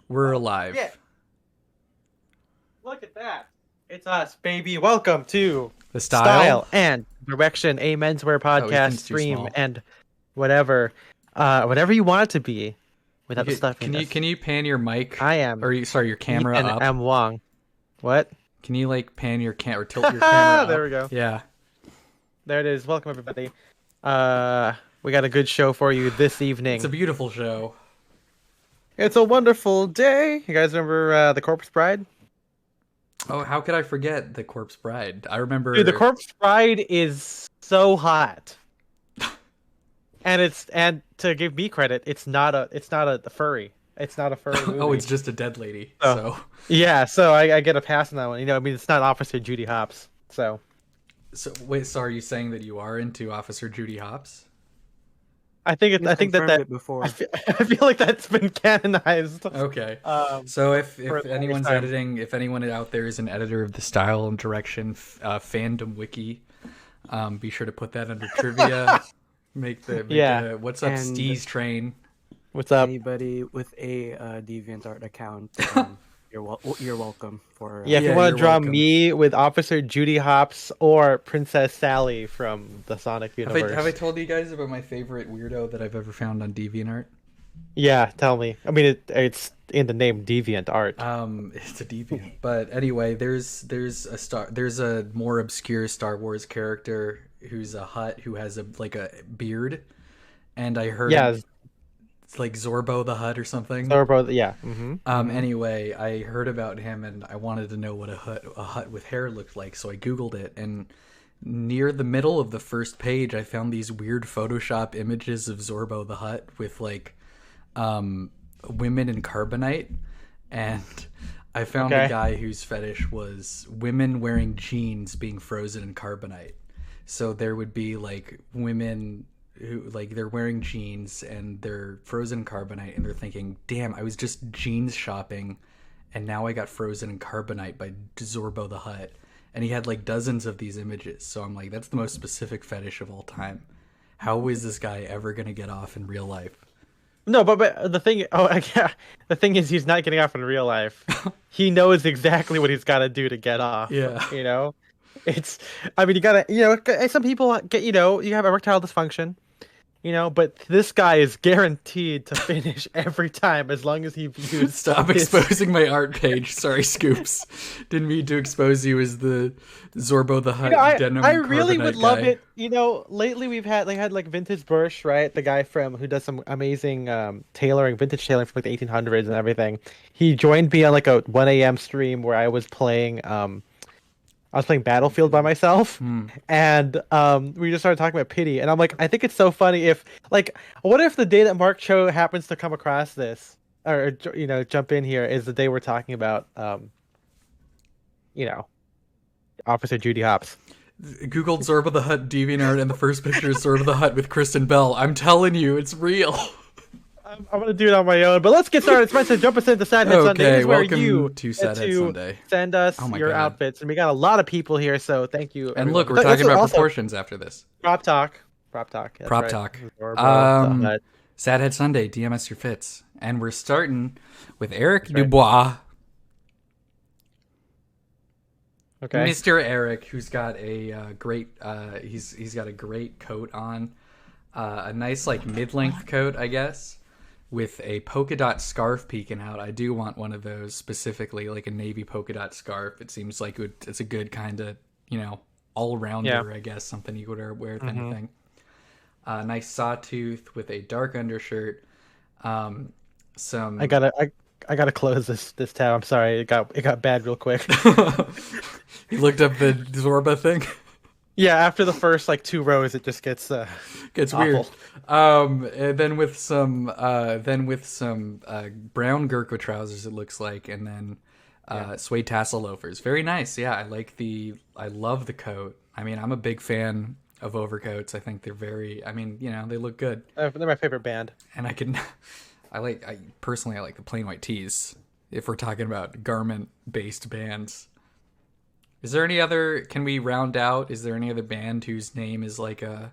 We're alive. Yeah. Look at that. It's us, baby. Welcome to The style? and Direction, a menswear Oh, podcast Ethan's too stream small. and whatever. Whatever you want it to be without the stuff Can in you us. can you pan your mic I am or your camera Ethan up? M. Wong. What? Can you like pan your or tilt your camera up? There we go. Yeah. There it is. Welcome everybody. We got a good show for you this evening. It's a beautiful show. It's a wonderful day. You guys remember the Corpse Bride? Oh, how could I forget the Corpse Bride? I remember. Dude, the Corpse Bride is so hot. And to give me credit, it's not a furry. It's not a furry movie. Oh, it's just a dead lady. Oh. So yeah, so I get a pass on that one. I mean, it's not Officer Judy Hopps. So wait, so are you saying that you are into Officer Judy Hopps? I think that before. I feel like that's been canonized. Okay. So if anyone's time. editing, if anyone out there is an editor of the Style and Direction fandom wiki, be sure to put that under trivia. Make what's up, And Steez Train? What's up? Anybody with a DeviantArt account, you're welcome for. Yeah, if you Yeah, want you're to draw welcome. me with Officer Judy Hopps or Princess Sally from the Sonic universe. Have I told you guys about my favorite weirdo that I've ever found on DeviantArt? Yeah, tell me. I mean, it's in the name DeviantArt. It's a deviant. But anyway, there's a more obscure Star Wars character who's a Hutt who has a beard, and I heard Yeah, it's like Zorbo the Hutt or something. Zorbo, yeah. Mm-hmm. Anyway, I heard about him and I wanted to know what a Hutt with hair looked like, so I Googled it, and near the middle of the first page I found these weird Photoshop images of Zorbo the Hutt with women in carbonite, and I found a guy whose fetish was women wearing jeans being frozen in carbonite. So there would be like women who they're wearing jeans and they're frozen in carbonite and they're thinking, damn, I was just jeans shopping and now I got frozen in carbonite by Zorbo the Hutt. And he had like dozens of these images. So I'm like, that's the most specific fetish of all time. How is this guy ever going to get off in real life? No, but the thing, yeah, the thing is, he's not getting off in real life. He knows exactly what he's got to do to get off. Yeah. I mean, you gotta, some people get, you have erectile dysfunction, but this guy is guaranteed to finish every time as long as he views. Stop exposing my art page. Sorry, Scoops. Didn't mean to expose you as the Zorbo the Hutt denim I really would love guy. it. Lately we've had like Vintage Bursch, right? The guy who does some amazing vintage tailoring from like the 1800s and everything. He joined me on like a 1 a.m. stream where I was playing Battlefield by myself, and we just started talking about pity, and I'm like, I think it's so funny if, like, what if the day that Mark Cho happens to come across this, or jump in here, is the day we're talking about, Officer Judy Hopps. Googled Zorba the Hutt DeviantArt, and the first picture is Zorba the Hutt with Kristen Bell. I'm telling you, it's real. I'm gonna do it on my own, but let's get started. Spencer, jump us into SaDHead Sunday. This is where welcome you to get SaDHead Sunday. Send us your God. outfits, and we got a lot of people here, so thank you. And everyone. look, we're But talking also- about also, proportions after this. Prop talk. That's Prop right. talk. Zorbo, SaDHead Sunday, DMS your fits. And we're starting with Eric Dubois. Okay. Mr. Eric, who's got a great he's got a great coat on. A nice like mid-length coat, I guess, with a polka dot scarf peeking out. I do want one of those, specifically like a navy polka dot scarf. It seems like it's a good kind of, all-rounder, I guess, something you could wear with anything. Nice sawtooth with a dark undershirt. I gotta close this tab. I'm sorry, it got bad real quick. You looked up the Zorba thing? Yeah, after the first like 2 rows, it just gets Gets awful. weird. And then with some brown Gurkha trousers, it looks like, and then suede tassel loafers. Very nice. Yeah, I love the coat. I mean, I'm a big fan of overcoats. I think they're they look good. They're my favorite band. And I personally like the plain white tees if we're talking about garment based bands. Is there any other, can we round out? Is there any other band whose name is like a...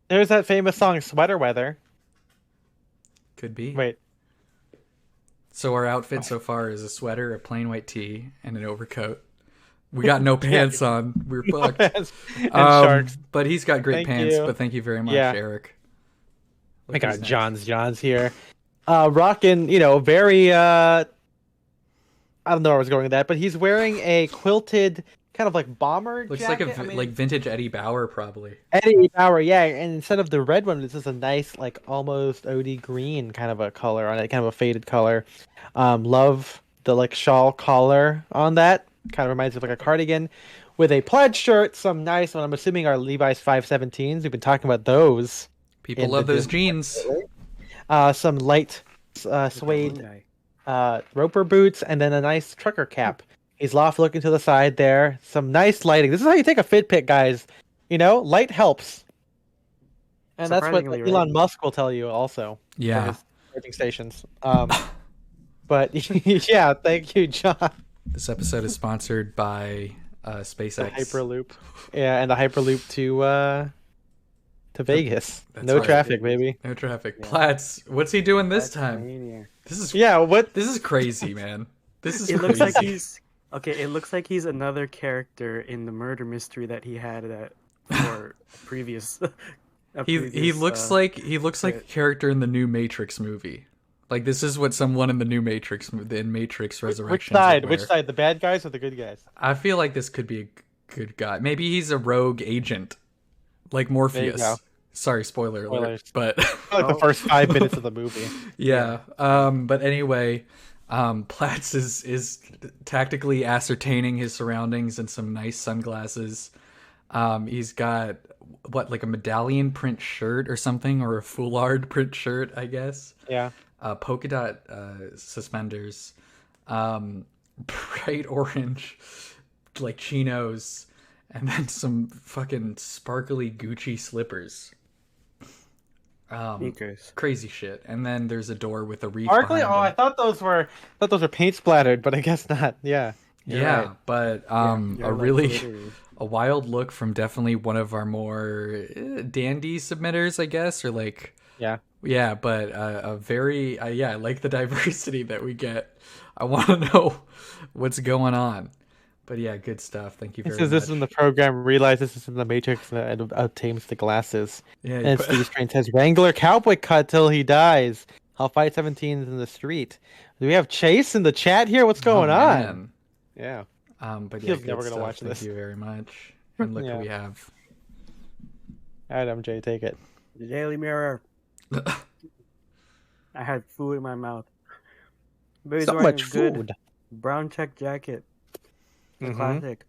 There's that famous song, Sweater Weather. Could be. Wait. So our outfit so far is a sweater, a plain white tee, and an overcoat. We got no pants on. We're fucked. And sharks. But he's got great pants. you. But thank you very much, Yeah. Eric. I got John's here. Rocking, very I don't know where I was going with that, but he's wearing a quilted kind of like bomber Looks jacket. like like vintage Eddie Bauer, probably. Eddie Bauer, yeah, and instead of the red one, this is a nice, like almost OD green kind of a color on it, kind of a faded color. Love the like shawl collar on that. Kind of reminds me of like a cardigan with a plaid shirt, some nice one. I'm assuming our Levi's 517s. We've been talking about those. People love those jeans. Some light suede roper boots, and then a nice trucker cap. He's off looking to the side there. Some nice lighting. This is how you take a fit pic, guys. Light helps. And that's what Elon Musk will tell you also. Yeah. For his charging stations. But yeah, thank you, John. This episode is sponsored by SpaceX. The Hyperloop. Yeah, and the Hyperloop to Vegas. That's no right. traffic, baby. No traffic. Yeah. Platts, what's he doing this time? This is This is crazy, man. This is. It looks like he's It looks like he's another character in the murder mystery that he had for previous. He looks like a character in the new Matrix movie. Like this is what someone in the new Matrix, in Matrix Resurrections. Which side? The bad guys or the good guys? I feel like this could be a good guy. Maybe he's a rogue agent, like Morpheus. Sorry, spoiler alert. But like the first 5 minutes of the movie. Yeah. But anyway, Platts is tactically ascertaining his surroundings in some nice sunglasses. He's got like a medallion print shirt or something, or a foulard print shirt, I guess. Yeah. Polka dot suspenders, bright orange like chinos, and then some fucking sparkly Gucci slippers. Sneakers. Crazy shit. And then there's a door with a wreath. Sparkly? Oh, I thought those were paint splattered, but I guess not. Yeah. Yeah, right. But a wild look from definitely one of our more dandy submitters, I guess, or like yeah, but a very I like the diversity that we get. I want to know what's going on. But yeah, good stuff. Thank you very much. This is when the program realizes this is in the Matrix and obtains the glasses. Yeah, and Steve Train says, Wrangler cowboy cut till he dies. I'll fight 17s in the street. Do we have Chase in the chat here? What's going on? Yeah. But yeah, he's never gonna watch this. Thank you very much. And look what we have. All right, MJ, take it. The Daily Mirror. I had food in my mouth. But so much food. Brown check jacket. The classic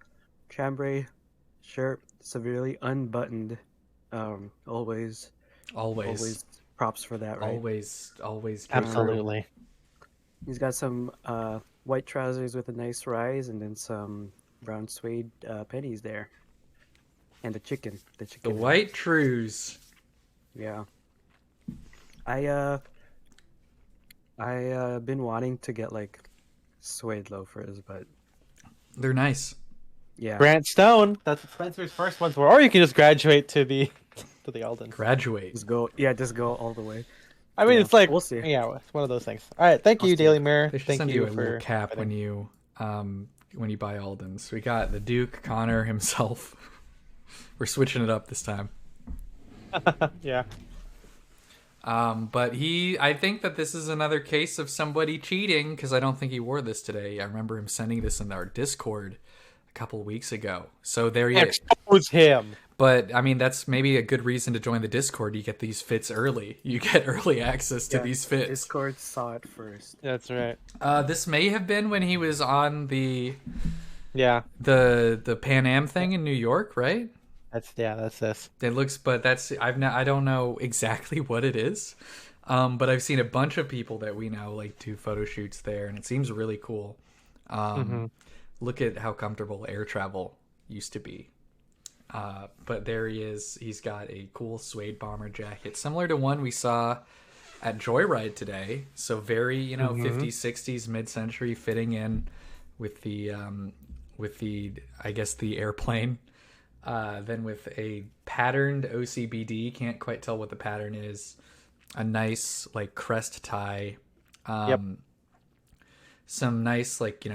chambray shirt, severely unbuttoned. Always props for that, right? Always. Absolutely. He's got some white trousers with a nice rise, and then some brown suede pennies there, and the chicken. The white trews. Yeah. I been wanting to get like suede loafers, but they're nice. Yeah. Grant Stone. That's what Spencer's first ones were. Or you can just graduate to the Aldens. Graduate. Just go all the way. I mean, it's like we'll see. Yeah, it's one of those things. All right, thank you, Daily Mirror. They should thank send you a for little cap when you buy Aldens. We got the Duke Connor himself. We're switching it up this time. Yeah. But I think that this is another case of somebody cheating, because I don't think he wore this today. I remember him sending this in our Discord a couple weeks ago. So there you expose him. But I mean, that's maybe a good reason to join the Discord. You get these fits early. You get early access to these fits. Discord saw it first. That's right. This may have been when he was on the the Pan Am thing in New York, right? That's this. It looks, but I don't know exactly what it is, but I've seen a bunch of people that we know like do photo shoots there, and it seems really cool. Look at how comfortable air travel used to be. But there he is. He's got a cool suede bomber jacket, similar to one we saw at Joyride today. So very 50s, 60s, mid-century, fitting in with the I guess the airplane. Then with a patterned OCBD, can't quite tell what the pattern is. A nice like crest tie. some nice like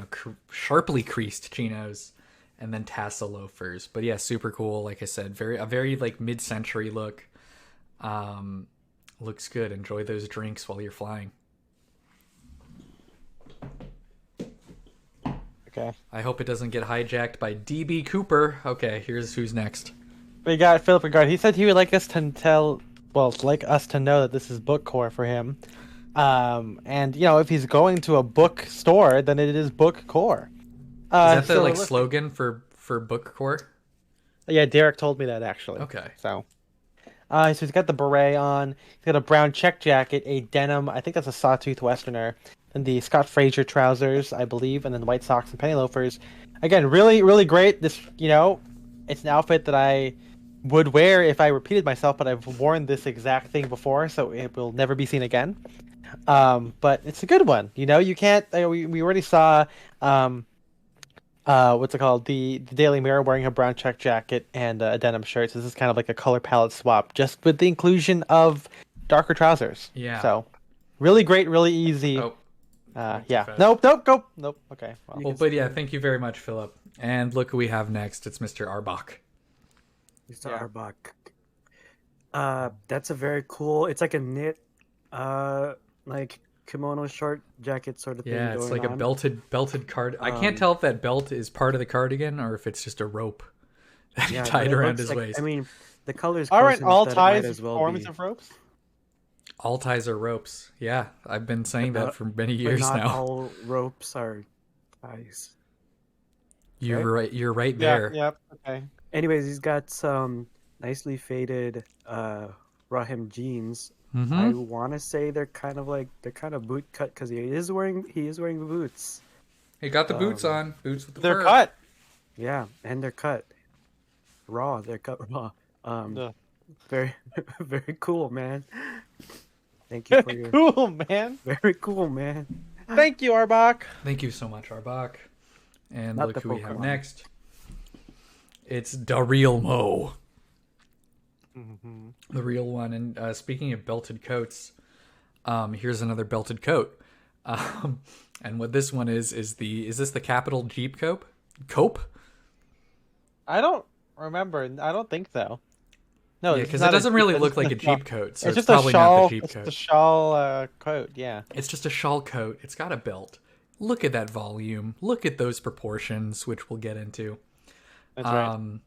sharply creased chinos, and then tassel loafers. But yeah, super cool. Like I said, a very like mid-century look. Looks good. Enjoy those drinks while you're flying. Okay. I hope it doesn't get hijacked by DB Cooper. Okay, here's who's next. We got Philip Regard. He said he would like us to know that this is book core for him. And if he's going to a bookstore, then it is book core. Is that the slogan for book core? Yeah, Derek told me that actually. Okay. So he's got the beret on. He's got a brown check jacket, a denim. I think that's a sawtooth Westerner. And the Scott Fraser trousers, I believe, and then white socks and penny loafers. Again, really, really great. This, it's an outfit that I would wear if I repeated myself, but I've worn this exact thing before, so it will never be seen again. But it's a good one. You can't. We already saw. What's it called? The Daily Mirror wearing a brown check jacket and a denim shirt. So this is kind of like a color palette swap, just with the inclusion of darker trousers. Yeah. So really great, really easy. Oh. Yeah. Nope. Go. Nope. Okay. Well, but yeah, thank you very much, Philip. And look who we have next. It's Mr. Arbach. Mr. Arbach. That's a very cool. It's like a knit, like kimono short jacket sort of thing. Yeah, it's like a belted card. I can't tell if that belt is part of the cardigan or if it's just a rope that he tied around his waist. I mean, the colors. Aren't all ties forms of ropes? All ties are ropes. Yeah, I've been saying that for many years not now. All ropes are ties. You're right. You're right there. Yep. Okay. Anyways, he's got some nicely faded Rahim jeans. Mm-hmm. I want to say they're kind of boot cut because he is wearing boots. He got the boots on. Boots with the They're fur. cut. Yeah, and they're cut raw. They're cut raw. Very, very cool, man. Thank you for your cool, man. Very cool, man. Thank you, Arbach. Thank you so much, Arbach. And Not look who we have Pokemon. next. It's the real Mo. Mm-hmm. The real one. And speaking of belted coats, here's another belted coat. And what this one is this the Capital Jeep Cope? Cope? I don't remember. I don't think so. No, because it doesn't really look like a Jeep coat, so it's just probably a shawl, not the Jeep coat. It's a shawl coat, yeah. It's just a shawl coat. It's got a belt. Look at that volume. Look at those proportions, which we'll get into. That's right.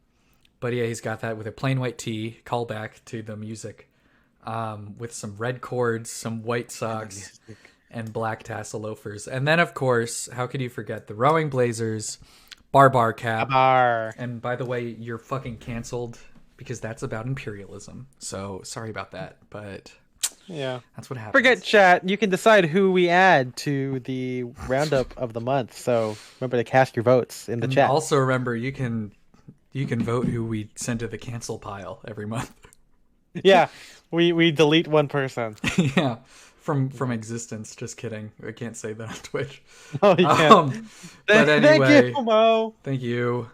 But yeah, he's got that with a plain white tee, callback to the music, with some red cords, some white socks, and black tassel loafers. And then, of course, how could you forget the rowing blazers, bar cap. And by the way, you're fucking canceled because that's about imperialism. So sorry about that, but yeah, that's what happens. Forget chat. You can decide who we add to the roundup of the month. So remember to cast your votes in the chat. Also remember, you can vote who we send to the cancel pile every month. Yeah, we delete one person. Yeah, from existence. Just kidding. I can't say that on Twitch. Oh, you can't. But anyway, thank you, Mo. Thank you.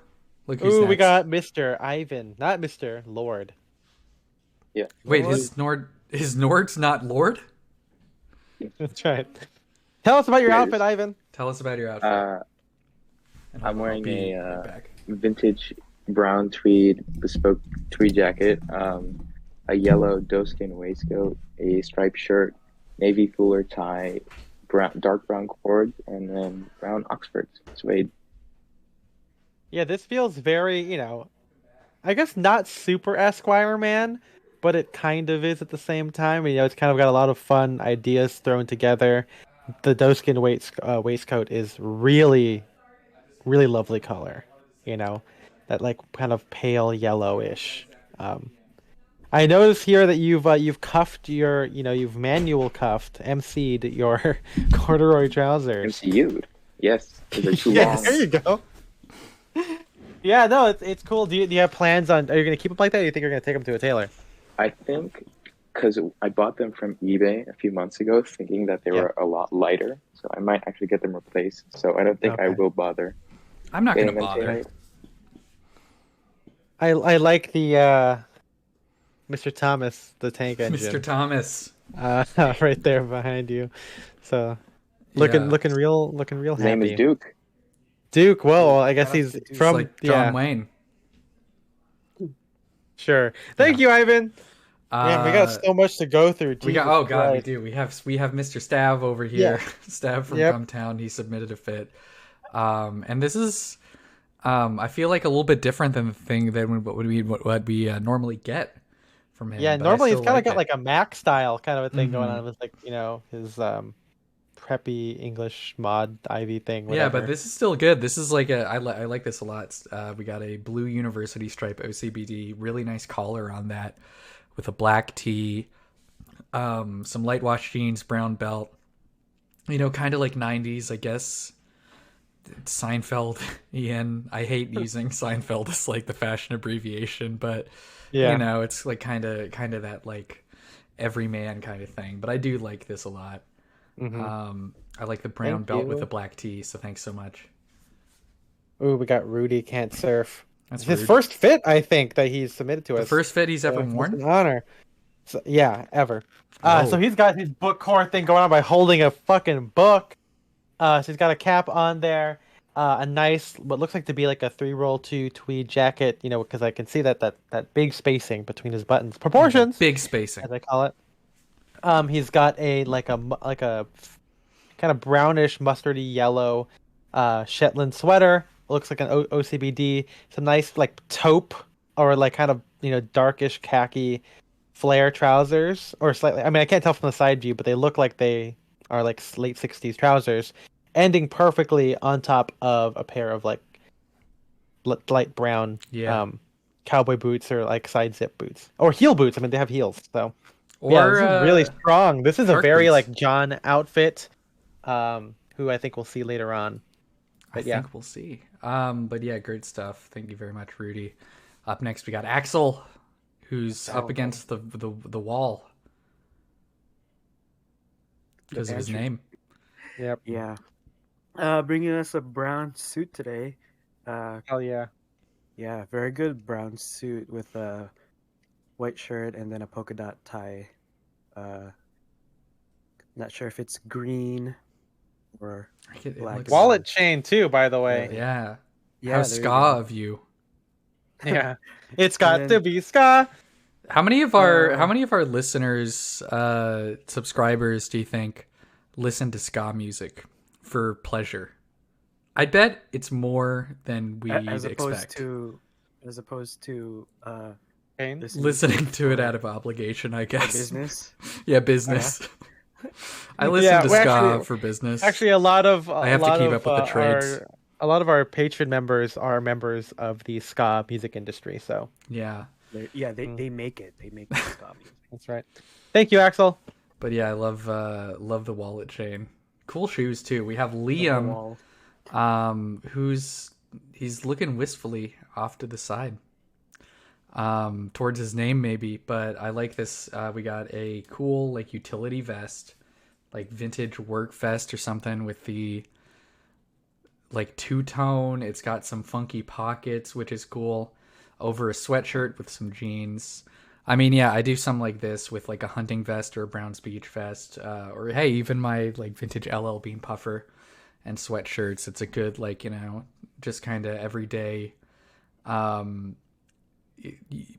Look who's Ooh, next. we got Mr. Ivan, not Mr. Lord. Yeah. Wait, Lord? his Nord's not Lord? That's right. Tell us about your outfit, Ivan. Tell us about your outfit. I'm wearing a vintage brown tweed bespoke tweed jacket, a yellow doeskin waistcoat, a striped shirt, navy fuller tie, dark brown cord, and then brown Oxford suede. Yeah, this feels very, I guess not super Esquire Man, but it kind of is at the same time. It's kind of got a lot of fun ideas thrown together. The doeskin waistcoat is really, really lovely color. That like kind of pale yellowish. I notice here that you've cuffed you've manual cuffed, MC'd your corduroy trousers. MCU'd, yes. They're too Yes, long. there you go. Yeah, no, it's cool. Do you have plans on? Are you gonna keep them like that? Or do you think you're gonna take them to a tailor? I think because I bought them from eBay a few months ago, thinking that they were a lot lighter, so I might actually get them replaced. So I don't think I will bother. I'm not going to getting them bother. tonight. I like the Mr. Thomas, the tank engine. Mr. Thomas. Right there behind you. So looking real His happy. name is Duke. Duke. Well, I guess he's It's from like John Wayne. Sure. Thank you, Ivan. Man, we got so much to go through. We do. We have Mr. Stav over here. Yeah. Stav from Gumtown. He submitted a fit. And this is I feel like a little bit different than the thing than what we normally get from him. Yeah, normally he's kind of got like a Mac style kind of a thing going on with like, you know, his preppy English mod Ivy thing. Whatever. Yeah, but this is still good. This is like I like this a lot. We got a blue university stripe OCBD, really nice collar on that with a black tee, some light wash jeans, brown belt. You know, kind of like 90s, I guess. Seinfeld, Ian. I hate using Seinfeld as like the fashion abbreviation, but you know, it's like kind of that like everyman kind of thing. But I do like this a lot. Mm-hmm. I like the brown belt with the black tee, so thanks so much. Ooh, we got Rudy Can't Surf. That's his first fit, I think, that he's submitted to us. The first fit he's ever worn? It's an honor. So, yeah, ever. So he's got his book core thing going on by holding a fucking book. So he's got a cap on there. A nice, what looks like to be like a 3-roll-2 tweed jacket, you know, because I can see that big spacing between his buttons. Proportions! Big spacing. As I call it. He's got a kind of brownish mustardy yellow Shetland sweater. Looks like an OCBD. Some nice like taupe or like kind of, you know, darkish khaki flare trousers, or slightly. I mean, I can't tell from the side view, but they look like they are like late 60s trousers, ending perfectly on top of a pair of like light brown cowboy boots or like side zip boots or heel boots. I mean, they have heels, so. Or this is really strong. This is a very like John outfit, who I think we'll see later on. But I think we'll see. But yeah, great stuff. Thank you very much, Rudy. Up next, we got Axel, who's up against the wall because of his name. Yep. Yeah. Bringing us a brown suit today. Hell yeah. Yeah, very good brown suit with a white shirt and then a polka dot tie. Not sure if it's green or black. Wallet chain too, by the way. Yeah. How ska of you. Yeah. It's got to be ska. How many of our listeners, subscribers, do you think listen to ska music for pleasure? I bet it's more than we expect. As opposed to listening to it out of obligation, I guess. Business. Yeah, business. I listen to ska for business. Actually, I have to keep up with the trades. A lot of our Patreon members are members of the ska music industry, so yeah. They make it. They make the ska music. That's right. Thank you, Axel. But yeah, I love the wallet chain. Cool shoes too. We have Liam, he's looking wistfully off to the side, towards his name maybe. But I like this. We got a cool like utility vest, like vintage work vest or something with the like two-tone. It's got some funky pockets, which is cool, over a sweatshirt with some jeans. I mean, yeah, I do some like this with like a hunting vest or a Browns Beach vest, or hey, even my like vintage LL Bean puffer and sweatshirts. It's a good like, you know, just kind of everyday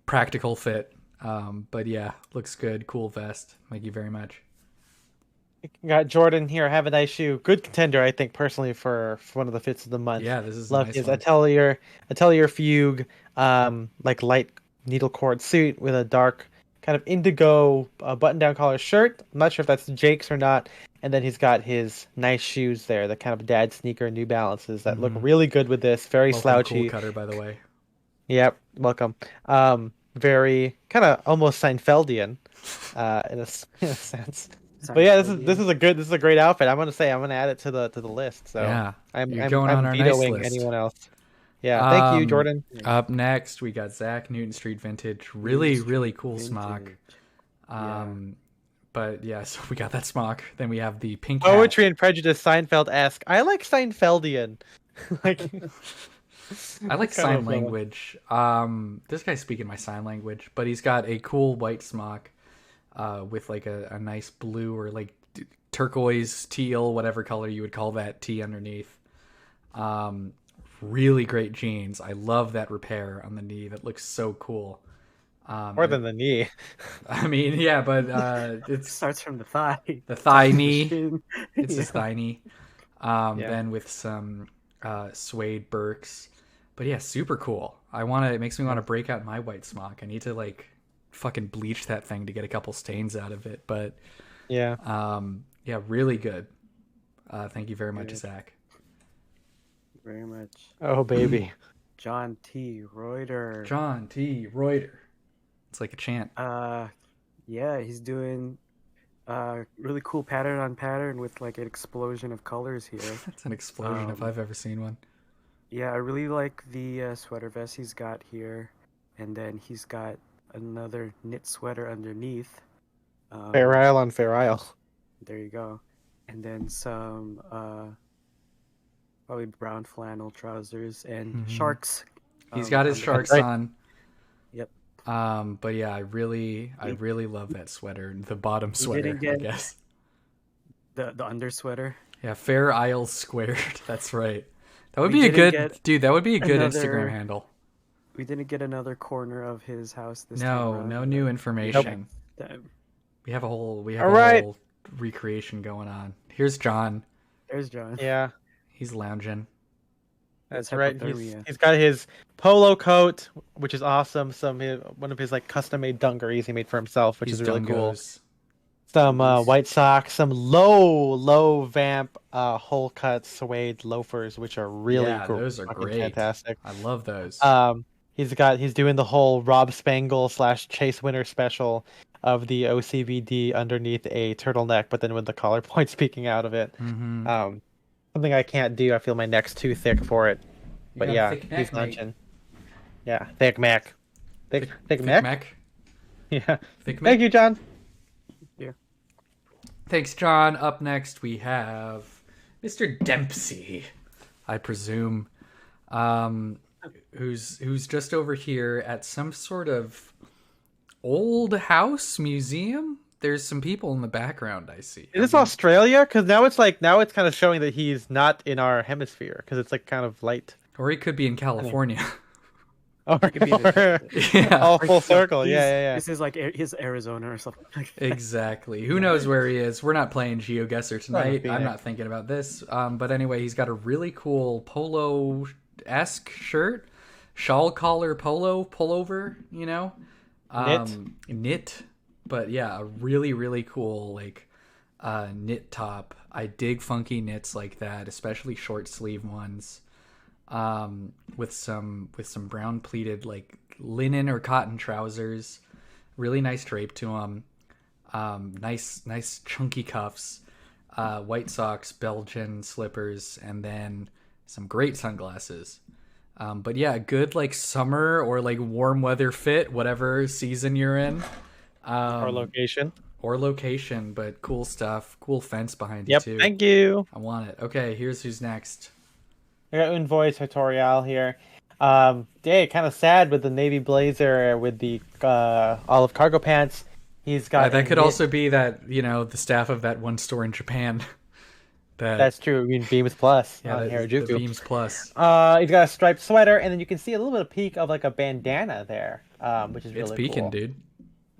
practical fit. But yeah, looks good. Cool vest. Thank you very much. Got Jordan here. Have a nice shoe. Good contender, I think, personally for one of the fits of the month. Yeah, this is love a nice his one. Atelier Fugue, like light needle cord suit with a dark kind of indigo button-down collar shirt. I'm not sure if that's Jake's or not. And then he's got his nice shoes there, the kind of dad sneaker New Balances that look really good with this. Very slouchy. Cool cutter, by the way. Yep, welcome. Very kind of almost Seinfeldian, in a sense. But yeah, this is a great outfit. I'm gonna add it to the list. So yeah, I'm going on our vetoing nice list. Anyone else? Yeah, thank you, Jordan. Up next, we got Zach Newton Street Vintage. Really cool smock. But yeah, so we got that smock. Then we have the pink Poetry hat. and Prejudice, Seinfeld-esque. I like Seinfeldian. I like sign language. This guy's speaking my sign language, but he's got a cool white smock with like a nice blue or like turquoise, teal, whatever color you would call that, tee underneath. Really great jeans. I love that repair on the knee. That looks so cool. More than the knee. I mean, yeah, but it starts from the thigh. The thigh knee. It's Yeah. his thigh knee. Then with some suede Birks. But yeah, super cool. It makes me want to break out my white smock. I need to like fucking bleach that thing to get a couple stains out of it. But yeah, really good. Thank you very much, Zach. Very much. Oh baby. John T. Reuter. John T. Reuter. It's like a chant. Yeah, he's doing really cool pattern on pattern with like an explosion of colors here. That's an explosion if I've ever seen one. Yeah, I really like the sweater vest he's got here, and then he's got another knit sweater underneath. Fair Isle on Fair Isle. There you go. And then some probably brown flannel trousers and sharks. He's got his sharks on. Yep. But yeah, I really love that sweater. The bottom sweater, I guess. The under sweater. Yeah, Fair Isle Squared. That's right. That would be a good Instagram handle. We didn't get another corner of his house this time. No new information. Nope. We have a whole whole recreation going on. Here's John. There's John. Yeah. He's lounging. That's right. He's got his polo coat, which is awesome. One of his like custom made dungarees he made for himself, which is really cool. Some white socks, some low vamp hole cut suede loafers, which are really cool. Those are great. Fantastic. I love those. He's doing the whole Rob Spangle / Chase Winter special of the OCVD underneath a turtleneck, but then with the collar points peeking out of it. Mm-hmm. Something I can't do. I feel my neck's too thick for it. But yeah, he's lunching. Yeah, thick Mac. Thick Mac? Yeah. Thick Mac. Thank you, John. Yeah. Thanks, John. Up next, we have Mr. Dempsey, I presume, who's just over here at some sort of old house museum. There's some people in the background I see. Is this Australia? Because now it's kind of showing that he's not in our hemisphere because it's like kind of light. Or he could be in California. All full circle. Yeah. This is like his Arizona or something. Exactly. Who knows where he is? We're not playing GeoGuessr tonight. I'm not thinking about this. But anyway, he's got a really cool polo-esque shirt, shawl collar pullover. You know, knit. But yeah, a really, really cool like knit top. I dig funky knits like that, especially short sleeve ones, with some brown pleated like linen or cotton trousers. Really nice drape to them. Nice chunky cuffs. White socks, Belgian slippers, and then some great sunglasses. But yeah, good like summer or like warm weather fit, whatever season you're in. Or location, but cool stuff. Cool fence behind you too. Yep, thank you. I want it. Okay, here's who's next. I got Unvoy tutorial here. Kind of sad with the navy blazer with the olive cargo pants. He's got that could also be that the staff of that one store in Japan. That's true. I mean, Beams Plus. Yeah, Harajuku. The Beams Plus. He's got a striped sweater, and then you can see a little bit of peek of like a bandana there, which is really cool. It's peeking, dude.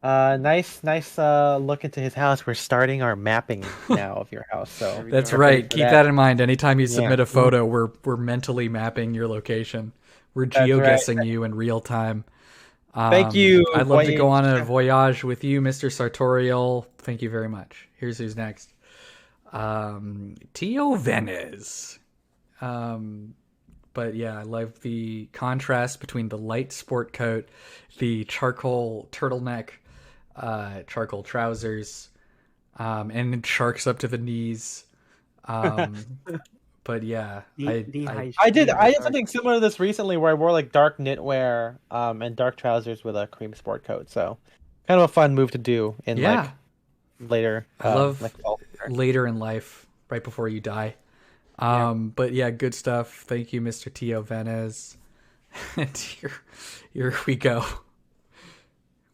Nice look into his house. We're starting our mapping now of your house. So that's right. Keep that in mind. Anytime you submit a photo, we're mentally mapping your location. We're geoguessing you in real time. Thank you. I'd love to go on a voyage with you, Mr. Sartorial. Thank you very much. Here's who's next. Tio Venez. But yeah, I love the contrast between the light sport coat, the charcoal turtleneck, charcoal trousers, and sharks up to the knees. But yeah, I did something similar to this recently where I wore like dark knitwear and dark trousers with a cream sport coat. So kind of a fun move to do in like later. I love later in life, right before you die. But yeah, good stuff. Thank you, Mr. Tio Venez. And here we go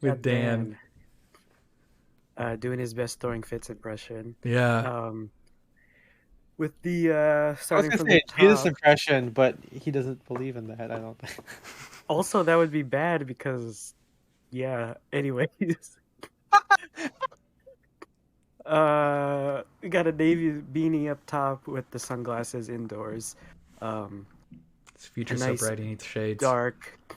with Dan. doing his best throwing fits impression. Yeah. With the I was starting gonna from say the Jesus top. impression, but he doesn't believe in that. I don't think. Also, that would be bad because, yeah. Anyways, we got a navy beanie up top with the sunglasses indoors. His future A so nice bright he needs shades. dark. It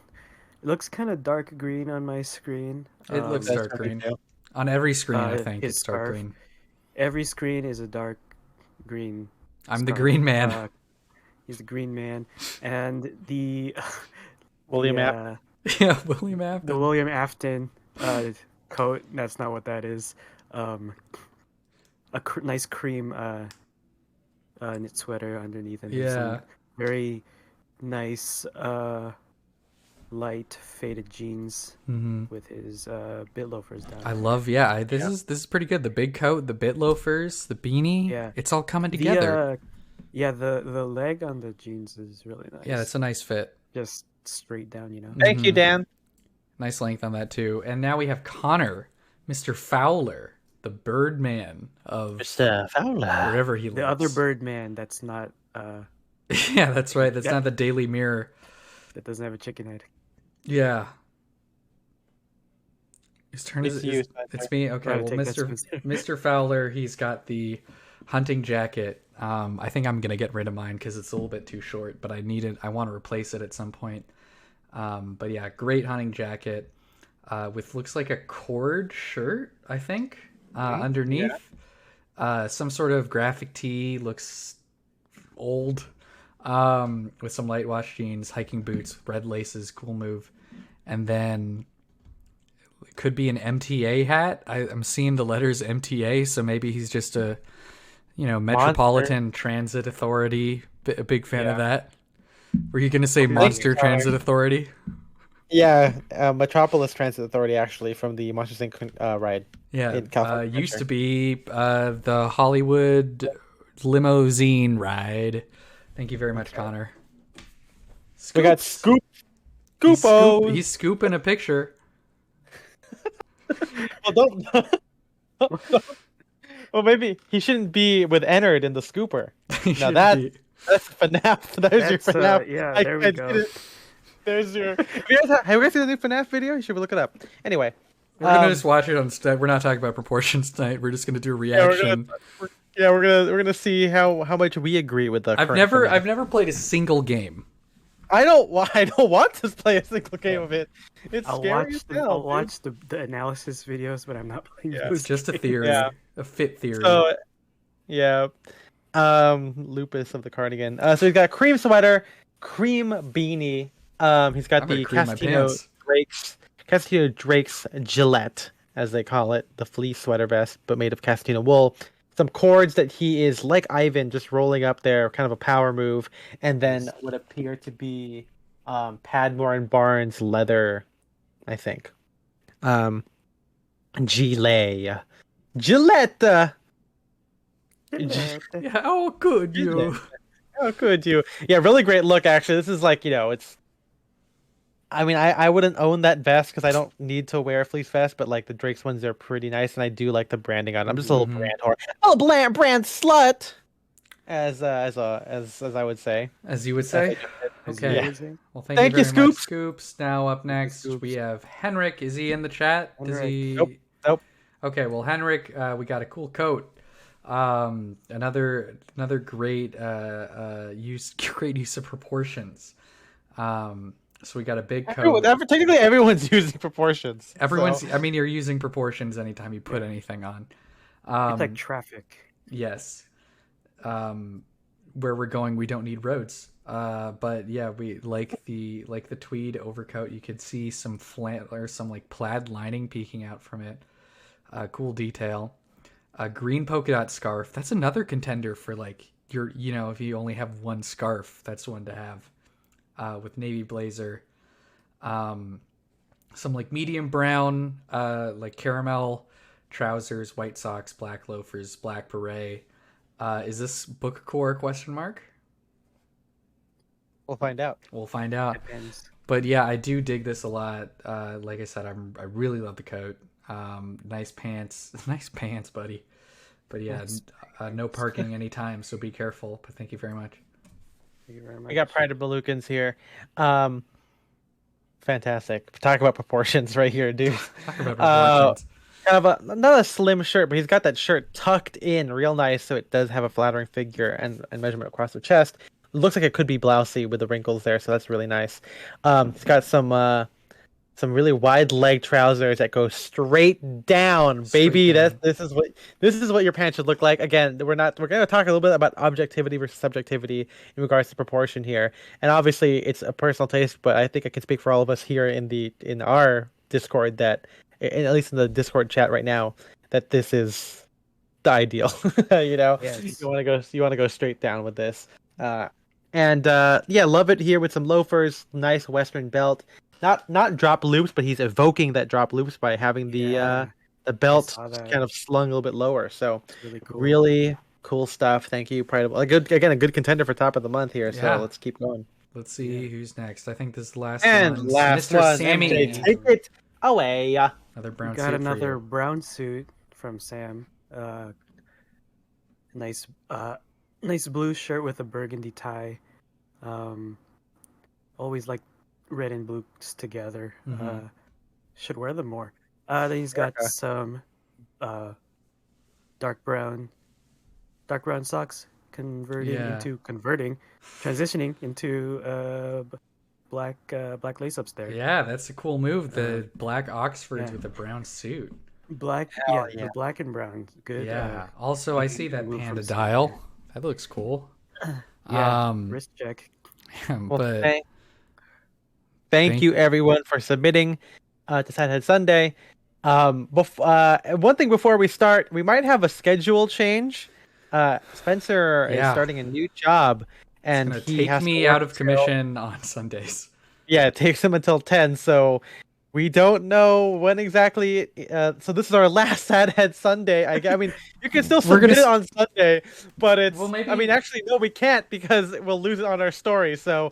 looks kind of dark green on my screen. It looks That's dark what we green. do. On every screen, I think His it's dark scarf. green. Every screen is a dark green. I'm the scarf. green man. He's the green man, and the William the, Yeah, William Afton. the William Afton coat. That's not what that is. A nice cream knit sweater underneath, and then some very nice light faded jeans with his bit loafers down. I love, this is pretty good. The big coat, the bit loafers, the beanie, it's all coming together. The leg on the jeans is really nice. Yeah, it's a nice fit. Just straight down, you know. Thank you, Dan. Nice length on that too. And now we have Connor, Mr. Fowler, the Birdman of Mr. Fowler, wherever he lives. The other Birdman that's not. Yeah, that's right. That's not the Daily Mirror. That doesn't have a chicken head. Yeah. His turn is you. It's me. Okay, well, Mr. Fowler, he's got the hunting jacket. I think I'm gonna get rid of mine because it's a little bit too short, but I want to replace it at some point. But yeah, great hunting jacket with looks like a cord shirt, I think, underneath. Yeah. Some sort of graphic tee, looks old, with some light wash jeans, hiking boots, red laces, cool move. And then it could be an MTA hat. I'm seeing the letters MTA, so maybe he's just a Metropolitan Transit Authority. A big fan of that. Were you going to say Monster Transit Authority? Yeah, Metropolis Transit Authority, actually, from the Monsters Inc. ride. Yeah, used to be the Hollywood limousine ride. Thank you very much, Connor. We got Scoop. He's scooping a picture. Well, maybe he shouldn't be with Ennard in the scooper. Now that's FNAF. That's your FNAF. Yeah, there we go. There's your. Have you guys seen the new FNAF video? You should look it up. Anyway, we're gonna just watch it on. We're not talking about proportions tonight. We're just gonna do a reaction. We're gonna see how much we agree with the. I've never played a single game. I don't want to play a single game of it. It's scary as hell. I'll watch the analysis videos, but I'm not playing those. It's just a theory, a fit theory. So, yeah, Lupus of the cardigan. So he's got a cream sweater, cream beanie. He's got the Castino Drake's Gillette, as they call it, the fleece sweater vest, but made of Castino wool. Some cords that he is, like Ivan, just rolling up there, kind of a power move, and then what appear to be Padmore and Barnes leather, I think. Gillette. Yeah, how could you? How could you? Yeah, really great look, actually. This is like, it's... I mean, I wouldn't own that vest because I don't need to wear a fleece vest, but like the Drake's ones are pretty nice, and I do like the branding on it. I'm just a little brand whore. Oh, brand slut, as I would say. As you would say. Okay. Yeah. Well, thank you very much, Scoops. Now up next we have Henrik. Is he in the chat? Is he? Nope. Okay. Well, Henrik, we got a cool coat. Another great use of proportions. So we got a big coat. Technically, everyone's using proportions. I mean, you're using proportions anytime you put anything on. It's like traffic. Yes. Where we're going, we don't need roads. But yeah, we like the tweed overcoat. You could see some or some like plaid lining peeking out from it. Cool detail. A green polka dot scarf. That's another contender for like if you only have one scarf, that's one to have. With navy blazer, some like medium brown, like caramel trousers, white socks, black loafers, black beret. Is this bookcore ? We'll find out. Depends. But yeah, I do dig this a lot. Like I said, I really love the coat. Nice pants, nice pants, buddy. But yeah, no parking anytime, so be careful. But thank you very much. Thank you very much. We got Pride of Balukins here. Fantastic. Talk about proportions right here, dude. Talk about proportions. Kind of not a slim shirt, but he's got that shirt tucked in real nice, so it does have a flattering figure and measurement across the chest. It looks like it could be blousey with the wrinkles there, so that's really nice. It's got some really wide leg trousers that go straight down, baby. This is what your pants should look like. Again, we're going to talk a little bit about objectivity versus subjectivity in regards to proportion here. And obviously it's a personal taste, but I think I can speak for all of us here in our Discord that, at least in the Discord chat right now, that this is the ideal. Yes. You want to go straight down with this. Love it here with some loafers, nice Western belt. Not drop loops, but he's evoking that drop loops by having the belt kind of slung a little bit lower. So really cool stuff. Thank you, Pride. A good contender for top of the month here. So let's keep going. Let's see who's next. I think this last one, Mr. Sammy. MJ, take it away. Another brown we got suit. Another brown suit from Sam. Nice blue shirt with a burgundy tie. Always like red and blues together. Should wear them more. Then he's got some dark brown socks transitioning into black lace-ups there. Yeah, that's a cool move. The black Oxfords with a brown suit. The black and brown. Good. Yeah. Also, I see that panda dial. That looks cool. Wrist check. But thank you everyone for submitting to SaDHead Sunday. One thing before we start, we might have a schedule change. Spencer is starting a new job, and he has me out of commission on Sundays. Yeah, it takes him until 10, so we don't know when exactly. So this is our last SaDHead Sunday. I mean, you can still submit it on Sunday, but it's. Well, maybe... I mean, actually, no, we can't because we'll lose it on our story. So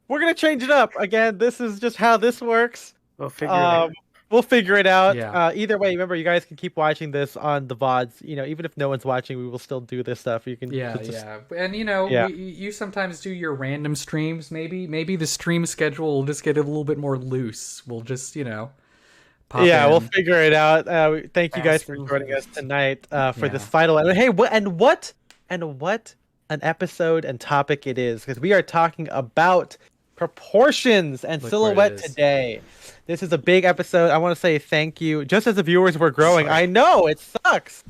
we're gonna change it up again. This is just how this works. We'll figure it out. We'll figure it out. Yeah. Either way, remember, you guys can keep watching this on the VODs. Even if no one's watching, we will still do this stuff. You can. And you sometimes do your random streams. Maybe the stream schedule will just get a little bit more loose. We'll just pop in. We'll figure it out. Thank you guys for joining us tonight for this final. Hey, what an episode and topic it is, because we are talking about proportions and silhouette today. This is a big episode. I want to say thank you. Just as the viewers were growing, I know it sucks.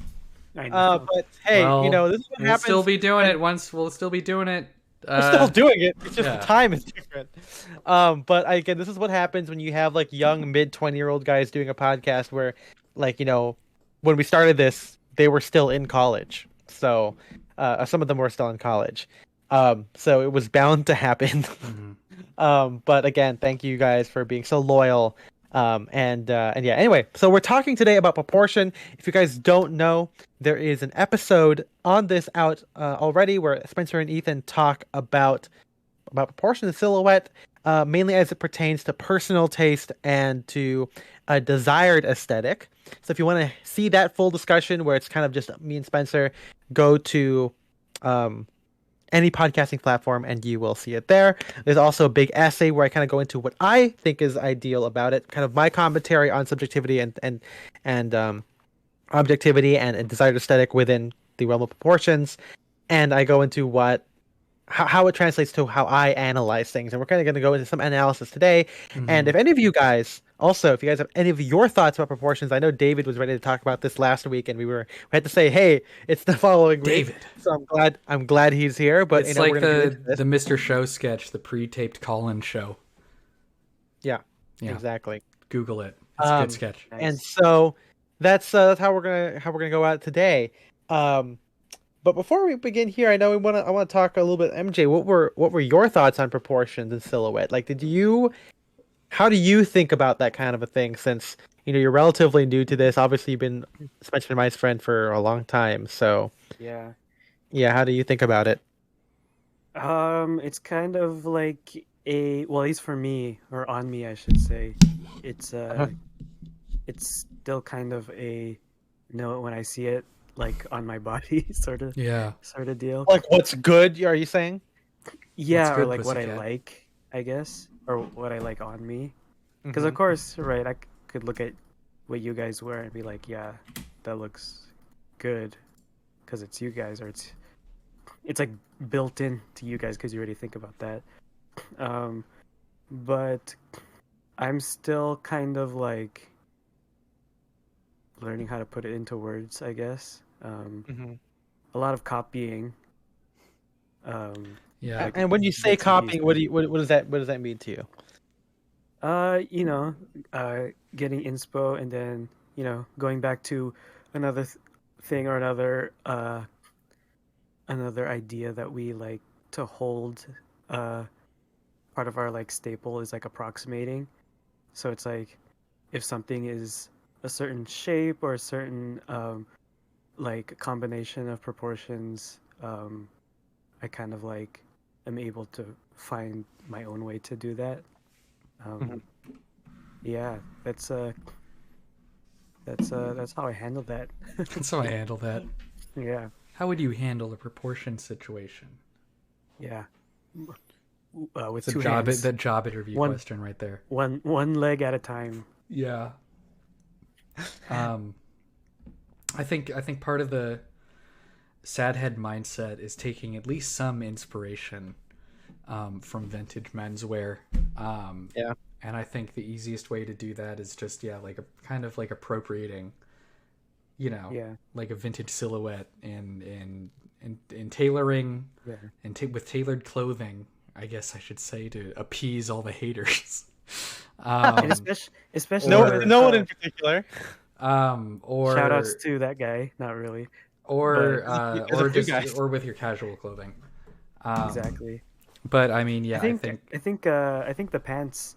I know. But hey, this is what happens. We'll still be doing it. We'll still be doing it. We're still doing it. It's just the time is different. But again, this is what happens when you have like young mid-20-year-old guys doing a podcast where, when we started this, they were still in college. So some of them were still in college. So it was bound to happen. But again, thank you guys for being so loyal. Anyway, so we're talking today about proportion. If you guys don't know, there is an episode on this out already where Spencer and Ethan talk about proportion and silhouette, mainly as it pertains to personal taste and to a desired aesthetic. So if you want to see that full discussion where it's kind of just me and Spencer, go to any podcasting platform and you will see it there. There's also a big essay where I kind of go into what I think is ideal about it, kind of my commentary on subjectivity and objectivity and desired aesthetic within the realm of proportions, and I go into how it translates to how I analyze things, and we're kind of going to go into some analysis today. And if any of you guys have any of your thoughts about proportions, I know David was ready to talk about this last week, and we had to say, hey, it's the following week. So I'm glad he's here. But it's like the Mr. Show sketch, the pre-taped call-in show. Yeah, exactly. Google it. It's a good sketch. Nice. And so that's how we're gonna go out today. But before we begin here, I know I want to talk a little bit. MJ, what were your thoughts on proportions and silhouette? How do you think about that kind of a thing? Since you're relatively new to this, obviously you've been Spencer and my friend for a long time. So yeah, how do you think about it? It's kind of like at least for me, or on me, I should say. It's still kind of a know it when I see it, like on my body, sort of deal. Like what's good? Are you saying? Yeah, or like what I like, I guess, or what I like on me. Because of course, right, I could look at what you guys wear and be like, yeah, that looks good, because it's you guys, or it's like built in to you guys because you already think about that. But I'm still kind of like learning how to put it into words, I guess. A lot of copying. Yeah. And when you say copying, what does that mean to you? Getting inspo and then, going back to another thing or another idea that we like to hold. Part of our like staple is like approximating. So it's like if something is a certain shape or a certain like combination of proportions, I kind of like am able to find my own way to do that. Yeah, that's how I handle that. That's how I handle that. Yeah. How would you handle a proportion situation? Yeah. With it's two hands. That job interview question right there. One leg at a time. Yeah. I think part of the SaDHead mindset is taking at least some inspiration from vintage menswear. And I think the easiest way to do that is just like a kind of like appropriating, like a vintage silhouette and tailoring and with tailored clothing, I guess I should say, to appease all the haters. And especially no one in particular. Or shout outs to that guy, not really. Or with your casual clothing. Exactly. But I mean, yeah, I think the pants.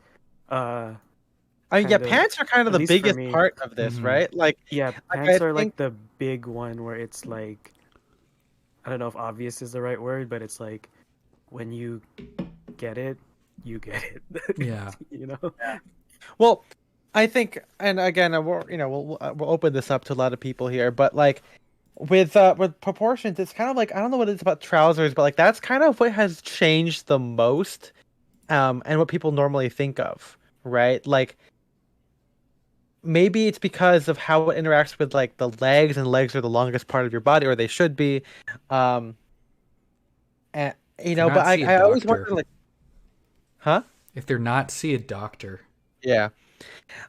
Pants are kind of the biggest part of this, right? Like, pants are like the big one where it's like, I don't know if obvious is the right word, but it's like when you get it, you get it. Yeah. Well, I think, and again, we'll open this up to a lot of people here, but like with proportions, it's kind of like, I don't know what it is about trousers, but like that's kind of what has changed the most, and what people normally think of, right? Like maybe it's because of how it interacts with like the legs, and legs are the longest part of your body, or they should be. And but I always wonder, like, huh? If they're not, see a doctor. Yeah,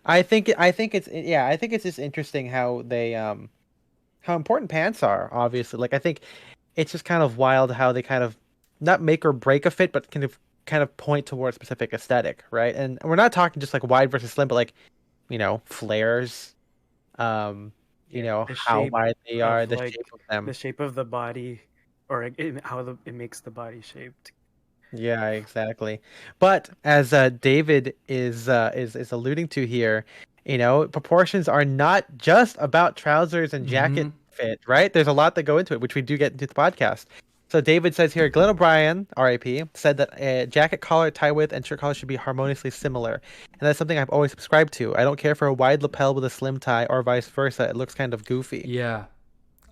I think it's just interesting how they how important pants are. Obviously, like I think it's just kind of wild how they kind of not make or break a fit, but kind of point towards specific aesthetic, right? And we're not talking just like wide versus slim, but like flares, how wide they are, the shape of them, the shape of the body, or how it makes the body shaped. Yeah, exactly. But as David is alluding to here, proportions are not just about trousers and jacket fit, right? There's a lot that go into it, which we do get into the podcast. So David says here, Glenn O'Brien, R.I.P., said that a jacket collar, tie width, and shirt collar should be harmoniously similar. And that's something I've always subscribed to. I don't care for a wide lapel with a slim tie or vice versa. It looks kind of goofy. Yeah.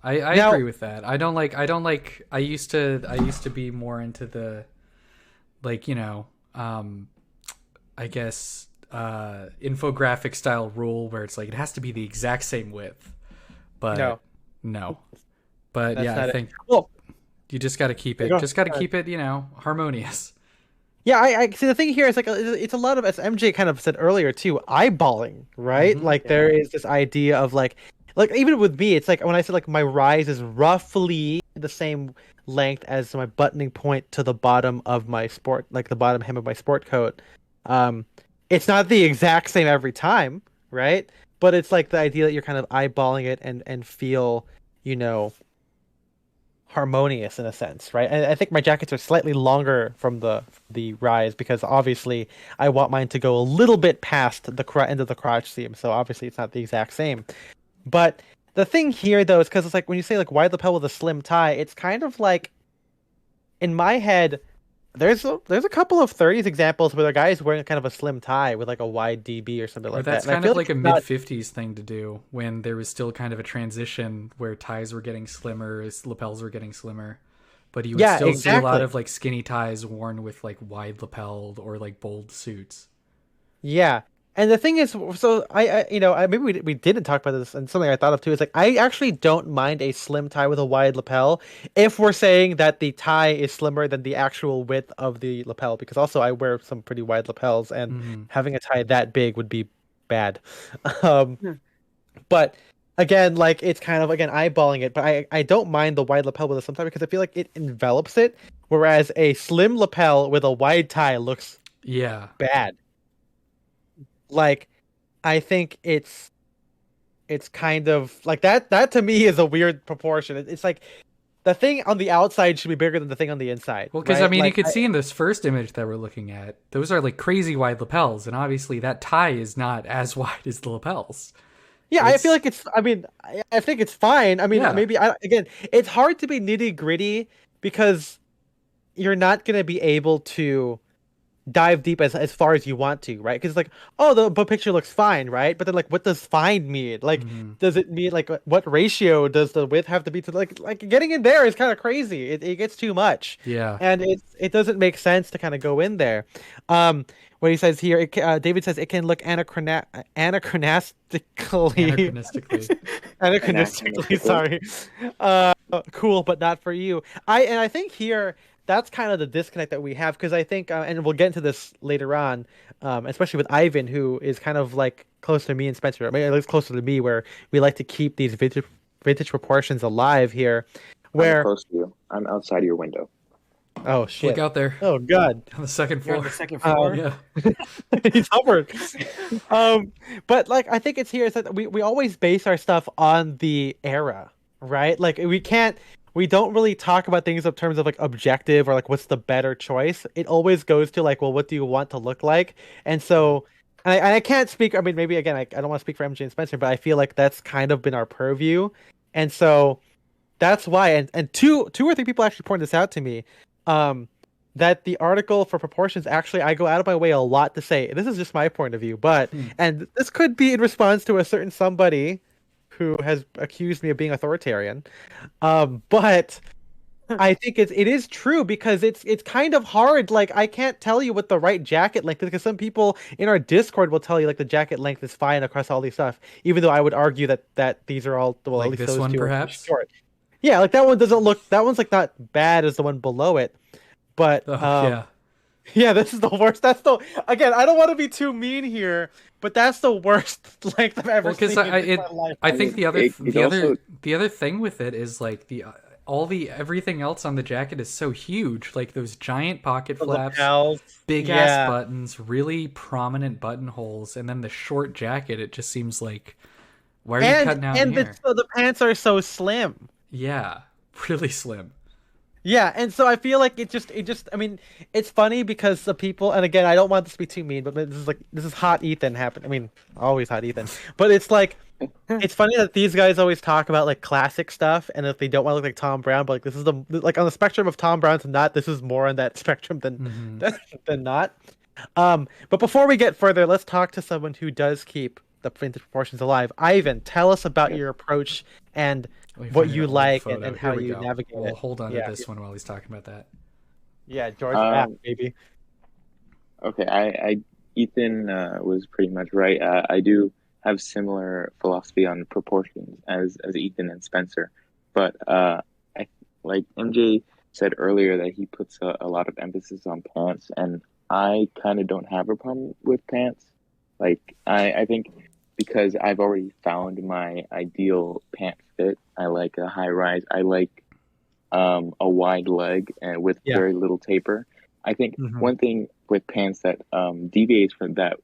I agree with that. I used to be more into the, like, I guess, infographic style rule where it's like, it has to be the exact same width. But no. But that's I think... Well, you just got to keep it. Keep it, harmonious. Yeah, I see. The thing here is like it's a lot of, as MJ kind of said earlier too, eyeballing, right? Like there is this idea of like even with me, it's like when I said like my rise is roughly the same length as my buttoning point to the bottom of my the bottom hem of my sport coat. It's not the exact same every time, right? But it's like the idea that you're kind of eyeballing it and feel, harmonious in a sense, right? And I think my jackets are slightly longer from the rise because obviously I want mine to go a little bit past the end of the crotch seam, so obviously it's not the exact same. But the thing here though is because it's like when you say like wide lapel with a slim tie, it's kind of like in my head there's a couple of 30s examples where the guy is wearing kind of a slim tie with like a wide DB or something like that. That's kind of like a mid-50s thing to do when there was still kind of a transition where ties were getting slimmer, lapels were getting slimmer. But you would still see a lot of like skinny ties worn with like wide lapelled or like bold suits. Yeah. And the thing is, so I maybe we didn't talk about this, and something I thought of too is like I actually don't mind a slim tie with a wide lapel if we're saying that the tie is slimmer than the actual width of the lapel, because also I wear some pretty wide lapels, and having a tie that big would be bad. But again, like it's kind of again eyeballing it, but I don't mind the wide lapel with a slim tie because I feel like it envelops it, whereas a slim lapel with a wide tie looks bad. Like, I think it's kind of like that to me is a weird proportion. It's like the thing on the outside should be bigger than the thing on the inside. Well, because right? I mean, like, you could see in this first image that we're looking at, those are like crazy wide lapels, and obviously that tie is not as wide as the lapels. Yeah, I feel like it's. I mean, I think it's fine. I mean, maybe again, it's hard to be nitty gritty because you're not gonna be able to dive deep as far as you want to, right? Because like, oh, the picture looks fine, right? But then like, what does fine mean? Like, does it mean like what ratio does the width have to be to like getting in there is kind of crazy. It gets too much. Yeah, and it doesn't make sense to kind of go in there. What he says here, David says it can look anachronistically. Sorry, cool, but not for you. I think here that's kind of the disconnect that we have, because I think, and we'll get into this later on, especially with Ivan, who is kind of like close to me and Spencer, maybe at least closer to me, where we like to keep these vintage proportions alive here. Where I'm close to you. I'm outside your window. Oh shit! Look out there! Oh god! On the second floor. You're on the second floor. Yeah. He's hovered. But like I think it's here is that we always base our stuff on the era, right? Like we don't really talk about things in terms of like objective or like what's the better choice. It always goes to like, well, what do you want to look like? And so, I can't speak. I mean, maybe again, I don't want to speak for MJ and Spencer, but I feel like that's kind of been our purview, and so that's why. And two or three people actually pointed this out to me. That the article for proportions, actually, I go out of my way a lot to say, this is just my point of view, but, and this could be in response to a certain somebody who has accused me of being authoritarian. But I think it is true, because it's kind of hard. Like, I can't tell you what the right jacket length is, because some people in our Discord will tell you like the jacket length is fine across all these stuff, even though I would argue that these are all, well, like at least this those one two perhaps are short. Yeah, like that one doesn't look, that one's like not bad as the one below it, but yeah, this is the worst. That's the, again, I don't want to be too mean here, but that's the worst length I've ever seen in my life. I think the other thing with it is like everything else on the jacket is so huge, like those giant pocket flaps, big ass buttons, really prominent buttonholes, and then the short jacket. It just seems like, why are you cutting out here? And the pants are so slim. Yeah, really slim. Yeah, and so I feel like it just I mean, it's funny because the people, and again, I don't want this to be too mean, but this is hot Ethan happen. I mean, always hot Ethan. But it's like, it's funny that these guys always talk about like classic stuff, and if they don't want to look like Tom Brown, but like this is like on the spectrum of Tom Brown to not, this is more on that spectrum than not. But before we get further, let's talk to someone who does keep the vintage proportions alive. Ivan, tell us about your approach and what you like and how you navigate it. Hold on to this one while he's talking about that. Yeah, George, maybe. Okay, Ethan was pretty much right. I do have similar philosophy on proportions as Ethan and Spencer, but like MJ said earlier that he puts a lot of emphasis on pants, and I kind of don't have a problem with pants. Like I think, because I've already found my ideal pant fit. I like a high rise. I like a wide leg and with very little taper. I think one thing with pants that deviates from from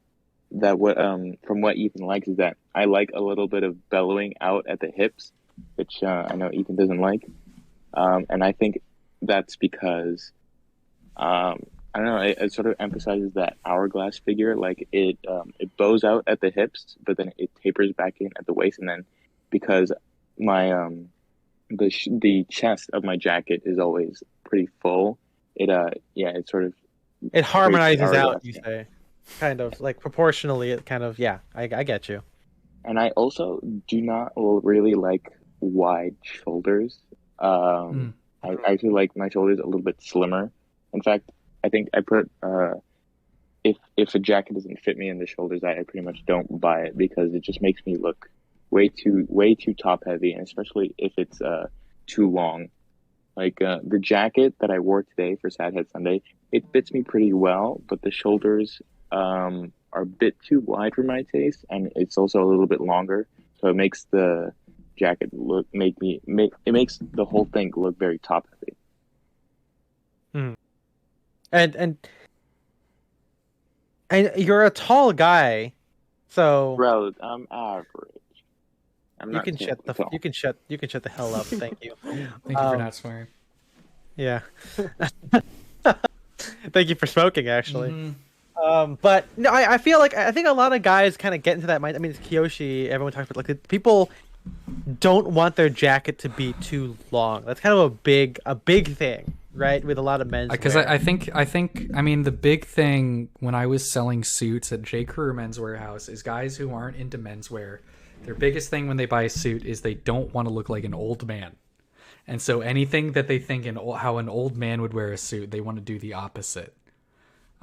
what Ethan likes is that I like a little bit of bellowing out at the hips, which I know Ethan doesn't like. And I think that's because I don't know, it sort of emphasizes that hourglass figure. Like it bows out at the hips, but then it tapers back in at the waist. And then because my the chest of my jacket is always pretty full, it sort of It harmonizes out, you yeah. say, kind of like proportionally. It kind of, yeah. I get you. And I also do not really like wide shoulders. I actually like my shoulders a little bit slimmer. In fact, I think I put if a jacket doesn't fit me in the shoulders, I pretty much don't buy it because it just makes me look way too top heavy, and especially if it's too long. Like the jacket that I wore today for SaDHead Sunday, it fits me pretty well, but the shoulders are a bit too wide for my taste, and it's also a little bit longer, so it makes the jacket it makes the whole thing look very top heavy. And you're a tall guy, so Bro, I'm average. I'm not tall. you can shut the hell up. Thank you. Thank you for not swearing. Yeah. Thank you for smoking, actually. Mm-hmm. But no, I feel like I think a lot of guys kind of get into that mind. I mean, it's Kiyoshi. Everyone talks about like people don't want their jacket to be too long. That's kind of a big thing, right? With a lot of men's. Because I think I mean the big thing when I was selling suits at J. Crew Men's Warehouse is guys who aren't into menswear. Their biggest thing when they buy a suit is they don't want to look like an old man. And so anything that they think how an old man would wear a suit, they want to do the opposite.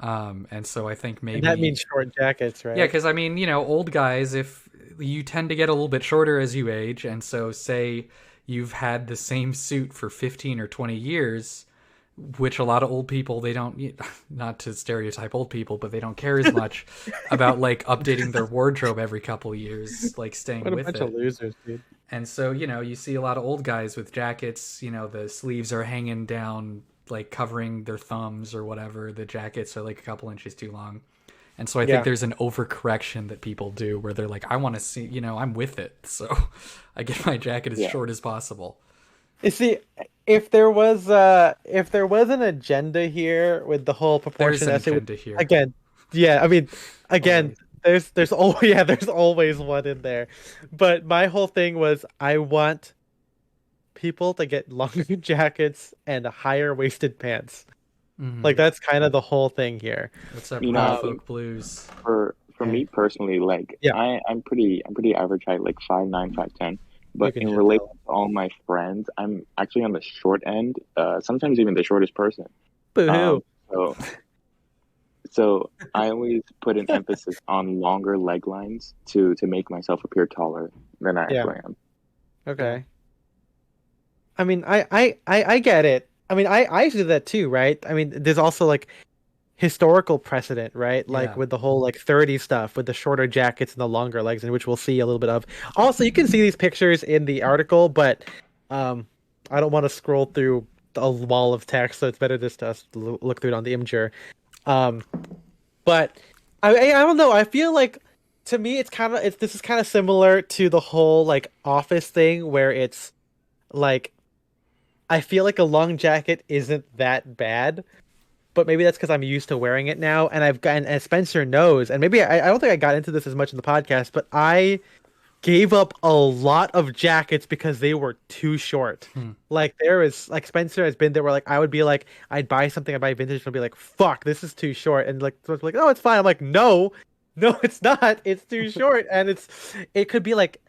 And so I think maybe... And that means short jackets, right? Yeah, because I mean, old guys, if you tend to get a little bit shorter as you age, and so say you've had the same suit for 15 or 20 years, which a lot of old people, they don't, not to stereotype old people, but they don't care as much about like updating their wardrobe every couple of years, like staying with it. What a bunch of losers, dude. And so, you see a lot of old guys with jackets, the sleeves are hanging down, like covering their thumbs or whatever. The jackets are like a couple inches too long. And so I think there's an overcorrection that people do where they're like, I want to see, I'm with it. So I get my jacket as short as possible. You see, if there was an agenda here with the whole proportion, there's an agenda here. Again, yeah, I mean, again, there's always one in there. But my whole thing was I want people to get longer jackets and higher waisted pants. Mm-hmm. Like that's kind of the whole thing here. What's up, folk blues? For me personally, like I'm pretty average height, like 5'9", 5'10". But in relation to all my friends, I'm actually on the short end. Sometimes even the shortest person. Boo-hoo. So I always put an emphasis on longer leg lines to make myself appear taller than I actually am. Okay. I mean, I get it. I mean, I used to do that too, right? I mean, there's also like historical precedent, right? Like with the whole like 30 stuff with the shorter jackets and the longer legs, in which we'll see a little bit of. Also, you can see these pictures in the article, but I don't want to scroll through a wall of text, so it's better just to look through it on the Imgur. But I don't know. I feel like to me, this is kind of similar to the whole like Office thing, where it's like I feel like a long jacket isn't that bad. But maybe that's because I'm used to wearing it now, and and Spencer knows, and maybe I don't think I got into this as much in the podcast, but I gave up a lot of jackets because they were too short. Like there is like Spencer has been there where like I would be like I'd buy something, I'd buy vintage, and I'd be like, fuck, this is too short, and like oh, it's fine. I'm like, no, it's not. It's too short, and it could be like.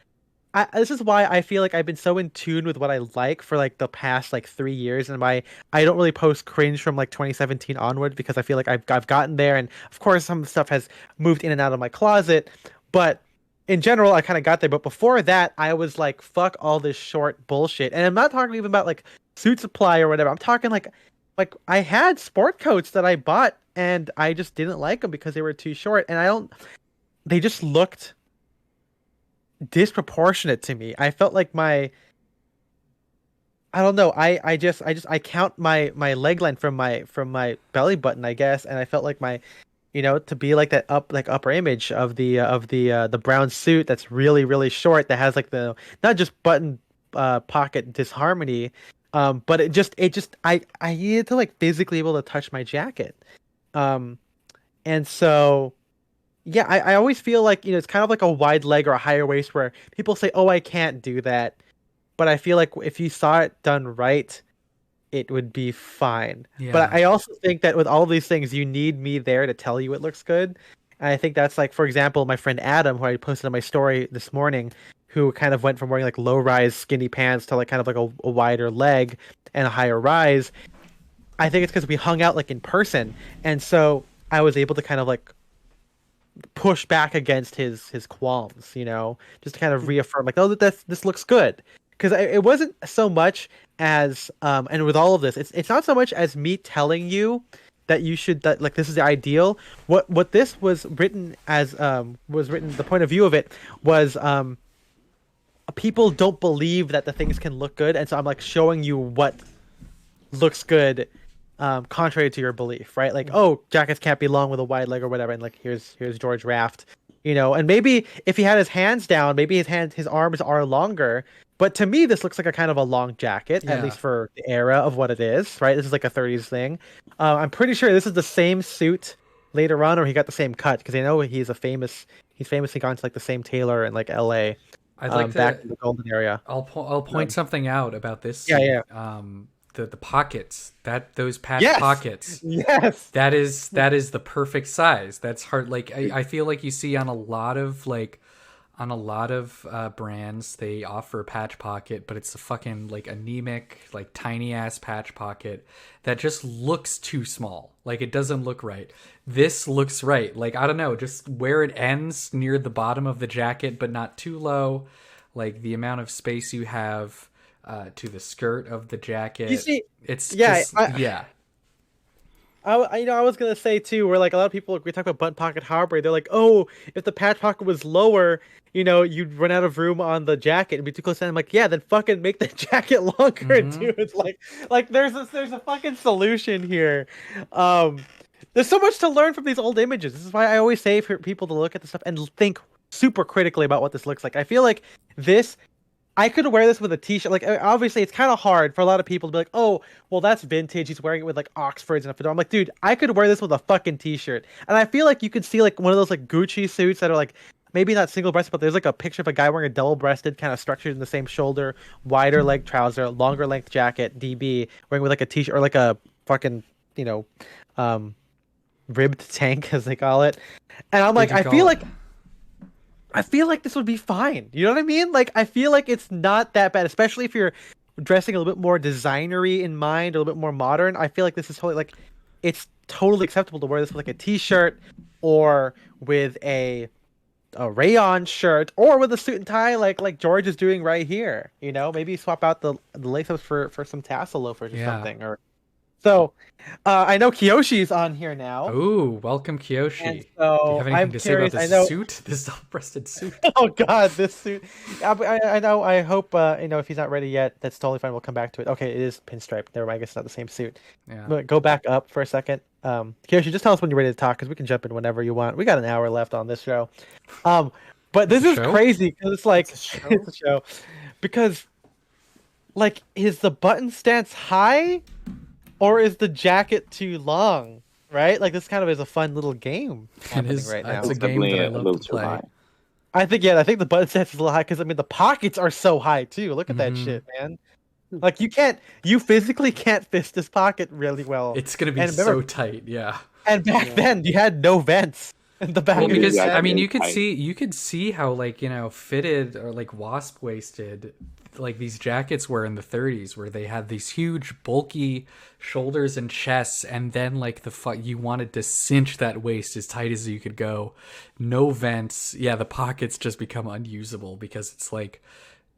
This is why I feel like I've been so in tune with what I like for like the past like 3 years, and I don't really post cringe from like 2017 onward because I feel like I've gotten there, and of course some stuff has moved in and out of my closet, but in general I kind of got there. But before that, I was like, fuck all this short bullshit, and I'm not talking even about like suit supply or whatever. I'm talking like I had sport coats that I bought and I just didn't like them because they were too short, and they just looked disproportionate to me. I felt like I don't know. I count my leg length from my belly button, I guess, and I felt like my, to be like that upper image of the brown suit that's really really short, that has like the not just button pocket disharmony, but it just I needed to like physically able to touch my jacket, and so. Yeah, I always feel like, it's kind of like a wide leg or a higher waist where people say, oh, I can't do that. But I feel like if you saw it done right, it would be fine. Yeah. But I also think that with all these things, you need me there to tell you it looks good. And I think that's like, for example, my friend Adam, who I posted on my story this morning, who kind of went from wearing like low-rise skinny pants to like kind of like a wider leg and a higher rise. I think it's because we hung out like in person, and so I was able to kind of like push back against his qualms, you know, just to kind of reaffirm like, oh, this looks good. Because it wasn't so much as and with all of this, it's not so much as me telling you that you should, that like this is the ideal. What this was written as the point of view of it was people don't believe that the things can look good, and so I'm like showing you what looks good, contrary to your belief, right? Like, oh, jackets can't be long with a wide leg or whatever, and like here's George Raft, you know. And maybe if he had his hands down, maybe his arms are longer. But to me, this looks like a kind of a long jacket, at least for the era of what it is, right? This is like a 30s thing. I'm pretty sure this is the same suit later on, or he got the same cut, because I know he's famously gone to like the same tailor in like LA. I'd like back in the Golden area. I'll point something out about this suit. Yeah. The pockets, those patch pockets. Yes. That is the perfect size. That's hard. Like I feel like you see on a lot of brands, they offer a patch pocket, but it's a fucking like anemic, like tiny ass patch pocket that just looks too small. Like it doesn't look right. This looks right. Like, I don't know, just where it ends near the bottom of the jacket, but not too low. Like the amount of space you have to the skirt of the jacket. You see, I was gonna say too, where like a lot of people, we talk about button pocket harbor, they're like, oh, if the patch pocket was lower, you know, you'd run out of room on the jacket and be too close to it. I'm like, yeah, then fucking make the jacket longer, dude. It's like there's a fucking solution here. There's so much to learn from these old images. This is why I always say for people to look at this stuff and think super critically about what this looks like. I feel like I could wear this with a t-shirt. Like, obviously, it's kind of hard for a lot of people to be like, oh, well, that's vintage. He's wearing it with, like, Oxfords and a fedora. I'm like, dude, I could wear this with a fucking t-shirt. And I feel like you could see, like, one of those, like, Gucci suits that are, like, maybe not single-breasted, but there's, like, a picture of a guy wearing a double-breasted, kind of structured in the same shoulder, wider leg trouser, longer length jacket, DB, wearing with, like, a t-shirt or, like, a fucking, you know, ribbed tank, as they call it. And I'm like, I feel like this would be fine. You know what I mean? Like, I feel like it's not that bad, especially if you're dressing a little bit more designery in mind, a little bit more modern. I feel like this is totally, like, it's totally acceptable to wear this with, like, a t-shirt or with a rayon shirt or with a suit and tie like George is doing right here. You know, maybe swap out the lace-ups for some tassel loafers or something. Or so, I know Kiyoshi's on here now. Ooh, welcome, Kiyoshi. And so do you have anything to say about this suit? This double-breasted suit? Oh god, this suit. I know, I hope, you know, if he's not ready yet, that's totally fine. We'll come back to it. Okay, it is pinstripe. Never mind, I guess it's not the same suit. Yeah. But go back up for a second. Kiyoshi, just tell us when you're ready to talk, because we can jump in whenever you want. We got an hour left on this show. But this is crazy, because it's like, it's a show. Because, like, is the button stance high? Or is the jacket too long? Right? Like, this kind of is a fun little game happening right now. It's a game that I love to play. I think the button stance is a little high, because I mean the pockets are so high too. Look at that shit, man. Like, you physically can't fist this pocket really well. It's gonna be so tight, yeah. And back then you had no vents in the back. Well, because I mean, you could see how, like, you know, fitted or like wasp waisted, like these jackets were in the 30s, where they had these huge bulky shoulders and chests, and then like you wanted to cinch that waist as tight as you could go, no vents. Yeah, the pockets just become unusable because it's like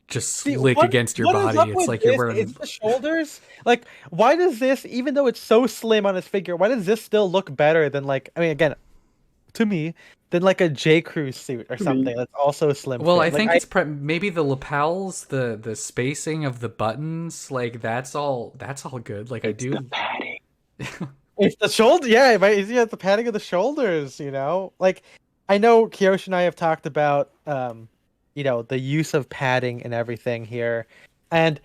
just slick against your body. It's like you're wearing. It's the shoulders. Like, why does this, even though it's so slim on his figure, why does this still look better than, like, I mean, again, to me, than like a J. Crew suit or something that's also slim. Well, I think it's maybe the lapels, the spacing of the buttons, like that's all good. Like, it's the padding. It's the shoulder, yeah, it's the padding of the shoulders. You know, like, I know Kiyoshi and I have talked about, you know, the use of padding and everything here, and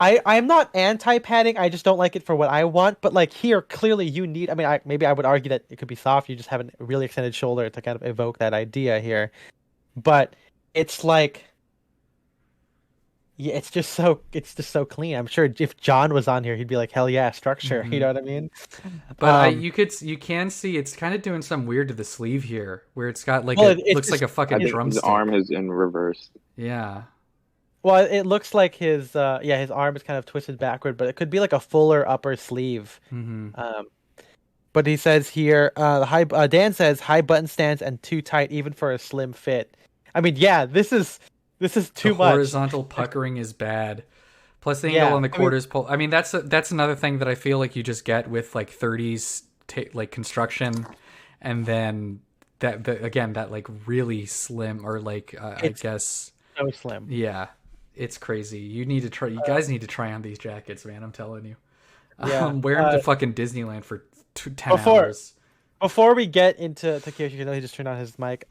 I'm not anti-padding. I just don't like it for what I want. But like here, clearly you need. I mean, maybe I would argue that it could be soft. You just have a really extended shoulder to kind of evoke that idea here. But it's like Yeah, it's just so clean. I'm sure if John was on here, he'd be like, "Hell yeah, structure." You know what I mean? But you can see it's kind of doing something weird to the sleeve here, where it's got like looks like a fucking drumstick. His arm is in reverse. Yeah. Well, it looks like his his arm is kind of twisted backward, but it could be like a fuller upper sleeve. But he says here, Dan says high button stands and too tight even for a slim fit. I mean, yeah, this is too much. Horizontal puckering is bad. Plus the angle on the quarters pull. I mean, that's another thing that I feel like you just get with like 30s like construction, and then that like really slim or like I guess so slim. Yeah, it's crazy. You need to try. You guys need to try on these jackets, man. I'm telling you. Yeah. Wear them to fucking Disneyland for 10 hours. Before we get into Kiyoshi, you know, he just turned on his mic.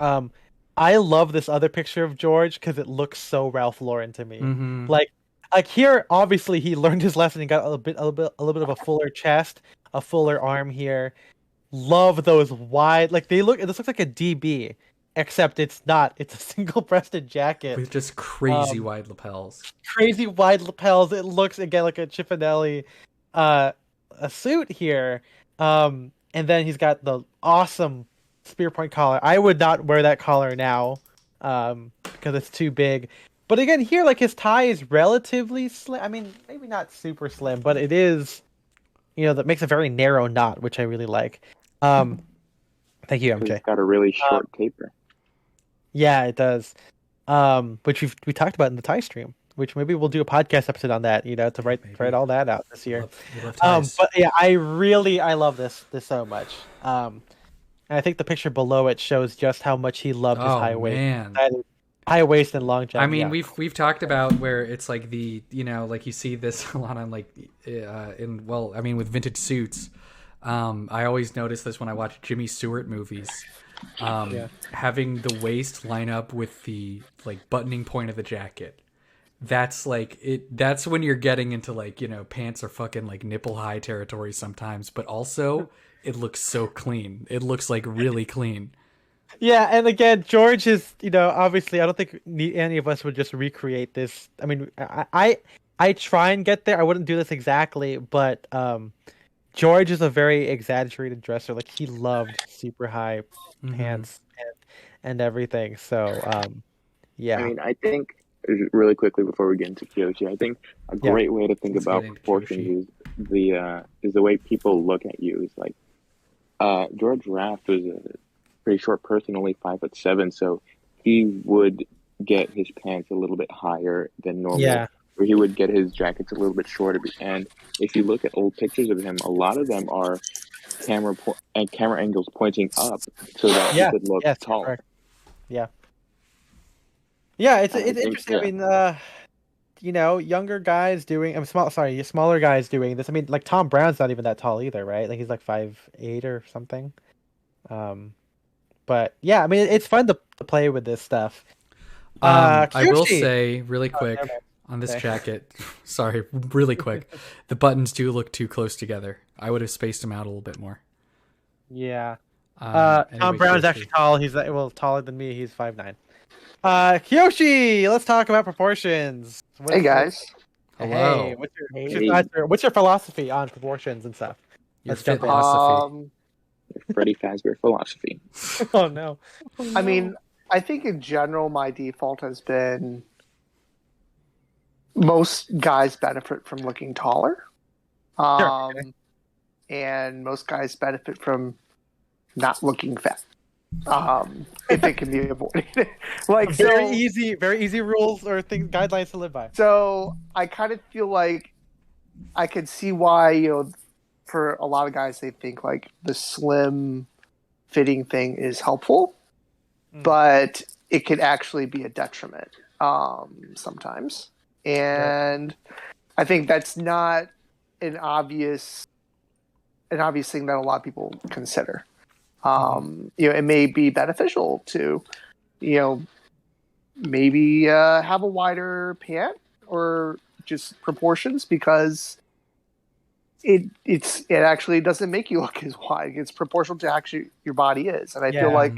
I love this other picture of George because it looks so Ralph Lauren to me. Like here, obviously he learned his lesson. He got a little bit of a fuller chest, a fuller arm here. Love those wide, like this looks like a DB, except it's not. It's a single-breasted jacket with just crazy wide lapels. Crazy wide lapels. It looks again like a Cifanelli, a suit here. And then he's got the awesome spear point collar. I would not wear that collar now, because it's too big. But again, here, like his tie is relatively slim. I mean, maybe not super slim, but it is, you know, that makes a very narrow knot, which I really like. Thank you, MJ. It's got a really short taper. Yeah, it does. Which we talked about in the tie stream. Which maybe we'll do a podcast episode on that, you know, to write all that out this year. But yeah, I love this so much. And I think the picture below it shows just how much he loved his high waist. High waist and long jacket. I mean, we've talked about where it's like the, you know, like you see this a lot on like with vintage suits. I always notice this when I watch Jimmy Stewart movies. Having the waist line up with the like buttoning point of the jacket. That's like it. That's when you're getting into like, you know, pants are fucking like nipple high territory sometimes, but also it looks so clean. It looks like really clean. Yeah, and again, George is, you know, obviously I don't think any of us would just recreate this. I mean, I try and get there. I wouldn't do this exactly, but George is a very exaggerated dresser. Like he loved super high pants and everything. So yeah. I mean, I think really quickly before we get into Kiyoshi, I think a great way to think about proportions is the way people look at you. Is like George Raft was a pretty short person, only 5'7", so he would get his pants a little bit higher than normal. Yeah. Or he would get his jackets a little bit shorter. And if you look at old pictures of him, a lot of them are camera angles pointing up so that he could look tall. Correct. Yeah. Yeah, it's interesting. I mean, you know, younger guys doing, smaller guys doing this. I mean, like Tom Brown's not even that tall either, right? Like he's like 5'8" or something. But yeah, I mean, it's fun to play with this stuff. I will say really quick on this jacket. Sorry, really quick. The buttons do look too close together. I would have spaced them out a little bit more. Yeah. Tom Brown's actually tall. He's taller than me. He's 5'9". Kiyoshi, let's talk about proportions. Hey guys. Hello. Hey, what's your philosophy on proportions and stuff? Your fit philosophy. Freddy Fazbear philosophy. Oh no. I mean, I think in general my default has been most guys benefit from looking taller. And most guys benefit from very easy rules or guidelines to live by. So I kind of feel like I can see why, you know, for a lot of guys they think like the slim fitting thing is helpful, but it can actually be a detriment sometimes. And I think that's not an obvious thing that a lot of people consider. You know, it may be beneficial to, you know, maybe have a wider pant or just proportions, because it actually doesn't make you look as wide. It's proportional to actually your body is. And I feel like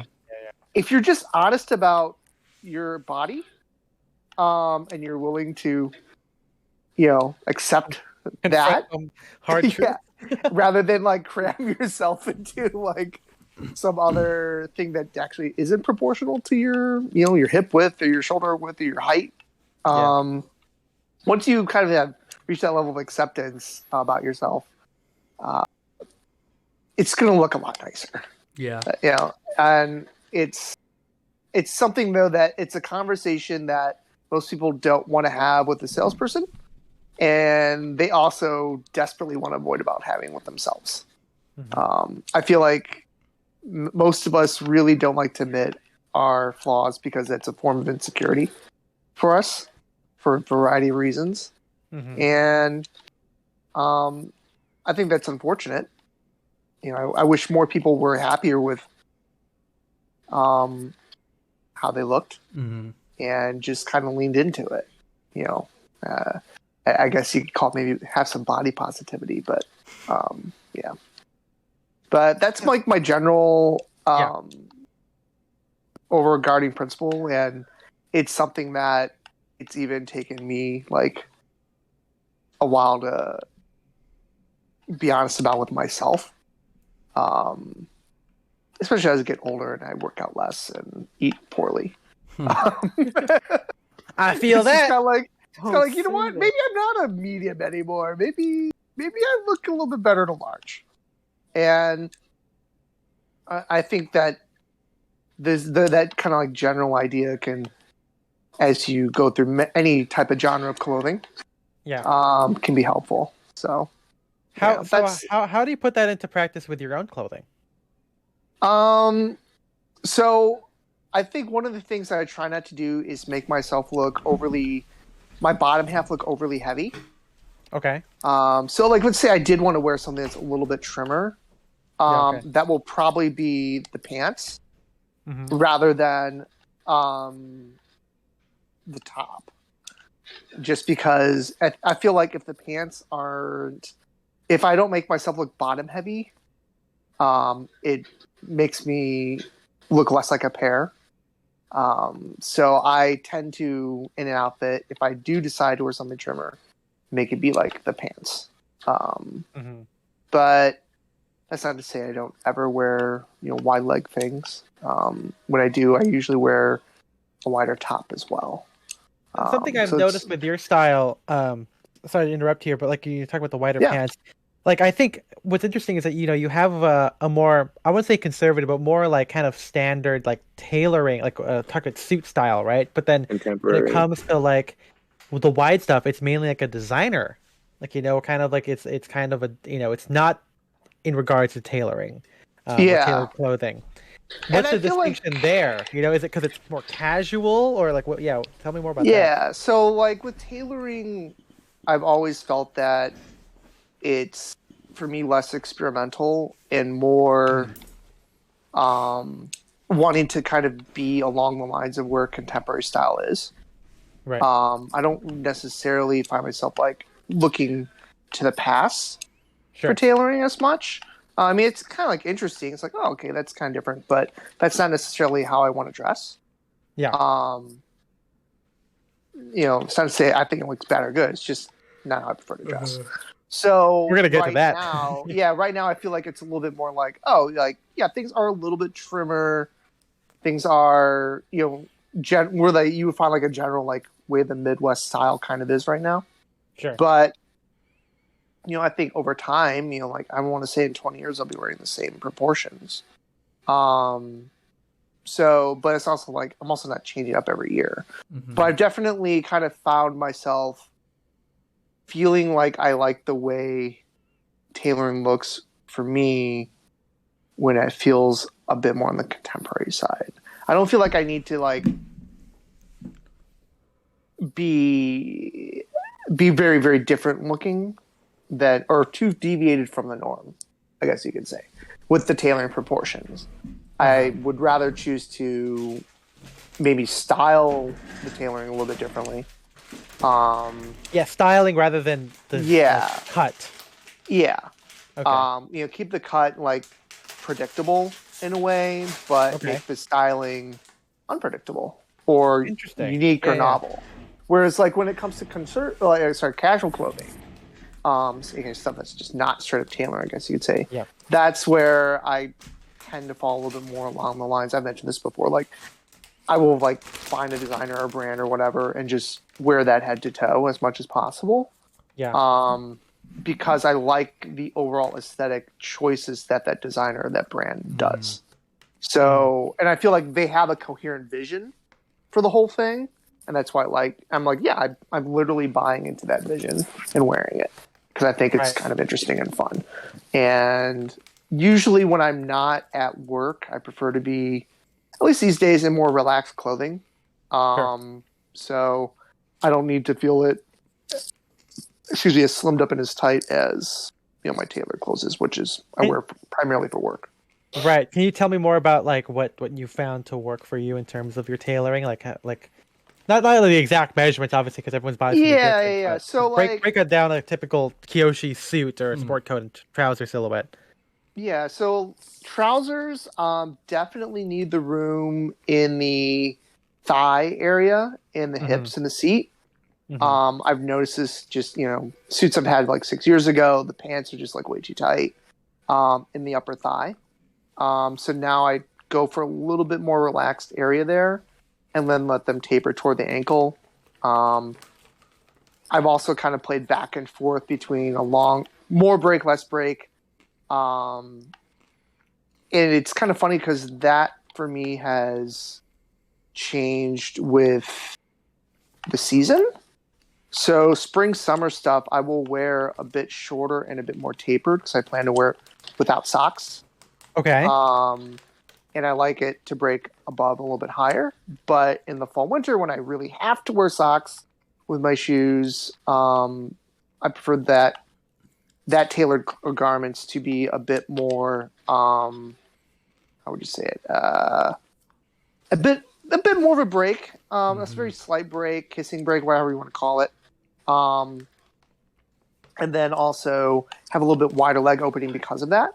if you're just honest about your body, and you're willing to, accept Confront that, hard truth. rather than like cram yourself into like some other thing that actually isn't proportional to your, your hip width or your shoulder width or your height. Once you kind of have reached that level of acceptance about yourself, it's going to look a lot nicer. Yeah. And it's something though that it's a conversation that most people don't want to have with the salesperson, and they also desperately want to avoid about having with themselves. I feel like most of us really don't like to admit our flaws because it's a form of insecurity for us for a variety of reasons. And I think that's unfortunate. I wish more people were happier with how they looked and just kind of leaned into it. I guess you could call it maybe have some body positivity, but yeah. But that's like my general overregarding principle, and it's something that it's even taken me like a while to be honest about with myself. Especially as I get older and I work out less and eat poorly. I feel that. It's kind of like, you know what? Maybe I'm not a medium anymore. Maybe I look a little bit better in a large. And I think that that kind of like general idea can, as you go through any type of genre of clothing, can be helpful. So how do you put that into practice with your own clothing? So I think one of the things that I try not to do is make myself look my bottom half look overly heavy. Okay. So like, let's say I did want to wear something that's a little bit trimmer. That will probably be the pants rather than the top. Just because I feel like if the pants if I don't make myself look bottom heavy, it makes me look less like a pair. So I tend to, in an outfit, if I do decide to wear something trimmer, make it be like the pants. But that's not to say I don't ever wear, wide leg things. When I do, I usually wear a wider top as well. Something I've noticed with your style, sorry to interrupt here, but like you talk about the wider pants, like I think what's interesting is that you have a more, I wouldn't say conservative, but more like kind of standard like tailoring, like tucked suit style, right? But then when it comes to like with the wide stuff, it's mainly like a designer, like kind of like it's kind of a it's not in regards to tailoring, or tailored clothing. What's the distinction there? Is it because it's more casual or like what? Yeah, tell me more about that. Yeah, so like with tailoring, I've always felt that it's for me less experimental and more wanting to kind of be along the lines of where contemporary style is. Right. I don't necessarily find myself like looking to the past for tailoring as much. I mean, it's kind of like interesting. It's like, oh, okay, that's kind of different, but that's not necessarily how I want to dress. Yeah. It's not to say I think it looks bad or good. It's just not how I prefer to dress. So we're gonna get to that. Right now I feel like it's a little bit more like, things are a little bit trimmer. Things are, where you would find like a general like way the Midwest style kind of is right now. Sure. But I think over time, like I want to say in 20 years I'll be wearing the same proportions. So, but it's also like I'm also not changing up every year. But I've definitely kind of found myself feeling like I like the way tailoring looks for me when it feels a bit more on the contemporary side. I don't feel like I need to like be very, very different looking or too deviated from the norm, I guess you could say, with the tailoring proportions. I would rather choose to maybe style the tailoring a little bit differently. Styling rather than the cut. Yeah. Okay. Keep the cut like predictable in a way, but make the styling unpredictable or unique or novel. Whereas like when it comes to casual clothing, stuff that's just not straight up tailor, I guess you could say. Yeah. That's where I tend to fall a little bit more along the lines. I've mentioned this before. Like, I will like find a designer or a brand or whatever and just wear that head to toe as much as possible. Yeah. Because I like the overall aesthetic choices that designer or that brand does. So, and I feel like they have a coherent vision for the whole thing. And that's why I'm literally buying into that vision and wearing it because I think it's kind of interesting and fun. And usually when I'm not at work, I prefer to be, at least these days, in more relaxed clothing. So I don't need to feel it, as slimmed up and as tight as my tailored clothes is, which is I wear primarily for work. Right. Can you tell me more about like what you found to work for you in terms of your tailoring? Like not the exact measurements, obviously, because everyone's body's different. Yeah. So break it down a typical Kyoshi suit or sport coat and trouser silhouette. Yeah. So trousers definitely need the room in the thigh area, in the hips, and the seat. I've noticed this just suits I've had like 6 years ago. The pants are just like way too tight in the upper thigh. So now I go for a little bit more relaxed area there and then let them taper toward the ankle. I've also kind of played back and forth between more break, less break. And it's kind of funny because that for me has changed with the season. So spring, summer stuff, I will wear a bit shorter and a bit more tapered because I plan to wear it without socks. Okay. And I like it to break above a little bit higher. But in the fall, winter, when I really have to wear socks with my shoes, I prefer that tailored garments to be a bit more, how would you say it? A bit more of a break. That's a very slight break, kissing break, whatever you want to call it. And then also have a little bit wider leg opening because of that.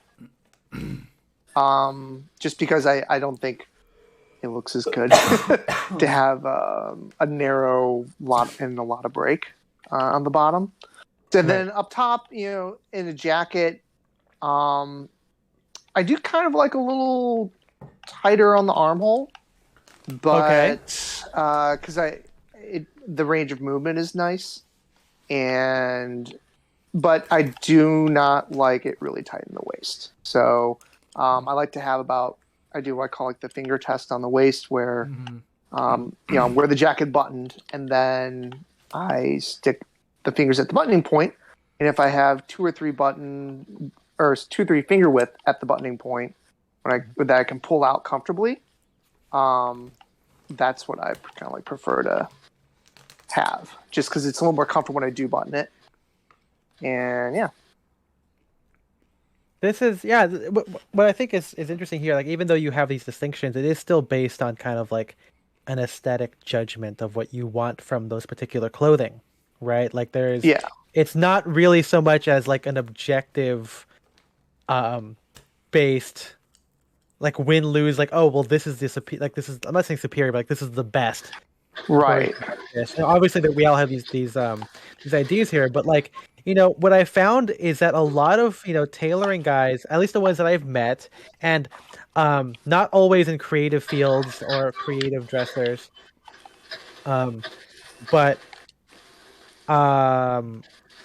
Just because I don't think it looks as good to have a narrow lot and a lot of break on the bottom. And then up top, in a jacket, I do kind of like a little tighter on the armhole, but because the range of movement is nice, but I do not like it really tight in the waist. So I like to have I do what I call like the finger test on the waist, where wear the jacket buttoned, and then I stick the fingers at the buttoning point, and if I have 2 or 3 finger width at the buttoning point, that I can pull out comfortably, that's what I kind of like prefer to have, just because it's a little more comfortable when I do button it. And yeah. This is what I think is interesting here. Like, even though you have these distinctions, it is still based on kind of like an aesthetic judgment of what you want from those particular clothing, right? Like it's not really so much as like an objective based like win-lose, like, oh well, this is I'm not saying superior, but like this is the best. Right. Yes. Obviously that we all have these ideas here, but like, what I found is that a lot of, tailoring guys, at least the ones that I've met, and not always in creative fields or creative dressers, but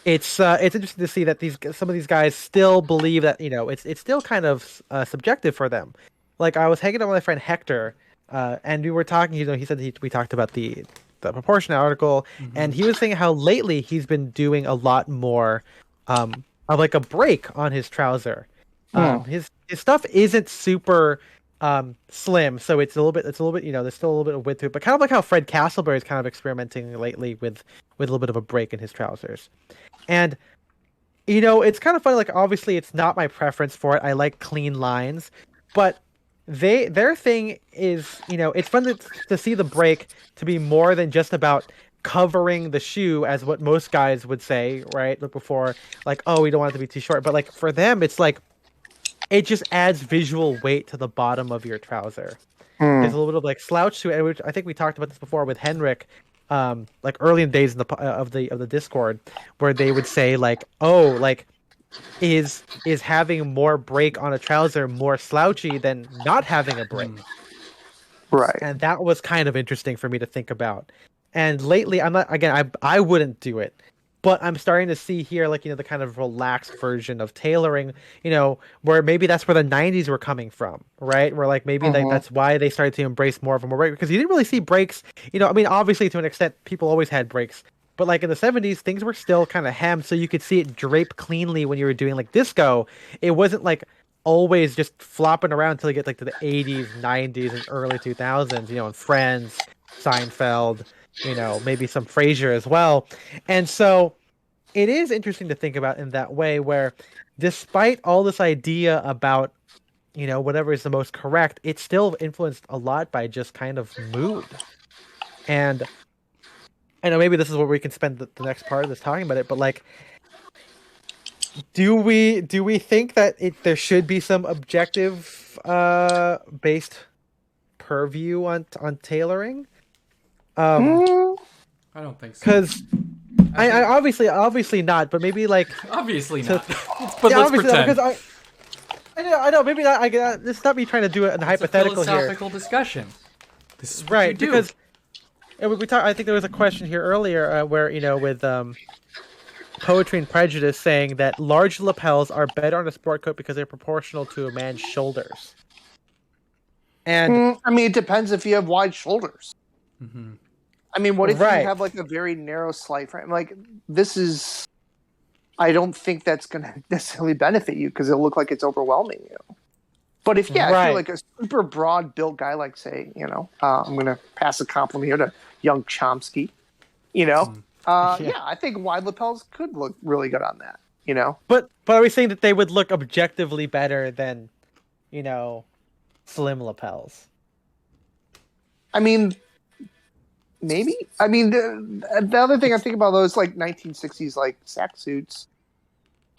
it's interesting to see that some of these guys still believe that, it's still kind of subjective for them. Like, I was hanging out with my friend Hector, and we were talking, he said we talked about the proportion article, and he was saying how lately he's been doing a lot more of like a break on his trouser. His stuff isn't super slim, so it's a little bit there's still a little bit of width to it, but kind of like how Fred Castleberry is kind of experimenting lately with a little bit of a break in his trousers. And it's kind of funny, like, obviously it's not my preference for it. I like clean lines, but their thing is, it's fun to see the break to be more than just about covering the shoe, as what most guys would say, right? Look, before, like, oh, we don't want it to be too short, but like for them, it's like it just adds visual weight to the bottom of your trouser. There's a little bit of like slouch to it, which I think we talked about this before with Henrik. like early in the days of the Discord, where they would say like, oh, like is having more break on a trouser more slouchy than not having a break? Right. And that was kind of interesting for me to think about. And lately, I'm not, again, I wouldn't do it, but I'm starting to see here, like, the kind of relaxed version of tailoring, where maybe that's where the 90s were coming from, right? Where like maybe that's why they started to embrace more of a break, because you didn't really see breaks, I mean, obviously to an extent, people always had breaks, but like in the 70s, things were still kind of hemmed, so you could see it drape cleanly when you were doing like disco. It wasn't like always just flopping around until you get like to the 80s, 90s, and early 2000s, and Friends, Seinfeld, maybe some Frasier as well. And so it is interesting to think about in that way, where despite all this idea about, whatever is the most correct, it's still influenced a lot by just kind of mood. And I know maybe this is where we can spend the next part of this talking about it, but like, do we think that there should be some objective based purview on tailoring? I don't think so. Because I obviously not, but maybe like obviously not. But let's pretend. I know maybe not. This is not me trying to do it in hypothetical here. Philosophical discussion. This is what right you do. Because we talked. I think there was a question here earlier where with Poetry and Prejudice saying that large lapels are better on a sport coat because they're proportional to a man's shoulders. And I mean, it depends if you have wide shoulders. Mm-hmm. I mean, what if you have like a very narrow slight frame? Like this is, I don't think that's going to necessarily benefit you because it'll look like it's overwhelming you. But if if you're like a super broad built guy, like say, I'm going to pass a compliment here to young Chomsky, I think wide lapels could look really good on that, But are we saying that they would look objectively better than, slim lapels? I mean, maybe. I mean, the other thing I think about those like 1960s like sack suits,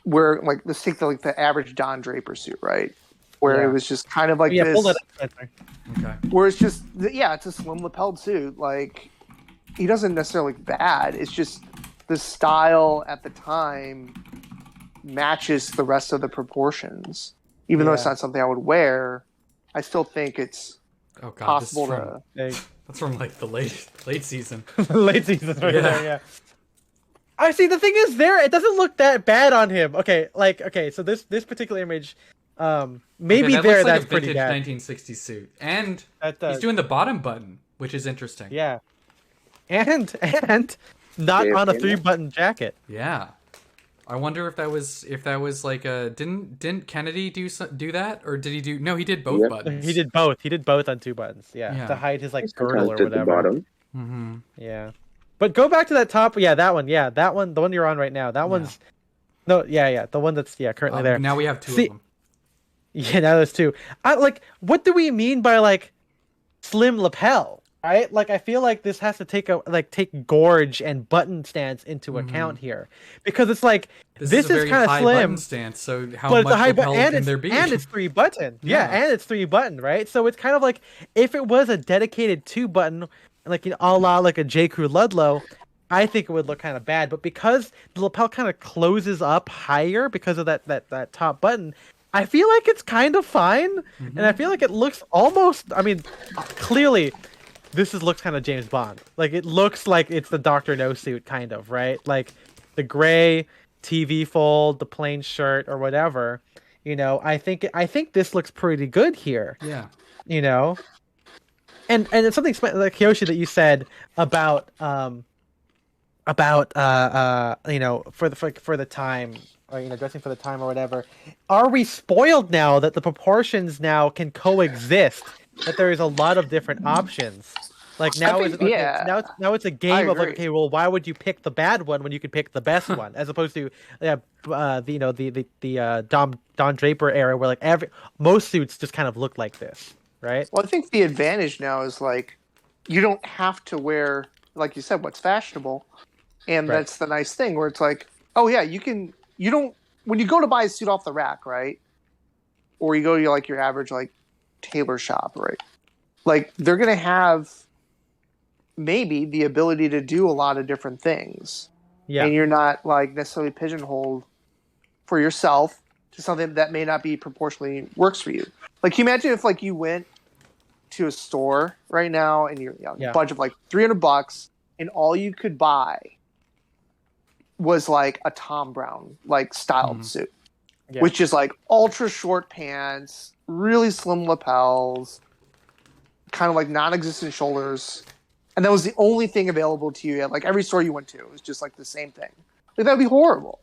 where like let's take the average Don Draper suit, right? Where it was just kind of like this. Okay. Where it's just it's a slim lapelled suit. Like he doesn't necessarily look bad. It's just the style at the time matches the rest of the proportions. Even though it's not something I would wear, I still think it's possible to. That's from like the late season. Late season, yeah. I see. The thing is, it doesn't look that bad on him. Okay, so this particular image, maybe that's that's a pretty bad. 1960s suit, and he's doing the bottom button, which is interesting. Yeah, and not on a 3-button jacket. Yeah, I wonder if that was like didn't Kennedy do that, or did he do? No, he did both buttons. He did both. He did both on 2 buttons. Yeah. To hide his like girdle or whatever. The bottom. Mm-hmm. Yeah, but go back to that top. Yeah, that one. Yeah, that one. The one you're on right now. That one's no. Yeah. The one that's currently there. Now we have 2 of them. Yeah, now there's 2. What do we mean by like slim lapel? Right? Like I feel like this has to take gorge and button stance into account here, because it's like this is kind of slim stance. So how much lapel can there be? And it's 3-button. Yeah, and it's 3-button, right? So it's kind of like if it was a dedicated 2-button, like a la like a J. Crew Ludlow, I think it would look kind of bad. But because the lapel kind of closes up higher because of that top button, I feel like it's kind of fine, and I feel like it looks almost. I mean, clearly. Looks kind of James Bond. Like it looks like it's the Dr. No suit kind of, right? Like the gray TV fold, the plain shirt or whatever. I think this looks pretty good here. Yeah. And it's something like Kyoshi that you said about for the time, or dressing for the time or whatever. Are we spoiled now that the proportions now can coexist? That there is a lot of different options. Like now, now it's a game of like, okay, well, why would you pick the bad one when you could pick the best one, as opposed to the Don Draper era where like most suits just kind of look like this, right? Well, I think the advantage now is like you don't have to wear, like you said, what's fashionable, and that's the nice thing where it's like, oh yeah, you don't when you go to buy a suit off the rack, right? Or you go to like your average like tailor shop, right? Like they're gonna have maybe the ability to do a lot of different things. Yeah. And you're not like necessarily pigeonholed for yourself to something that may not be proportionally works for you. Like, can you imagine if like you went to a store right now and you're a budget of like $300 and all you could buy was like a Tom Brown like styled suit, which is like ultra short pants, really slim lapels, kind of like non-existent shoulders, and that was the only thing available to you at like every store you went to. It was just like the same thing. Like, that would be horrible.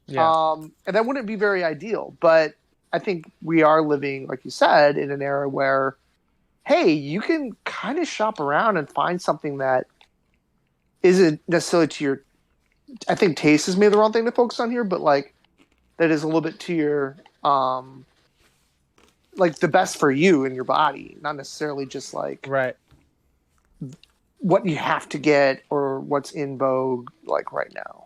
Yeah. And that wouldn't be very ideal. But I think we are living, like you said, in an era where, hey, you can kind of shop around and find something that isn't necessarily to your, I think taste is maybe the wrong thing to focus on here, but like that is a little bit to your, like the best for you and your body, not necessarily just like what you have to get or what's in vogue like right now.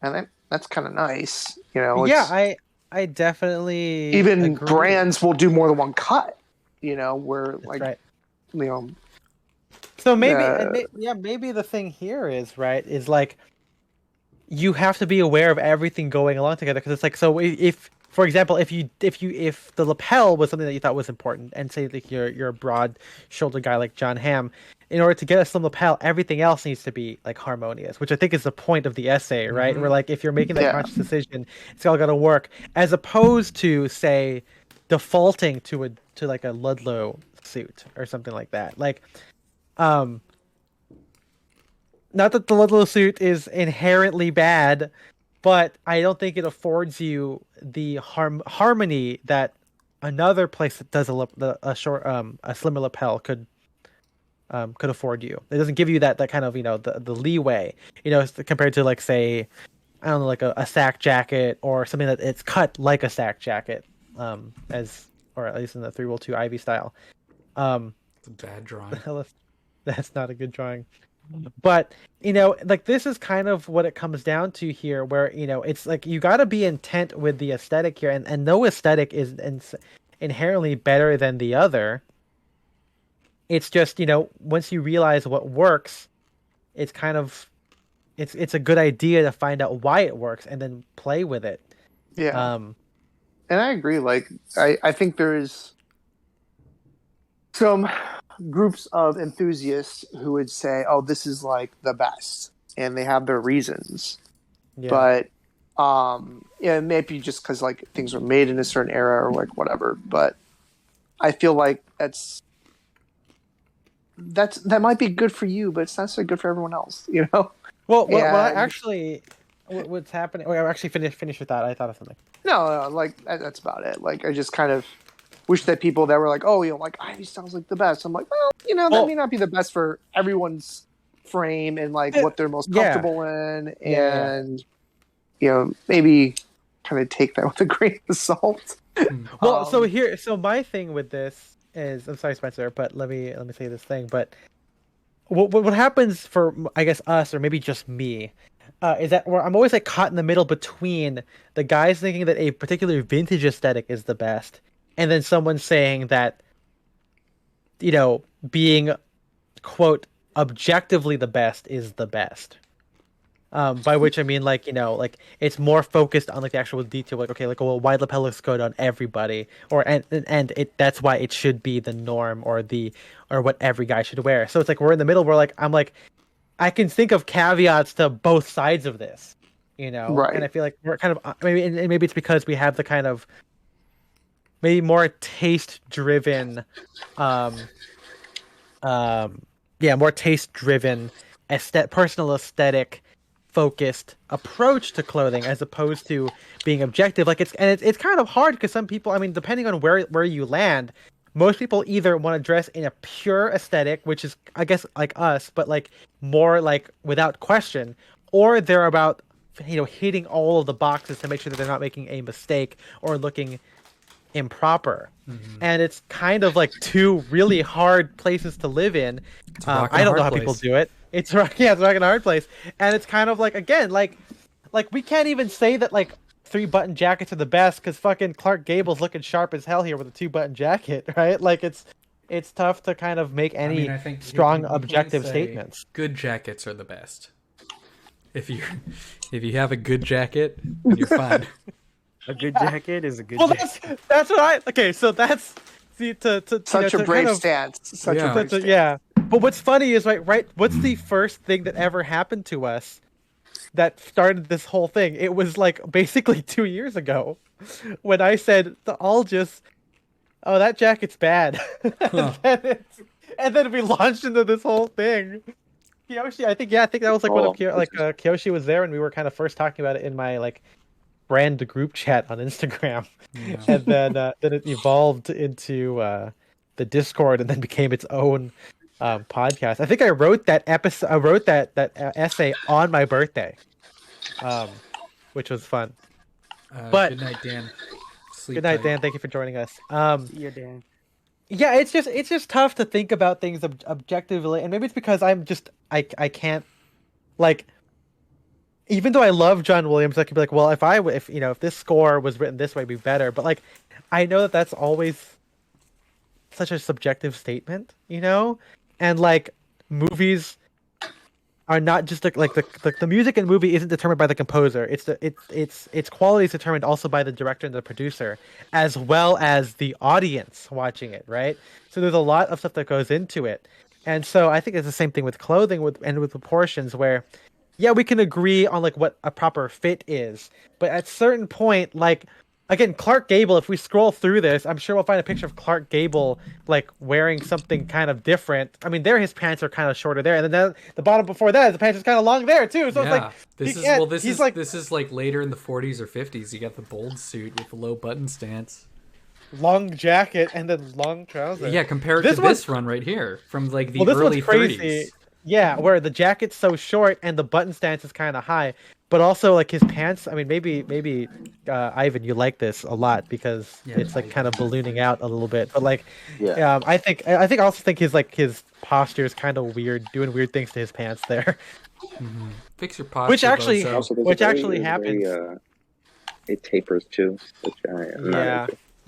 And that's kind of nice, you know. Yeah, I definitely even agree. Brands will do more than one cut, you know, where like you know. So maybe maybe the thing here is like you have to be aware of everything going along together, because it's like, so if for example, if the lapel was something that you thought was important, and say like you're a broad shouldered guy like John Hamm, in order to get a slim lapel, everything else needs to be like harmonious, which I think is the point of the essay, right? Where like if you're making that conscious decision, it's all got to work, as opposed to say defaulting to like a Ludlow suit or something like that. Like, not that the Ludlow suit is inherently bad, but I don't think it affords you the harmony that another place that does a slimmer lapel could afford you. It doesn't give you that kind of, you know, the leeway, you know, compared to like, say, I don't know, like a sack jacket or something that it's cut like a sack jacket, or at least in the 3-2 Ivy style. It's a bad drawing. That's not a good drawing. But, you know, like this is kind of what it comes down to here, where, you know, it's like you got to be intent with the aesthetic here, and no aesthetic is inherently better than the other. It's just, you know, once you realize what works, it's kind of it's a good idea to find out why it works and then play with it. Yeah. And I agree. Like, I think there is some groups of enthusiasts who would say, oh, this is like the best, and they have their reasons. Yeah. But yeah, it may be just because like things were made in a certain era or like whatever. But I feel like that might be good for you, but it's not so good for everyone else, you know. Well, what's happening? Oh, actually, finish with that. I thought of something. No, like that's about it. Like, I just kind of wish that people that were like, oh, you know, like Ivy sounds like the best. I'm like, well, you know, that may not be the best for everyone's frame and like what they're most comfortable in, and you know, maybe kind of take that with a grain of salt. Well, so my thing with this is, I'm sorry, Spencer, but let me say this thing. But what happens for, I guess, us, or maybe just me, is that I'm always like caught in the middle between the guys thinking that a particular vintage aesthetic is the best, and then someone saying that, you know, being, quote, objectively the best is the best. By which I mean, like, you know, like it's more focused on like the actual detail, like, okay, like, well, wide lapel looks good on everybody, or and that's why it should be the norm, or what every guy should wear. So it's like we're in the middle where like I'm like, I can think of caveats to both sides of this, you know, right? And I feel like we're kind of maybe it's because we have the kind of maybe more taste driven, more taste driven personal aesthetic focused approach to clothing, as opposed to being objective. Like it's kind of hard, because some people, I mean, depending on where you land, most people either want to dress in a pure aesthetic, which is, I guess, like us, but like more like without question, or they're about, you know, hitting all of the boxes to make sure that they're not making a mistake or looking improper. And it's kind of like two really hard places to live in. I don't know how people do it. It's rocking a hard place, and it's kind of like, again, like we can't even say that like 3-button jackets are the best, because fucking Clark Gable's looking sharp as hell here with a 2-button jacket, right? Like it's it's tough to kind of make any I think strong you can objective say statements. Good jackets are the best. If you have a good jacket, then you're fine. A good jacket is a good jacket. That's what I. Okay, so that's such a brave stance. Such a brave stance. Yeah. But what's funny is right. What's the first thing that ever happened to us that started this whole thing? It was like basically 2 years ago, when I said I'll just, oh, that jacket's bad, Huh. and then we launched into this whole thing. Kiyoshi, I think that was like Kiyoshi was there, and we were kind of first talking about it in my like brand group chat on Instagram, and then it evolved into the Discord, and then became its own podcast. I think I wrote that episode. I wrote that essay on my birthday, which was fun. But good night, Dan. Good night, Dan. Thank you for joining us. Yeah, Dan. Yeah, it's just tough to think about things objectively, and maybe it's because I can't, like, even though I love John Williams, I could be like, well, if this score was written this way, it'd be better. But like, I know that that's always such a subjective statement, and like movies are not just like the music in the movie isn't determined by the composer. Its quality is determined also by the director and the producer, as well as the audience watching it, right? So there's a lot of stuff that goes into it, and so I think it's the same thing with clothing with proportions, where yeah, we can agree on like what a proper fit is, but at certain point, like again, Clark Gable, if we scroll through this, I'm sure we'll find a picture of Clark Gable like wearing something kind of different. I mean, his pants are kind of shorter there, and then the bottom before that, the pants is kind of long there too. So yeah. It's like this is like later in the 40s or 50s. You got the bold suit with the low button stance, long jacket, and then long trousers. Yeah, compared to this run right here from like the this early one's crazy. 30s. Yeah, where the jacket's so short and the button stance is kind of high, but also like his pants. I mean, maybe Ivan, you like this a lot because it's like kind of ballooning out a little bit. But like, I also think his posture is kind of weird, doing weird things to his pants there. Mm-hmm. Fix your posture. Which actually happens. It tapers too. Which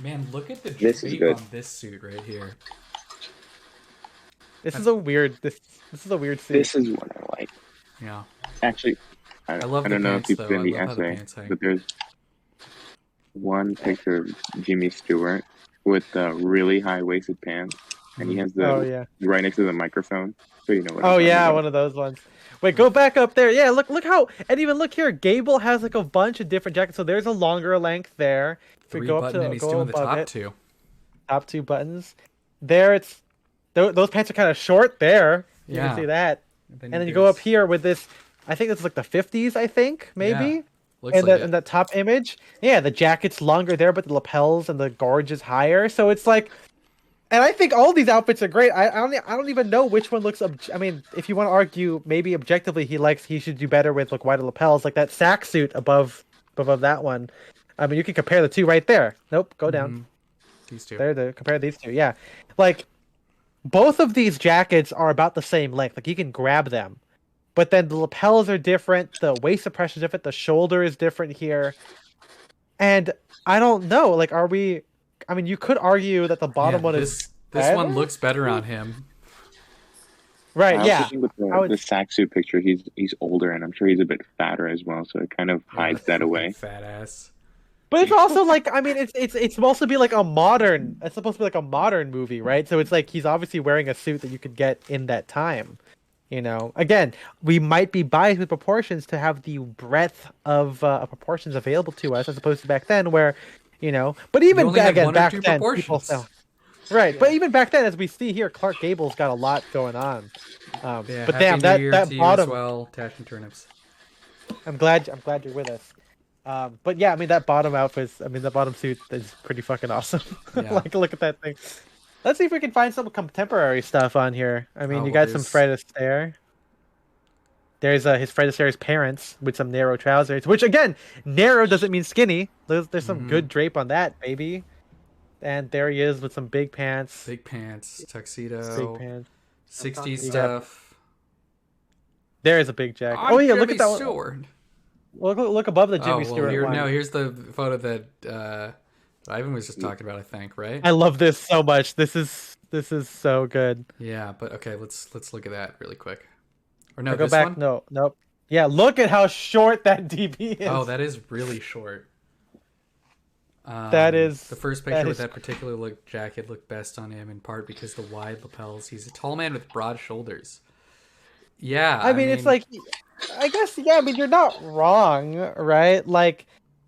Man, look at the drape on this suit right here. This is a weird suit. This is what I like. Yeah. Actually, I don't know if you've seen the essay, but there's one picture of Jimmy Stewart with really high-waisted pants, and he has right next to the microphone, so you know what. Oh yeah, one of those ones. Wait, go back up there. Yeah, look how, and even look here. Gable has like a bunch of different jackets, so there's a longer length there. If we go up to and he's doing the top two buttons. There, it's those pants are kind of short there. You can see that. And then you go up here with this. I think it's like the 50s. I think maybe. Yeah, and that top image. Yeah, the jacket's longer there, but the lapels and the gorge is higher. So it's like, and I think all these outfits are great. I don't even know which one looks. I mean, if you want to argue, maybe objectively he should do better with like wider lapels, like that sack suit above that one. I mean, you can compare the two right there. Nope, go down. These two. Compare these two. Yeah, like both of these jackets are about the same length. Like you can grab them, but then the lapels are different. The waist suppression is different. The shoulder is different here, and I don't know. Like, are we? I mean, you could argue that the bottom one is. This one looks better on him. Right. With the sack suit picture, he's older, and I'm sure he's a bit fatter as well. So it kind of hides that away. Fat ass. But it's also like, I mean, it's supposed to be like a modern. It's supposed to be like a modern movie, right? So it's like he's obviously wearing a suit that you could get in that time. You know, again, we might be biased with proportions to have the breadth of proportions available to us, as opposed to back then, where, you know. But even back then, people sell. Right, but even back then, as we see here, Clark Gable's got a lot going on. But damn, that bottom. Well, Tash and turnips. I'm glad you're with us. But yeah, I mean that bottom outfit. The bottom suit is pretty fucking awesome. Yeah. Like, look at that thing. Let's see if we can find some contemporary stuff on here. I mean, you got some Fred Astaire. There's his Fred Astaire's parents with some narrow trousers, which again, narrow doesn't mean skinny. There's some good drape on that, baby. And there he is with some big pants. Big pants, tuxedo. Big pants. 60s stuff. There is a big jacket. Oh yeah, look at that one. Look above the Jimmy Stewart one. No, here's the photo that Ivan was just talking about, I think, right? I love this so much. This is This is so good. Yeah, but okay, let's look at that really quick. Or no, go this back. one? No, nope. Yeah, look at how short that DB is. Oh, that is really short. That is the first picture with that particular jacket looked best on him in part because the wide lapels. He's a tall man with broad shoulders. Yeah, I mean, it's like, I guess, yeah. I mean, you're not wrong, right? Like,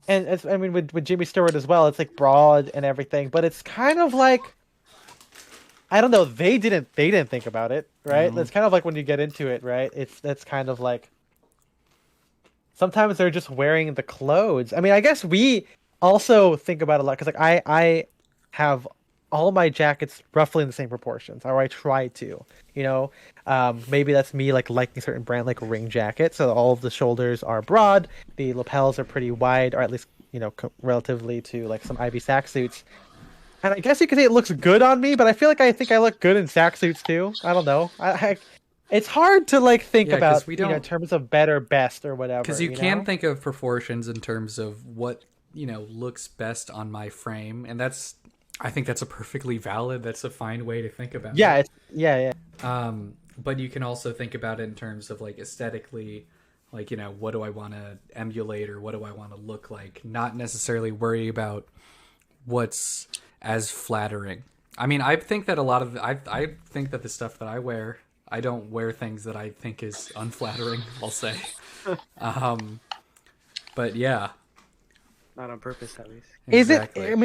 and it's, I mean, with Jimmy Stewart as well, it's like broad and everything, but it's kind of like, I don't know. They didn't think about it, right? Mm-hmm. It's kind of like when you get into it, right? That's kind of like sometimes they're just wearing the clothes. I mean, I guess we also think about it a lot because like I have all my jackets roughly in the same proportions, or I try to, you know. Maybe that's me like liking a certain brand like Ring jacket, so all of the shoulders are broad, the lapels are pretty wide, or at least, you know, relatively to like some Ivy sack suits. And I guess you could say it looks good on me, but I feel like I think I look good in sack suits too. I don't know. It's hard to like think about, you know, in terms of better, best, or whatever. Because you can think of proportions in terms of what, you know, looks best on my frame, and I think that's a perfectly valid. That's a fine way to think about it. Yeah. But you can also think about it in terms of like aesthetically, like, you know, what do I want to emulate or what do I want to look like? Not necessarily worry about what's as flattering. I mean, I think that I think that the stuff that I wear, I don't wear things that I think is unflattering, I'll say. But yeah. Not on purpose, at least. Exactly. Is it?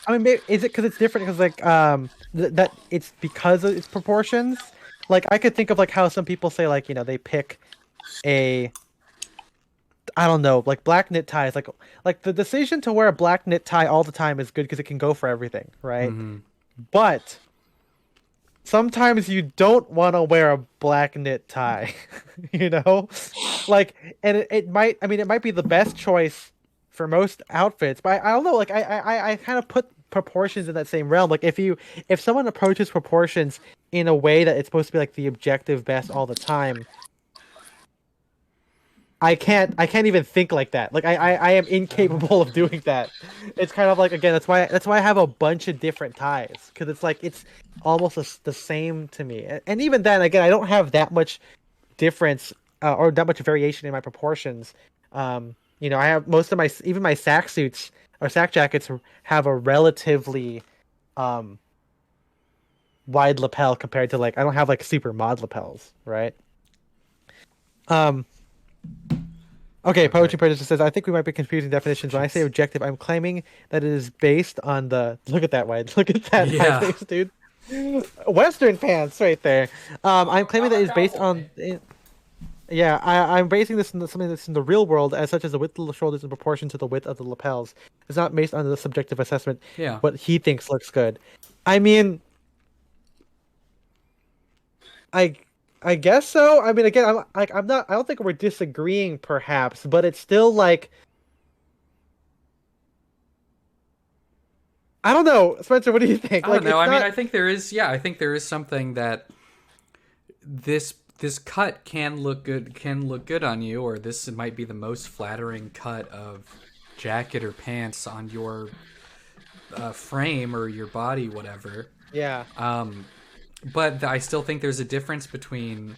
I mean, is it because it's different? Because like that it's because of its proportions. Like I could think of like how some people say like, you know, they pick I don't know, like black knit ties. Like the decision to wear a black knit tie all the time is good because it can go for everything, right? Mm-hmm. But sometimes you don't want to wear a black knit tie, you know? Like, and it might be the best choice for most outfits, but I don't know, like I kind of put proportions in that same realm. Like if someone approaches proportions in a way that it's supposed to be like the objective best all the time, I can't even think like that. Like I am incapable of doing that. It's kind of like, again, that's why I have a bunch of different ties, because it's like it's almost the same to me. And even then, again, I don't have that much difference or that much variation in my proportions. You know, I have most of my sack suits or sack jackets have a relatively wide lapel compared to like, I don't have like super mod lapels, right? Okay, Poetry Prejudice says, I think we might be confusing definitions. When I say objective, I'm claiming that it is based on the... Look at that wide. Look at that face, dude. Western pants right there. I'm claiming that it's based on... Yeah, I'm basing this on something that's in the real world, as such as the width of the shoulders in proportion to the width of the lapels. It's not based on the subjective assessment. Yeah. What he thinks looks good. I mean... I guess so. I mean, again, I don't think we're disagreeing, perhaps, but it's still like, I don't know, Spencer. What do you think? I don't know. I mean, I think there is something that this cut can look good on you, or this might be the most flattering cut of jacket or pants on your frame or your body, whatever. Yeah. But I still think there's a difference between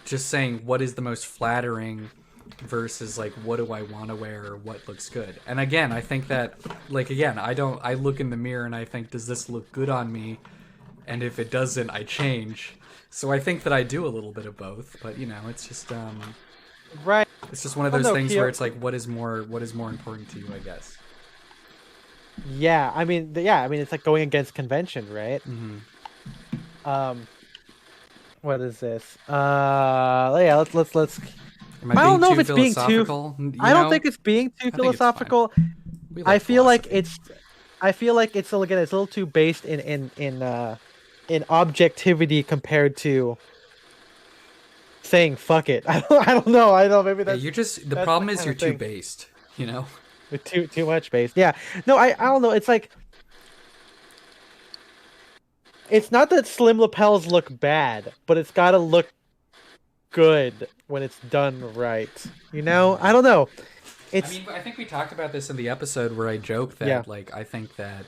just saying what is the most flattering versus like what do I want to wear or what looks good. And again, I think that, like, again, I look in the mirror and I think, does this look good on me? And if it doesn't, I change. So I think that I do a little bit of both, but you know, it's just right. It's just one of those things where it's like, what is more important to you, I guess. Yeah, I mean, it's like going against convention, right? Mm-hmm. What is this? Yeah, let's. I don't know if it's being too. I don't think it's being too philosophical. I feel like it's again, it's a little too based in objectivity compared to saying fuck it. I don't know. Maybe that's. Yeah, the problem is you're too based. You know. Too much based. Yeah. No, I don't know. It's like. It's not that slim lapels look bad, but it's got to look good when it's done right. You know? I don't know. I think we talked about this in the episode where I joked that, like, I think that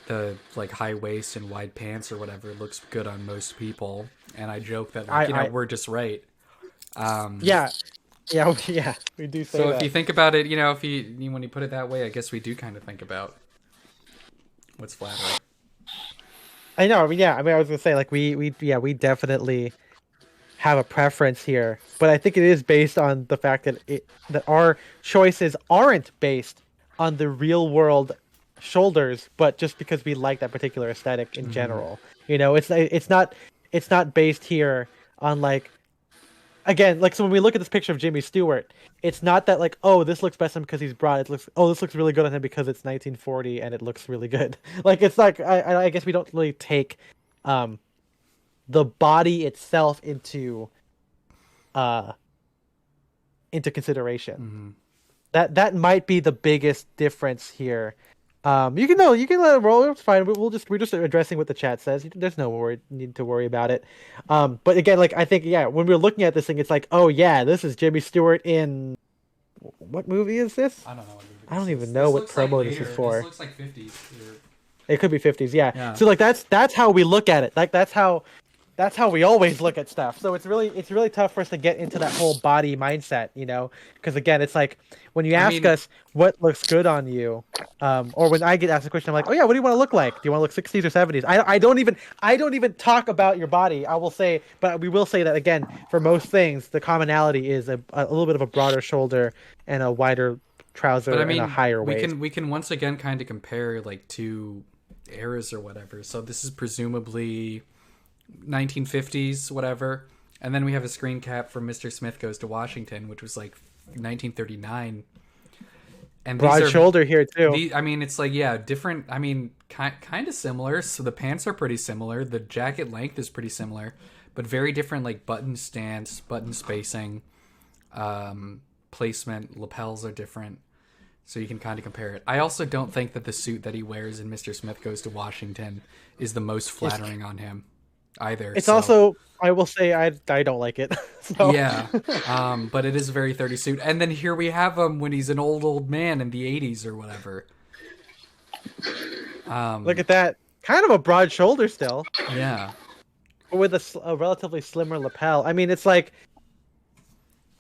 the like high waist and wide pants or whatever looks good on most people, and I joke that we're just right. Yeah, we do say so that. If you think about it, if you when you put it that way, I guess we do kind of think about what's flattering. I know. I was gonna say like we definitely have a preference here, but I think it is based on the fact that our choices aren't based on the real world shoulders, but just because we like that particular aesthetic in general. It's not based here on like, again, like, so when we look at this picture of Jimmy Stewart, it's not that like, oh, this looks best on him because he's broad. This looks really good on him because it's 1940 and it looks really good. Like, it's like I guess we don't really take the body itself into consideration. That might be the biggest difference here. You can let it roll. It's fine. We're just addressing what the chat says. There's no need to worry about it. But again, like I think when we're looking at this thing, it's like, oh yeah, this is Jimmy Stewart in what movie is this? I don't know what movie. I don't even know what promo this is for. This looks like 50s. It could be 50s. Yeah. So like that's how we look at it. Like that's how we always look at stuff. So it's really tough for us to get into that whole body mindset, because again, it's like when you ask us what looks good on you, or when I get asked a question, I'm like, oh yeah, what do you want to look like? Do you want to look 60s or 70s? I don't even talk about your body. I will say, but we will say that again, for most things, the commonality is a little bit of a broader shoulder and a wider trouser and a higher waist. We can once again kind of compare like two eras or whatever. So this is presumably 1950s, whatever, and then we have a screen cap from Mr. Smith Goes to Washington, which was like 1939. And broad shoulder here too. It's like different. Kind of similar. So the pants are pretty similar. The jacket length is pretty similar, but very different. Like button stance, button spacing, placement. Lapels are different, so you can kind of compare it. I also don't think that the suit that he wears in Mr. Smith Goes to Washington is the most flattering on him either. It's also, I will say, I don't like it. So. Yeah, but it is a very 30s suit. And then here we have him when he's an old man in the 80s or whatever. Look at that. Kind of a broad shoulder still. Yeah. But with a relatively slimmer lapel. It's like...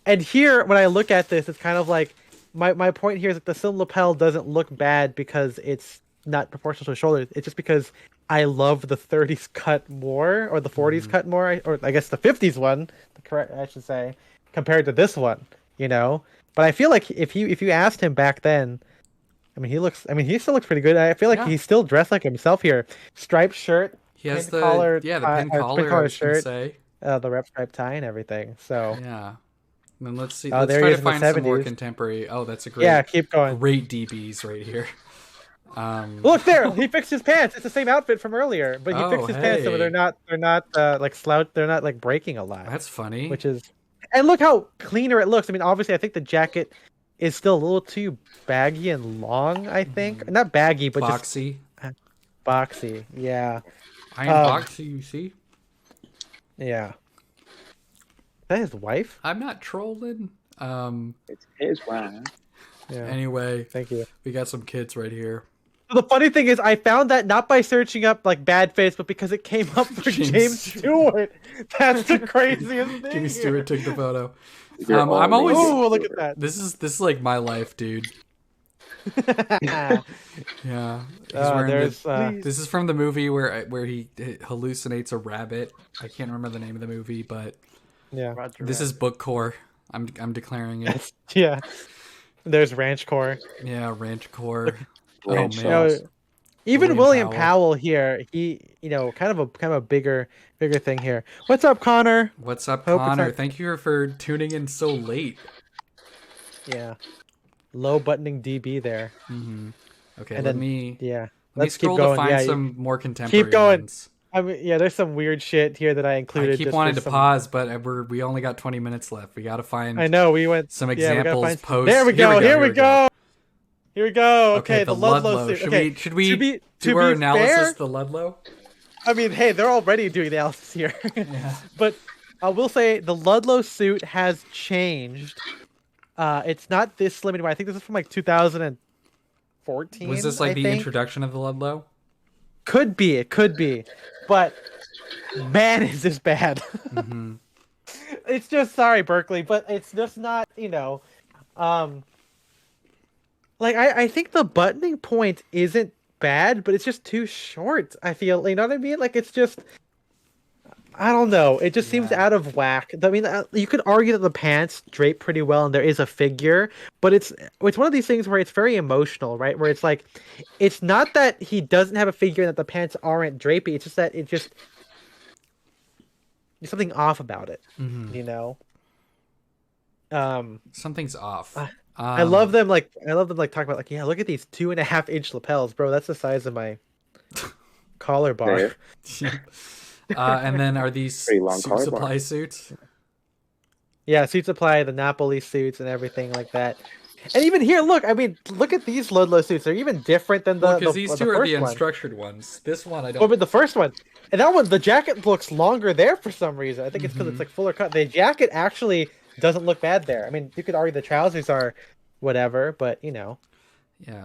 And here, when I look at this, it's kind of like... My point here is that the slim lapel doesn't look bad because it's not proportional to the shoulders. It's just because I love the 30s cut more, or the 40s cut more, or I guess the 50s one, I should say, compared to this one, But I feel like if you asked him back then, he still looks pretty good. I feel like he's still dressed like himself here. Striped shirt. He has the pin collar shirt, the rep stripe tie and everything. So yeah. And then let's see. Let's try to find some more contemporary. Oh, that's a great. Keep going. Great DBs right here. Look there, he fixed his pants. It's the same outfit from earlier, but he fixed his pants so they're not like slouch. They're not like breaking a lot. That's funny. And look how cleaner it looks. Obviously, I think the jacket is still a little too baggy and long. I think not baggy, but boxy. Just boxy. Yeah. I am boxy. You see. Yeah. Is that his wife? I'm not trolling. It's his wife. Yeah. Anyway, thank you. We got some kids right here. The funny thing is, I found that not by searching up like bad face, but because it came up for James Stewart. That's the craziest thing. Jimmy Stewart took the photo. I'm always. Oh, look at that. This is like my life, dude. Yeah. This is from the movie where he hallucinates a rabbit. I can't remember the name of the movie, but yeah, this is book core. I'm declaring it. Yeah. There's Ranch Core. Yeah, Ranch Core. Oh man. Even William Powell here, he, kind of a bigger thing here. What's up, Connor? What's up, Connor? Thank you for tuning in so late. Yeah. Low buttoning DB there. Mm-hmm. Okay, and let me let's scroll keep going. to find some more contemporary Keep going. ones. There's some weird shit here that I included. I keep wanting to pause, but we only got 20 minutes left. We got to find. I know we went some examples. Posts. There we go. Here we go. Okay, the Ludlow suit. Should we do our analysis? The Ludlow. Hey, they're already doing the analysis here. Yeah. But I will say the Ludlow suit has changed. It's not this slim anymore. I think this is from like 2014. Was this like the introduction of the Ludlow? Could be, but man, is this bad. Mm-hmm. It's just, sorry, Berkeley, but it's just not, like, I think the buttoning point isn't bad, but it's just too short, I feel. You know what I mean? Like, it's just, I don't know. It just seems out of whack. I mean, you could argue that the pants drape pretty well and there is a figure, but it's one of these things where it's very emotional, right? Where it's like, it's not that he doesn't have a figure and that the pants aren't drapey. It's just that there's something off about it, Something's off. I love them talking about like, yeah, look at these 2.5-inch lapels, bro. That's the size of my collar bar. And then are these suit supply suits? Yeah, suit supply, the Napoli suits and everything like that. And even here, look at these Ludlow suits. They're even different than the because these two are the one. unstructured ones. This one I don't. Oh, but the first one, and that one, the jacket looks longer there for some reason. I think it's because it's like fuller cut. The jacket actually doesn't look bad there. I mean, you could argue the trousers are whatever, but Yeah,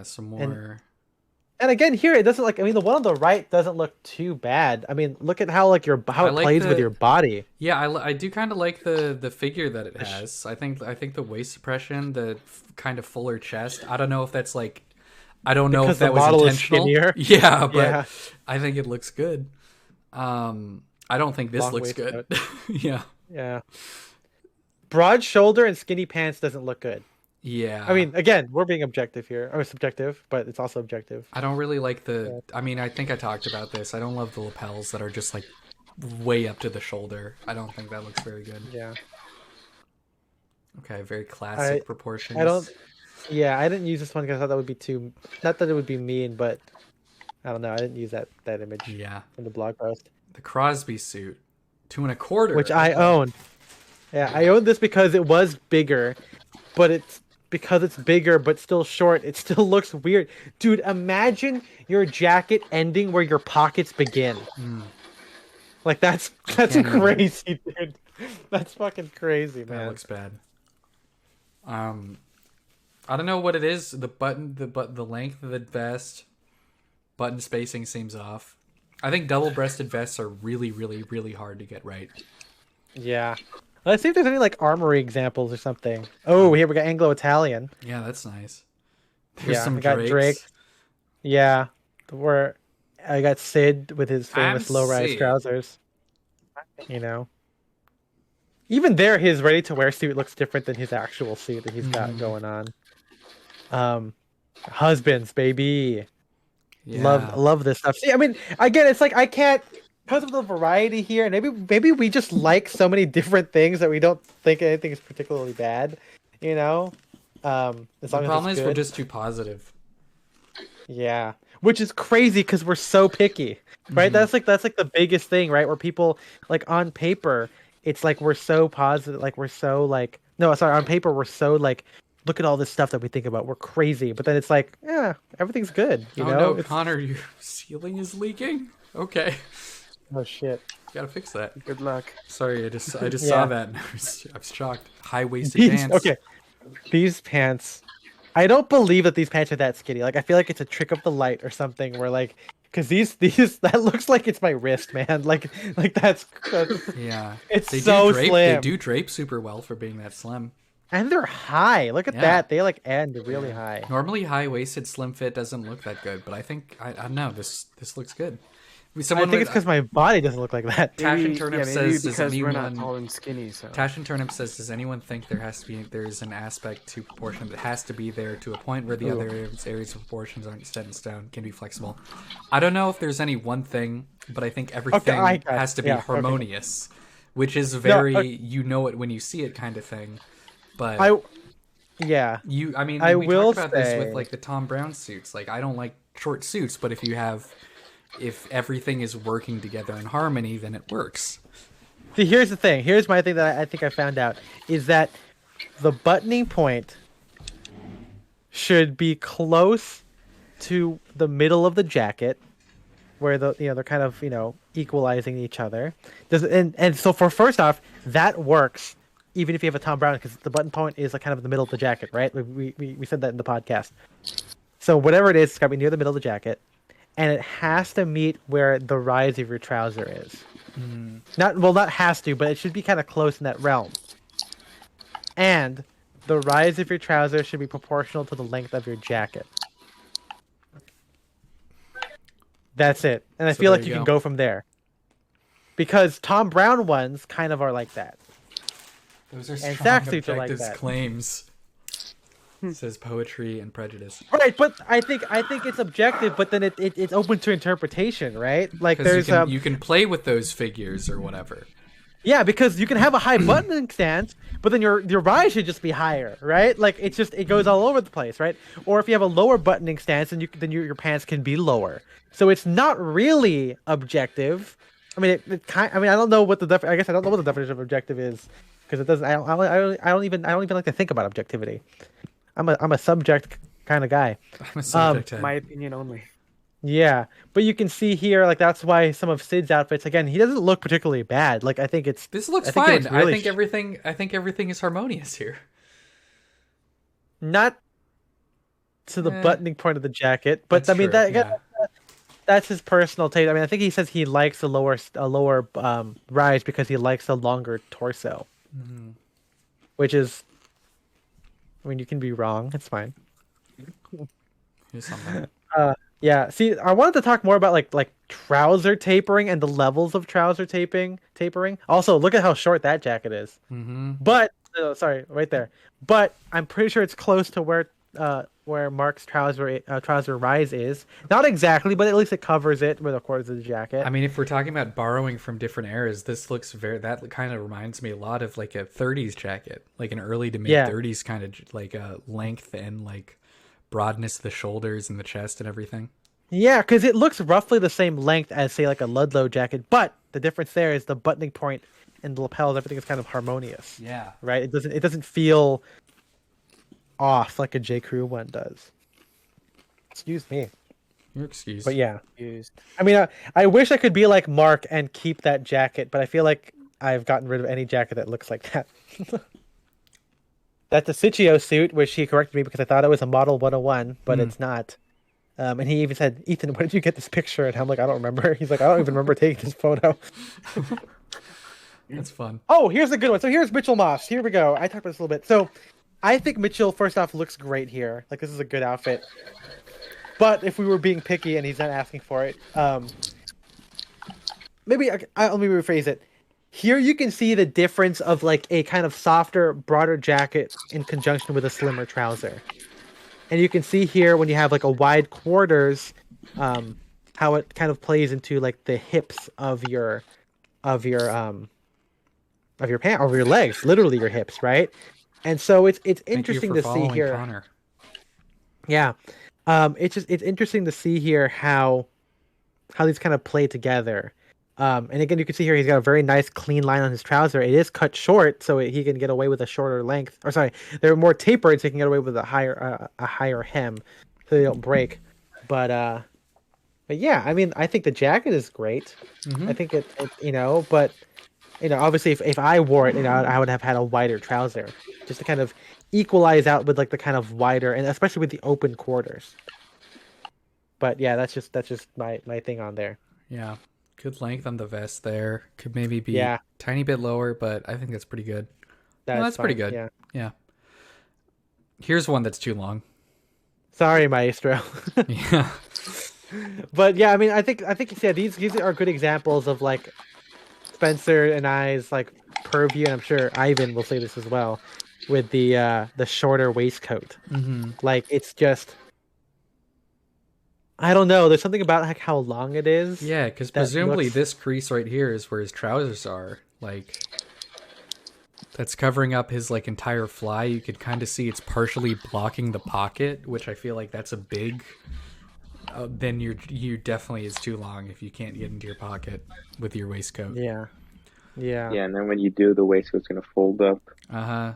some more. And again, here it doesn't the one on the right doesn't look too bad. I mean, look at how it plays with your body. Yeah, I do kind of like the figure that it has. I think the waist suppression, the kind of fuller chest. I don't know if that's I don't know if that was intentional. Yeah, but I think it looks good. I don't think this looks good. Yeah. Broad shoulder and skinny pants doesn't look good. Yeah. I mean, again, we're being objective here. Or subjective, but it's also objective. I don't really like I mean, I think I talked about this. I don't love the lapels that are just way up to the shoulder. I don't think that looks very good. Yeah. Okay, very classic proportions. I didn't use this one because I thought that would be too, not that it would be mean, but I don't know. I didn't use that image. Yeah. In the blog post. The Crosby suit, 2 1/4. Which I own. Yeah, I own this because it was bigger, but because it's bigger but still short, it still looks weird. Dude, imagine your jacket ending where your pockets begin. Like that's crazy, dude. That's fucking crazy, man. That looks bad. I don't know what it is. The length of the vest, button spacing seems off. I think double-breasted vests are really, really, really hard to get right. Yeah. Let's see if there's any armory examples or something. Oh, here we got Anglo-Italian. Yeah, that's nice. There's some got Drake. Yeah, where I got Sid with his famous low-rise trousers. Even there, his ready-to-wear suit looks different than his actual suit that he's got going on. Husbands, baby. Yeah. Love this stuff. See, I mean, again, it's I can't. Because of the variety here, and maybe we just like so many different things that we don't think anything is particularly bad, The problem is we're just too positive. Yeah, which is crazy because we're so picky, right? That's the biggest thing, right? Where people on paper, it's we're so positive, we're so on paper we're so look at all this stuff that we think about. We're crazy, but then it's everything's good, you know? No, Connor, your ceiling is leaking. Okay. Oh shit! Gotta fix that. Good luck. Sorry, I just saw that and I was shocked. High-waisted pants. Okay, these pants. I don't believe that these pants are that skinny. I feel like it's a trick of the light or something. Where because these that looks like it's my wrist, man. That's yeah. It's so slim. They do drape super well for being that slim. And they're high. Look at that. They end really high. Normally, high-waisted slim fit doesn't look that good, but I think I don't know. This looks good. I think it's because my body doesn't look like that. Tash and Turnip says, because we're not tall and skinny. So. Tash and Turnip says, does anyone think there's an aspect to proportion that has to be there to a point where the other areas of proportions aren't set in stone, can be flexible? I don't know if there's any one thing, but I think everything has to be harmonious, which is very you know it when you see it kind of thing. But I we talked about this with the Tom Brown suits. I don't like short suits, but if everything is working together in harmony, then it works. See, here's the thing. Here's my thing that I think I found out is that the buttoning point should be close to the middle of the jacket, where they're kind of equalizing each other. And so for first off, that works even if you have a Tom Brown because the button point is kind of in the middle of the jacket, right? We said that in the podcast. So whatever it is, it's got to be near the middle of the jacket. and it has to meet where the rise of your trouser is. Mm. Not has to, but it should be kind of close in that realm. And the rise of your trouser should be proportional to the length of your jacket. That's it. And I feel like you can go from there. Because Tom Brown ones kind of are like that. Those are strong objectives claims. Says Poetry and Prejudice. Right, but I think it's objective, but then it's open to interpretation, right? Like there's you can play with those figures or whatever. Yeah, because you can have a high buttoning stance, but then your rise should just be higher, right? Like it goes all over the place, right? Or if you have a lower buttoning stance, then your pants can be lower. So it's not really objective. I mean, I don't know what I guess I don't know what the definition of objective is because it doesn't. I don't even like to think about objectivity. I'm a subject kind of guy. I'm a subject. My opinion only. Yeah, but you can see here, like that's why some of Sid's outfits. Again, he doesn't look particularly bad. Like I think this looks fine. I think everything is harmonious here. Not to the buttoning point of the jacket, but I mean that's his personal taste. I mean, I think he says he likes a lower rise because he likes a longer torso, which is. I mean, you can be wrong. It's fine. Here's something. Yeah. See, I wanted to talk more about like trouser tapering and the levels of trouser tapering. Also, look at how short that jacket is. Mm-hmm. But sorry, right there. But I'm pretty sure it's close to where Mark's trouser rise is. Not exactly, but at least it covers it with, of course, the jacket. I mean, if we're talking about borrowing from different eras, this looks that kind of reminds me a lot of like a 30s jacket, like an early to mid 30s kind of like length and like broadness of the shoulders and the chest and everything. Yeah, because it looks roughly the same length as say like a Ludlow jacket, but the difference there is the buttoning point and the lapels. Everything is kind of harmonious. Yeah. Right. It doesn't feel off like a J. Crew one does. Excuse me. You're excused. But yeah. I mean, I wish I could be like Mark and keep that jacket, but I feel like I've gotten rid of any jacket that looks like that. That's a Sitchio suit, which he corrected me because I thought it was a Model 101, but it's not. And he even said, "Ethan, where did you get this picture?" And I'm like, "I don't remember." He's like, "I don't even remember taking this photo." That's fun. Oh, here's a good one. So here's Mitchell Moss. Here we go. I talked about this a little bit. So I think Mitchell, first off, looks great here. Like, this is a good outfit. But if we were being picky and he's not asking for it, maybe let me rephrase it. Here you can see the difference of like a kind of softer, broader jacket in conjunction with a slimmer trouser. And you can see here when you have like a wide quarters, how it kind of plays into like the hips of your pant, or your legs, literally your hips, right? And so it's interesting to see here. Connor. Yeah. It's interesting to see here how these kind of play together. And again, you can see here he's got a very nice clean line on his trouser. It is cut short, so he can get away with a shorter length. Or sorry, they're more tapered, so he can get away with a higher hem, so they don't break. But yeah, I mean, I think the jacket is great. Mm-hmm. I think it but obviously if I wore it, I would have had a wider trouser just to kind of equalize out with like the kind of wider, and especially with the open quarters. But yeah, that's just my thing on there. Yeah. Good length on the vest there. Could maybe be a tiny bit lower, but I think that's pretty good. That's pretty good. Yeah. Here's one that's too long. Sorry, Maestro. Yeah. But yeah, I mean, I think these are good examples of like Spencer and I's like purview, and I'm sure Ivan will say this as well, with the shorter waistcoat. Mm-hmm. Like it's just, I don't know. There's something about like how long it is. Yeah, because presumably this crease right here is where his trousers are. Like, that's covering up his like entire fly. You could kind of see it's partially blocking the pocket, which I feel like that's a big. Then you definitely is too long if you can't get into your pocket with your waistcoat. Yeah. Yeah, and then when you do, the waistcoat's gonna fold up. I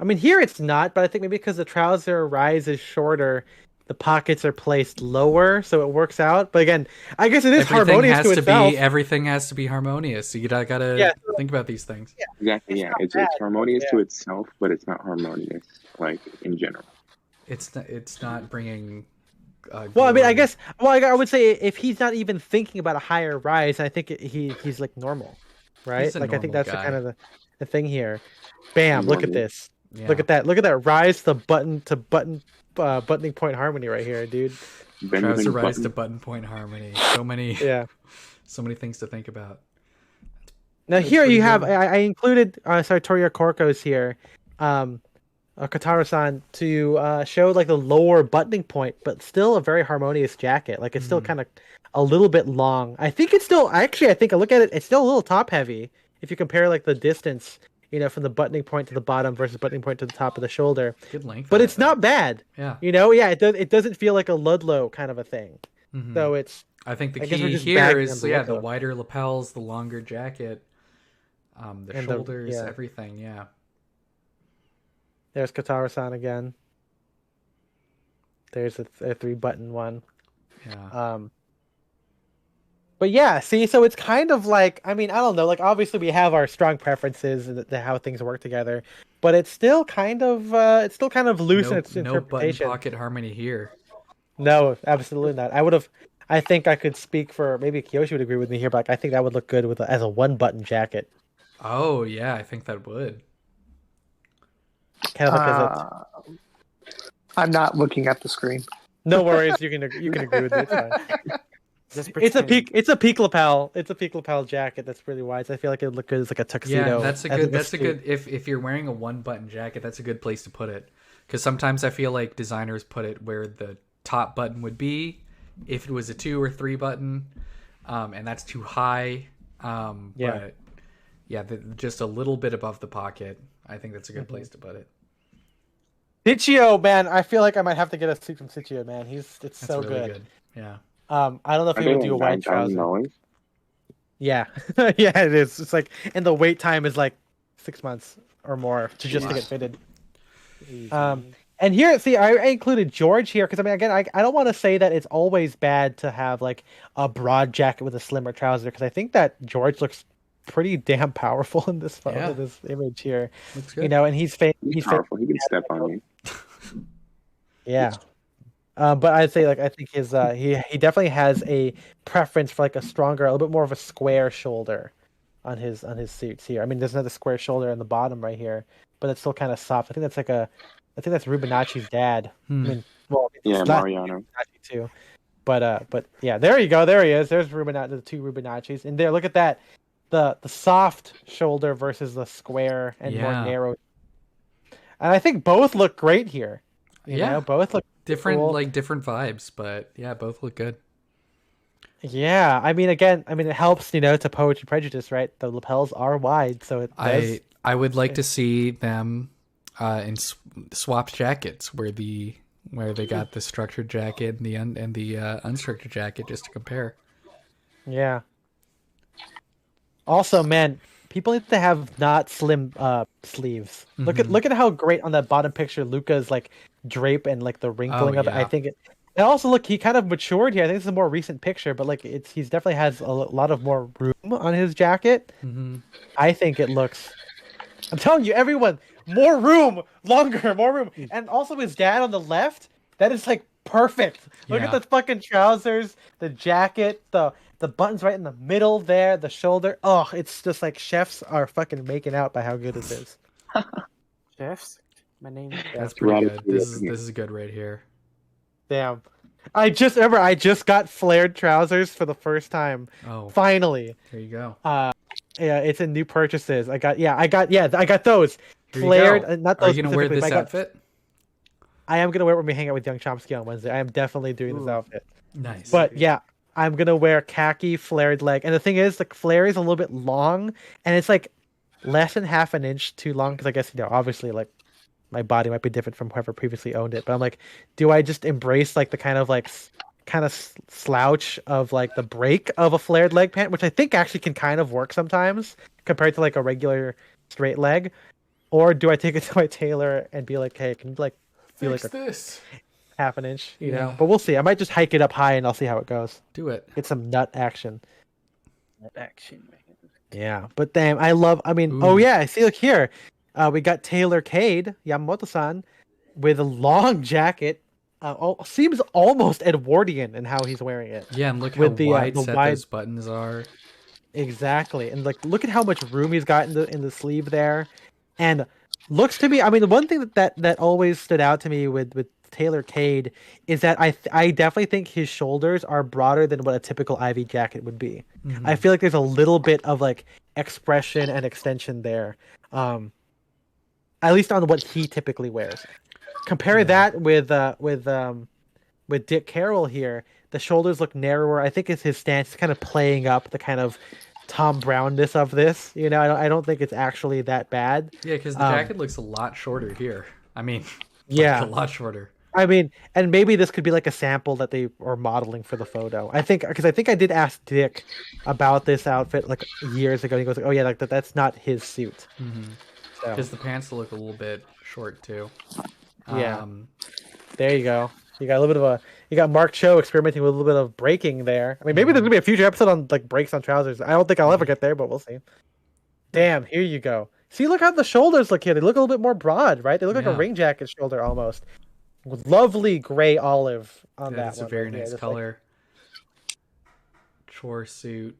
mean, here it's not, but I think maybe because the trouser rise is shorter, the pockets are placed lower, so it works out. But again, I guess it is harmonious to itself. Everything has to be harmonious. So you gotta think about these things. Yeah, exactly. Yeah, it's harmonious to itself, but it's not harmonious like in general. It's not bringing Well, I mean, I guess. Well, I would say if he's not even thinking about a higher rise, I think he's like normal, right? Like I think that's the kind of the thing here. Bam! Look at this. Yeah. Look at that. Look at that rise to buttoning point harmony right here, dude. Trouser rise to button point harmony. So many. Yeah. So many things to think about. Now here you have. I included Sartoria Corcos here. Katara-san to show like the lower buttoning point, but still a very harmonious jacket. Like it's still kind of a little bit long. I think it's still I think I look at it, it's still a little top heavy if you compare like the distance, from the buttoning point to the bottom versus buttoning point to the top of the shoulder. Good length. But it's not bad. Yeah. It doesn't feel like a Ludlow kind of a thing. Mm-hmm. So it's. I think the key here is the wider lapels, the longer jacket, the shoulders, everything. Yeah. There's Katara-san again. There's a 3-button one. Yeah. But yeah, see, so it's kind of like, I mean, I don't know, like obviously we have our strong preferences and how things work together, but it's still kind of loose in its interpretation. No button pocket harmony here. No, absolutely not. I think I could speak for, maybe Kiyoshi would agree with me here, but I think that would look good as a 1-button jacket. Oh yeah, I think that would. I'm not looking at the screen. No worries, you can agree with me. It's fine. It's a peak lapel. It's a peak lapel jacket that's really wide. So I feel like it would look good as like a tuxedo. Yeah, that's a good. If you're wearing a 1-button jacket, that's a good place to put it. Because sometimes I feel like designers put it where the top button would be, if it was a 2 or 3 button, and that's too high. But yeah, just a little bit above the pocket. I think that's a good place to put it. Sitchio, man, I feel like I might have to get a suit from Sitchio, man. That's so really good. Yeah. I don't know if he would do a white trouser. Yeah, yeah, it is. It's like, and the wait time is like 6 months or more to get fitted. And here, see, I included George here because I mean, again, I don't want to say that it's always bad to have like a broad jacket with a slimmer trouser because I think that George looks pretty damn powerful in this photo, this image here. Looks good. And he's powerful. He can step on me. Yeah. But I'd say like I think his he definitely has a preference for like a stronger, a little bit more of a square shoulder on his suits here. I mean, there's another square shoulder in the bottom right here, but it's still kind of soft. I think that's Rubinacci's dad. I mean, well, Mariano too. But yeah, there you go. There he is. There's the 2 Rubinaccis, and there. Look at that. The soft shoulder versus the square and more narrow. And I think both look great here. You know, both look different, cool. like different vibes, but yeah, both look good. Yeah, I mean, again, it helps, to Poetry Prejudice, right? The lapels are wide, so it does. I would like to see them in swapped jackets, where they got the structured jacket and the unstructured jacket, just to compare. Yeah. Also, man, people need to have not slim sleeves. Mm-hmm. Look at how great on that bottom picture Luca's like drape and like the wrinkling of it. I think it. And also, look, he kind of matured here. I think this is a more recent picture, but like he's definitely has a lot of more room on his jacket. Mm-hmm. I think it looks. I'm telling you, everyone, more room, longer, more room, and also his dad on the left. That is like perfect. Look at the fucking trousers, the jacket, the buttons right in the middle there, the shoulder. Oh, it's just like chefs are fucking making out by how good it is. Chefs? My name. That's pretty good. This is good right here. Damn. I just got flared trousers for the first time. Oh. Finally. There you go. Yeah, it's in new purchases. I got those. Flared, not those. Are you gonna wear this outfit? I am gonna wear it when we hang out with Young Chomsky on Wednesday. I am definitely doing this outfit. Nice. But yeah, I'm gonna wear khaki flared leg. And the thing is, the flare is a little bit long, and it's like less than half an inch too long. Because I guess obviously, like my body might be different from whoever previously owned it. But I'm like, do I just embrace like the kind of slouch of like the break of a flared leg pant, which I think actually can kind of work sometimes compared to like a regular straight leg, or do I take it to my tailor and be like, hey, can you like feel like this half an inch, But we'll see. I might just hike it up high and I'll see how it goes. Do it. Get some nut action. Nut action, man. Yeah, but damn, oh yeah, see, look here. We got Taylor Cade, Yamamoto-san, with a long jacket, seems almost Edwardian in how he's wearing it. Yeah, and look how wide set those buttons are. Exactly, and like look at how much room he's got in the sleeve there, and looks to me. I mean, the one thing that always stood out to me with Taylor Cade is that I definitely think his shoulders are broader than what a typical Ivy jacket would be. Mm-hmm. I feel like there's a little bit of like expression and extension there, at least on what he typically wears. Compare that with Dick Carroll here. The shoulders look narrower. I think it's his stance kind of playing up the kind of Tom Brownness of this. You know, I don't think it's actually that bad. Yeah, because the jacket looks a lot shorter here. I mean, yeah, a lot shorter. I mean, and maybe this could be like a sample that they are modeling for the photo. I think I did ask Dick about this outfit like years ago. He goes, "Oh yeah, like that's not his suit." Because the pants look a little bit short too. Yeah. There you go. You got a little bit of you got Mark Cho experimenting with a little bit of breaking there. I mean, maybe there's gonna be a future episode on like breaks on trousers. I don't think I'll ever get there, but we'll see. Damn, here you go. See, look how the shoulders look here. They look a little bit more broad, right? They look like a ring jacket shoulder almost. With lovely gray olive on that one. That's a very nice color. Chore suit.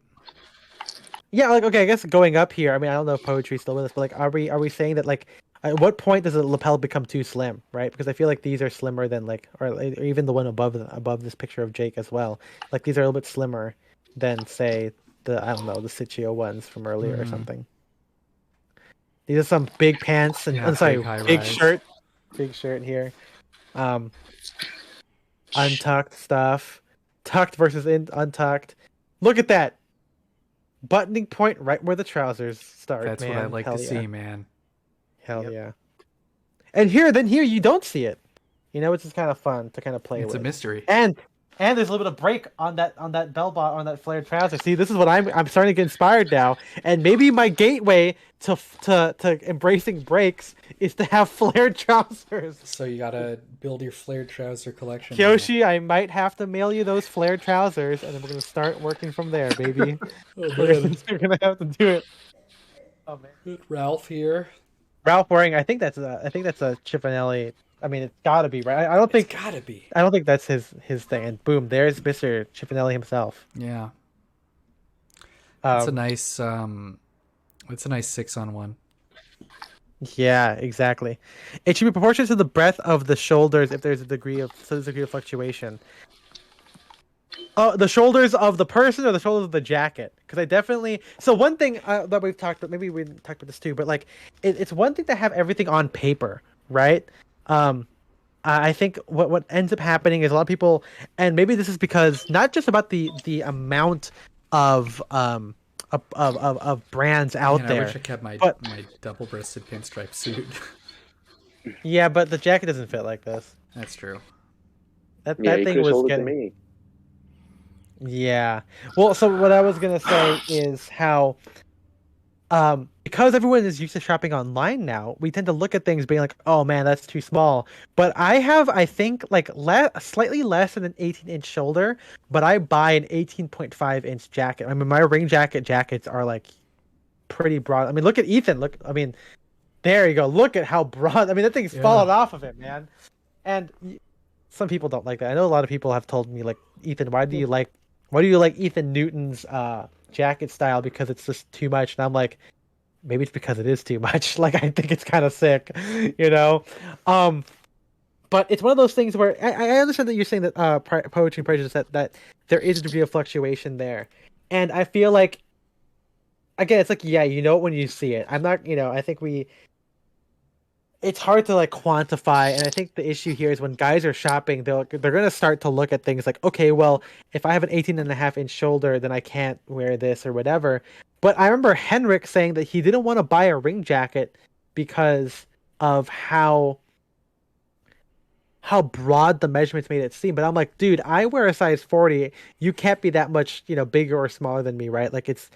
Yeah, like okay, I guess going up here. I mean, I don't know if poetry's still with us, but like, are we saying that like, at what point does the lapel become too slim, right? Because I feel like these are slimmer than like, or even the one above this picture of Jake as well. Like these are a little bit slimmer than say the the Sitchio ones from earlier or something. These are some big pants and I'm sorry, big shirt here. Untucked stuff, tucked versus untucked. Look at that buttoning point right where the trousers start. That's man. What I like to see, man. Hell yeah. And here you don't see it. You know, it's just kind of fun to kind of play with. It's a mystery. And there's a little bit of break on that bell bottom on that flared trouser. See, this is what I'm starting to get inspired now. And maybe my gateway to embracing breaks is to have flared trousers. So you gotta build your flared trouser collection. Kyoshi, I might have to mail you those flared trousers, and then we're gonna start working from there, baby. We're gonna have to do it. Oh man. Ralph here. Ralph wearing, I think that's a Cifanelli. I mean, it's gotta be, right? I don't think it's gotta be. I don't think that's his thing. And boom, there's Mr. Cifanelli himself. Yeah. It's a nice 6-on-1. Yeah, exactly. It should be proportionate to the breadth of the shoulders if there's a degree of fluctuation. The shoulders of the person or the shoulders of the jacket? Because I definitely. So one thing that we've talked about, maybe we didn't talk about this too, but like it's one thing to have everything on paper, right? I think what ends up happening is a lot of people, and maybe this is because not just about the amount of brands out there. I wish I kept my double-breasted pinstripe suit. Yeah, but the jacket doesn't fit like this. That's true. That thing was getting me. Yeah. Well, so what I was gonna say is how, because everyone is used to shopping online now, we tend to look at things being like, "Oh man, that's too small." But I think, like slightly less than an 18-inch shoulder, but I buy an 18.5-inch jacket. I mean, my ring jackets are like pretty broad. I mean, look at Ethan. I mean, there you go. Look at how broad. I mean, that thing's falling off of it, man. And some people don't like that. I know a lot of people have told me, like, Ethan, why do you like Ethan Newton's jacket style? Because it's just too much. And I'm like, maybe it's because it is too much. Like, I think it's kind of sick, you know? But it's one of those things where I understand that you're saying that poetry and prejudice, that there is a degree of fluctuation there. And I feel like, again, it's like, yeah, you know it when you see it. I'm not, I think it's hard to like quantify, and I think the issue here is when guys are shopping, they're going to start to look at things like, okay, well, if I have an 18.5-inch shoulder, then I can't wear this or whatever. But I remember Henrik saying that he didn't want to buy a ring jacket because of how broad the measurements made it seem. But I'm like, dude, I wear a size 40. You can't be that much, bigger or smaller than me, right? Like it's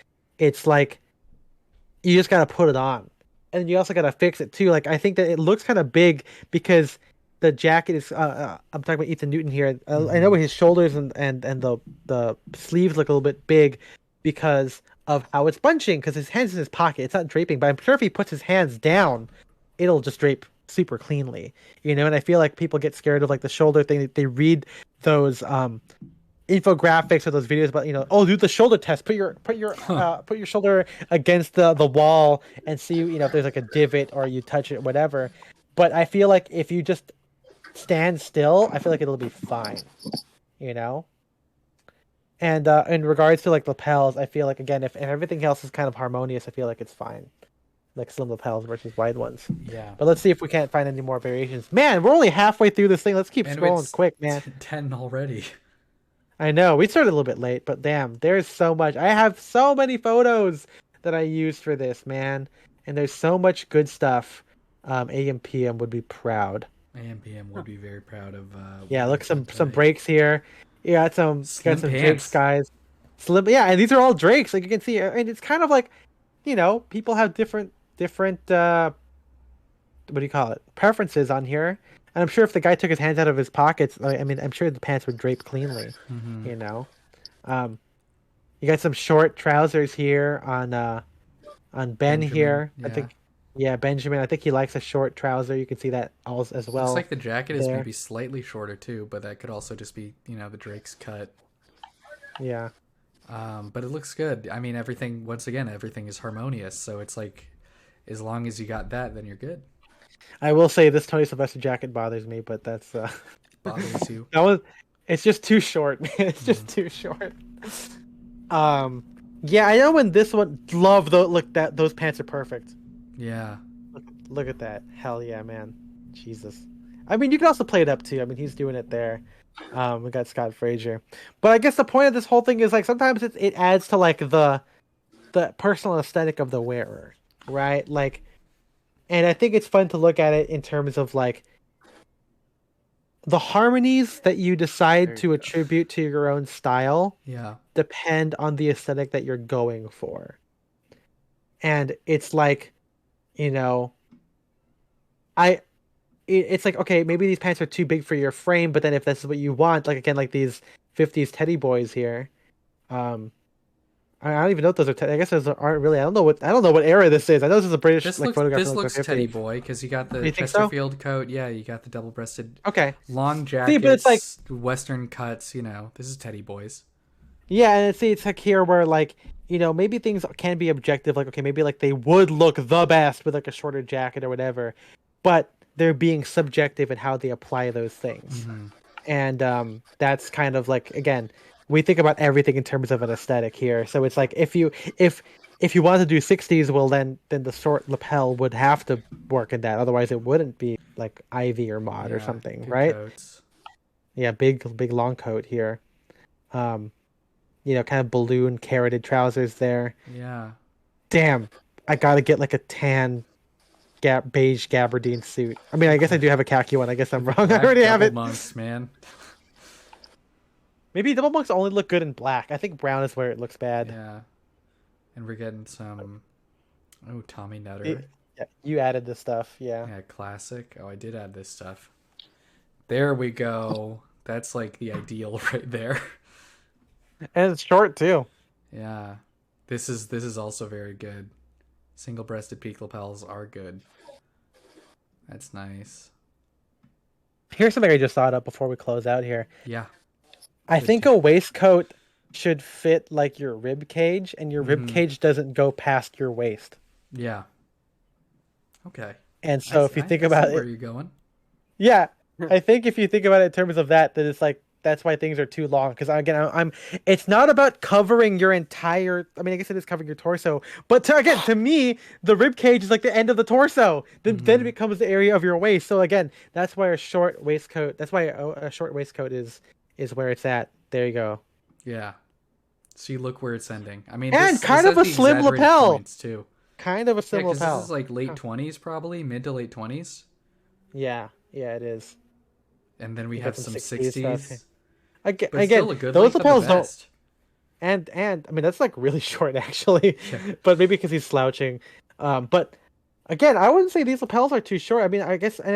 like you just got to put it on. And you also got to fix it too. Like, I think that it looks kind of big because the jacket is, I'm talking about Ethan Newton here. I know his shoulders and the sleeves look a little bit big because of how it's bunching, because his hand's in his pocket. It's not draping, but I'm sure if he puts his hands down, it'll just drape super cleanly, you know. And I feel like people get scared of like the shoulder thing. They read those infographics or those videos about, you know, oh, do the shoulder test. Put your shoulder against the wall and see, you know, if there's like a divot or you touch it, whatever. But I feel like if you just stand still, I feel like it'll be fine, you know. And in regards to like lapels, I feel like, again, if everything else is kind of harmonious, I feel like it's fine. Like slim lapels versus wide ones. Yeah. But let's see if we can't find any more variations. Man, we're only halfway through this thing. Let's keep scrolling quick, man. 10 already. I know. We started a little bit late, but damn, there's so much. I have so many photos that I used for this, man. And there's so much good stuff. AMPM would be proud. AMPM would be very proud of. Yeah, look, some breaks here. You got some Drake's guys. Slim, yeah, and these are all Drakes. Like you can see, and it's kind of like, you know, people have different what do you call it, preferences on here. And I'm sure if the guy took his hands out of his pockets, I mean, I'm sure the pants would drape cleanly. Mm-hmm. You know, you got some short trousers here on Ben Benjamin, here. Yeah. I think, yeah, Benjamin. I think he likes a short trouser. You can see that as well. Looks like the jacket is maybe slightly shorter too, but that could also just be, you know, the Drake's cut. Yeah. But it looks good. I mean, everything. Once again, everything is harmonious. So it's like, as long as you got that, then you're good. I will say this Tony Sylvester jacket bothers me, but that's bothers you. It's just too short, man. It's just too short. Yeah, I know when this one those pants are perfect. Yeah. Look at that. Hell yeah, man. Jesus. I mean, you can also play it up too. I mean, he's doing it there. We got Scott Frazier. But I guess the point of this whole thing is like sometimes it adds to like the personal aesthetic of the wearer, right? Like, and I think it's fun to look at it in terms of like the harmonies that you decide to attribute to your own style. Yeah. Depend on the aesthetic that you're going for. And it's like, you know, it's like, okay, maybe these pants are too big for your frame, but then if this is what you want, like again, like these 50s teddy boys here, I don't even know if those are. I guess those aren't really. I don't know what era this is. I know this is a British photograph. This looks teddy boy because you got the Chesterfield coat. Yeah, you got the double-breasted. Okay. Long jackets. See, but it's like Western cuts. You know, this is teddy boys. Yeah, and it's like here where like, you know, maybe things can be objective. Like, okay, maybe like they would look the best with like a shorter jacket or whatever, but they're being subjective in how they apply those things. Mm-hmm. And that's kind of like, again, we think about everything in terms of an aesthetic here. So it's like if you want to do 60s, well then the short lapel would have to work in that. Otherwise it wouldn't be like Ivy or Mod or something, right? Coats. Yeah, big long coat here. You know, kind of balloon carroted trousers there. Yeah. Damn, I gotta get like a tan beige gabardine suit. I mean, I guess I do have a khaki one. I guess I'm wrong. I already have it. Monks, man. Maybe double monks only look good in black. I think brown is where it looks bad. Yeah. And we're getting some Tommy Nutter. Yeah, you added this stuff, yeah. Yeah, classic. Oh, I did add this stuff. There we go. That's like the ideal right there. And it's short too. Yeah. This is also very good. Single-breasted peak lapels are good. That's nice. Here's something I just thought of before we close out here. Yeah. I think a waistcoat should fit like your rib cage, and your rib cage doesn't go past your waist. Yeah. Okay. And so if you think about it, where are you going? Yeah, I think if you think about it in terms of that it's like that's why things are too long. Because again, it's not about covering your entire. I mean, I guess it is covering your torso, but to me, the rib cage is like the end of the torso. Then it becomes the area of your waist. So again, that's why a short waistcoat. That's why a short waistcoat is where it's at. There you go. Yeah. So you look where it's ending. I mean, and kind of a slim lapel too. Kind of a slim lapel. This is like late 20s, probably mid to late 20s. Yeah, it is. And then we have some 60s. Again, those lapels don't. And I mean that's like really short actually, but maybe because he's slouching. But again, I wouldn't say these lapels are too short. I mean, I guess, and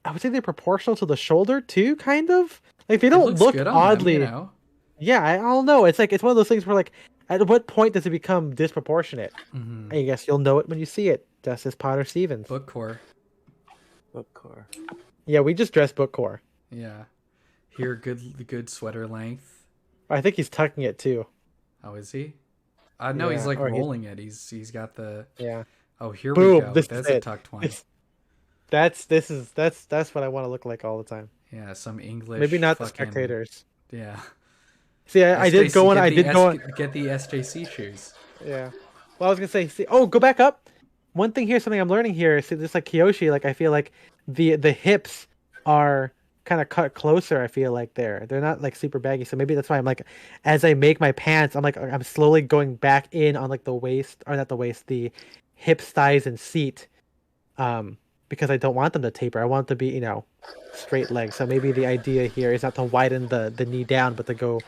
I would say they're proportional to the shoulder too, kind of. Like they don't look oddly. Them, you know? Yeah, I don't know. It's like it's one of those things where like, at what point does it become disproportionate? I guess you'll know it when you see it. Justice Potter Stevens. Book core. Book core. Yeah, we just dressed book core. Yeah. Here, good sweater length. I think he's tucking it too. Oh, is he? No, he's like rolling it. He's got the. Yeah. Oh, here Boom, we go. this That's is a it. tucked one. That's what I want to look like all the time. Yeah, some English. Maybe not fucking, the spectators. Yeah. See, I did go on. Get the SJC shoes. Yeah. Well, I was gonna say. See, oh, go back up. One thing here, something I'm learning here. See, just like Kyoshi, like I feel like the hips are kind of cut closer. I feel like they're not like super baggy. So maybe that's why I'm like, as I make my pants, I'm slowly going back in on like the waist, or not the waist, the hips, thighs, and seat. Because I don't want them to taper. I want them to be, straight legs. So maybe the idea here is not to widen the knee down, but to go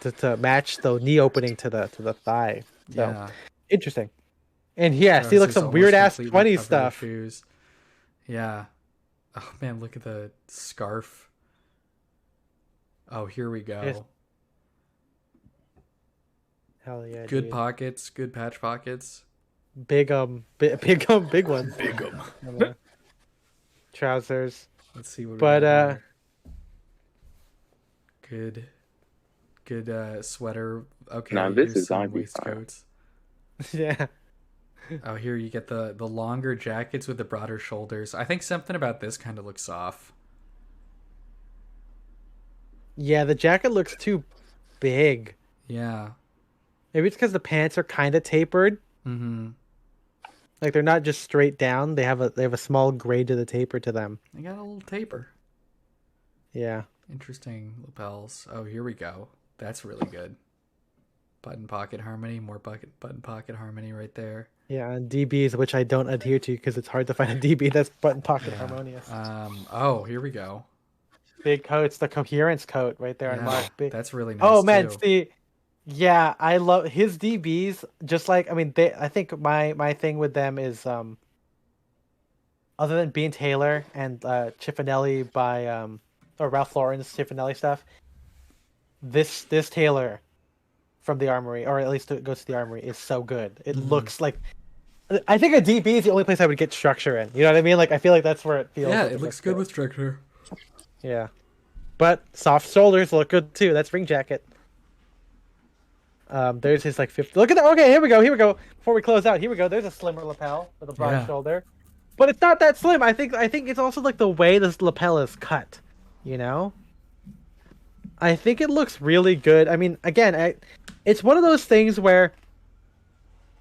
to match the knee opening to the thigh. So Yeah. interesting. And yeah, see, look, some weird ass 20 stuff. Shoes. Yeah. Oh man, look at the scarf. Oh, here we go. Yes. Hell yeah. Good dude. pockets, good patch pockets. Big ones. Big 'em. Trousers. Let's see what. But good sweater. Okay. Now this here's is some zombie waistcoats. yeah. Oh, here you get the longer jackets with the broader shoulders. I think something about this kind of looks off. Yeah, the jacket looks too big. Yeah. Maybe it's because the pants are kind of tapered. Mm-hmm. Like they're not just straight down. They have a small grade to the taper to them. They got a little taper. Yeah. Interesting lapels. Oh, here we go. That's really good. Button pocket harmony, more button pocket harmony right there. Yeah, and DBs, which I don't adhere to because it's hard to find a DB that's button pocket harmonious. Oh, here we go. Big coats, the coherence coat right there on Mark. That's really nice. Oh man, too. see, yeah, I love his DBs. Just like I think my thing with them is other than Bean Taylor and Cifanelli by or Ralph Lauren's Cifanelli stuff. This Taylor from the Armory, or at least it goes to the Armory, is so good. It looks like. I think a DB is the only place I would get structure in. You know what I mean? Like I feel like that's where it feels. Yeah, like it looks good with structure. Yeah, but soft shoulders look good too. That's ring jacket. There's his like 50. Look at that. Okay, here we go. Before we close out, here we go. There's a slimmer lapel with a broad shoulder, but it's not that slim. I think it's also like the way this lapel is cut. I think it looks really good. I mean, again, it's one of those things where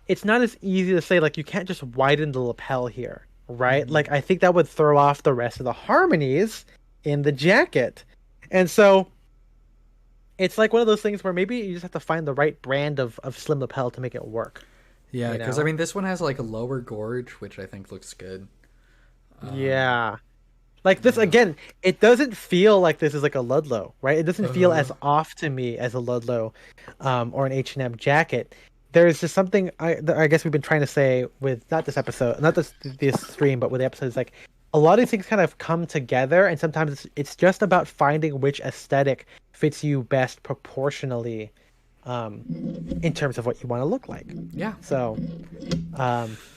it's not as easy to say, like, you can't just widen the lapel here, right? Mm-hmm. Like, I think that would throw off the rest of the harmonies in the jacket. And so it's like one of those things where maybe you just have to find the right brand of slim lapel to make it work. Yeah, because, I mean, this one has, like, a lower gorge, which I think looks good. Yeah. Like this, again, it doesn't feel like this is like a Ludlow, right? It doesn't feel as off to me as a Ludlow or an H&M jacket. There's just something I guess we've been trying to say with not this episode, not this stream, but with the episodes, like a lot of these things kind of come together, and sometimes it's just about finding which aesthetic fits you best proportionally in terms of what you want to look like. Yeah. So,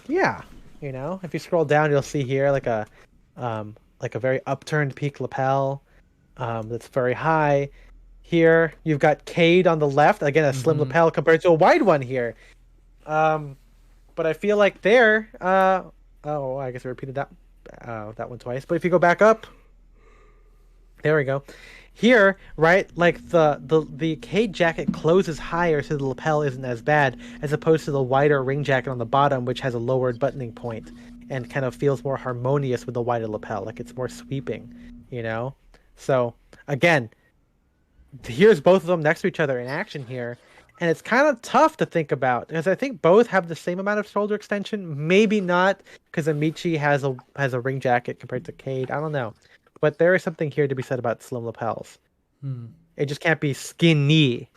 yeah, if you scroll down, you'll see here like a very upturned peak lapel that's very high. Here you've got Cade on the left, again a slim lapel compared to a wide one here. But I feel like there. I guess I repeated that one twice. But if you go back up, there we go. Here, right, like the Cade jacket closes higher, so the lapel isn't as bad, as opposed to the wider ring jacket on the bottom, which has a lowered buttoning point and kind of feels more harmonious with the wider lapel, like it's more sweeping, So again, here's both of them next to each other in action here, and it's kind of tough to think about because I think both have the same amount of shoulder extension. Maybe not, because Amici has a ring jacket compared to Cade. I don't know, but there is something here to be said about slim lapels. It just can't be skinny.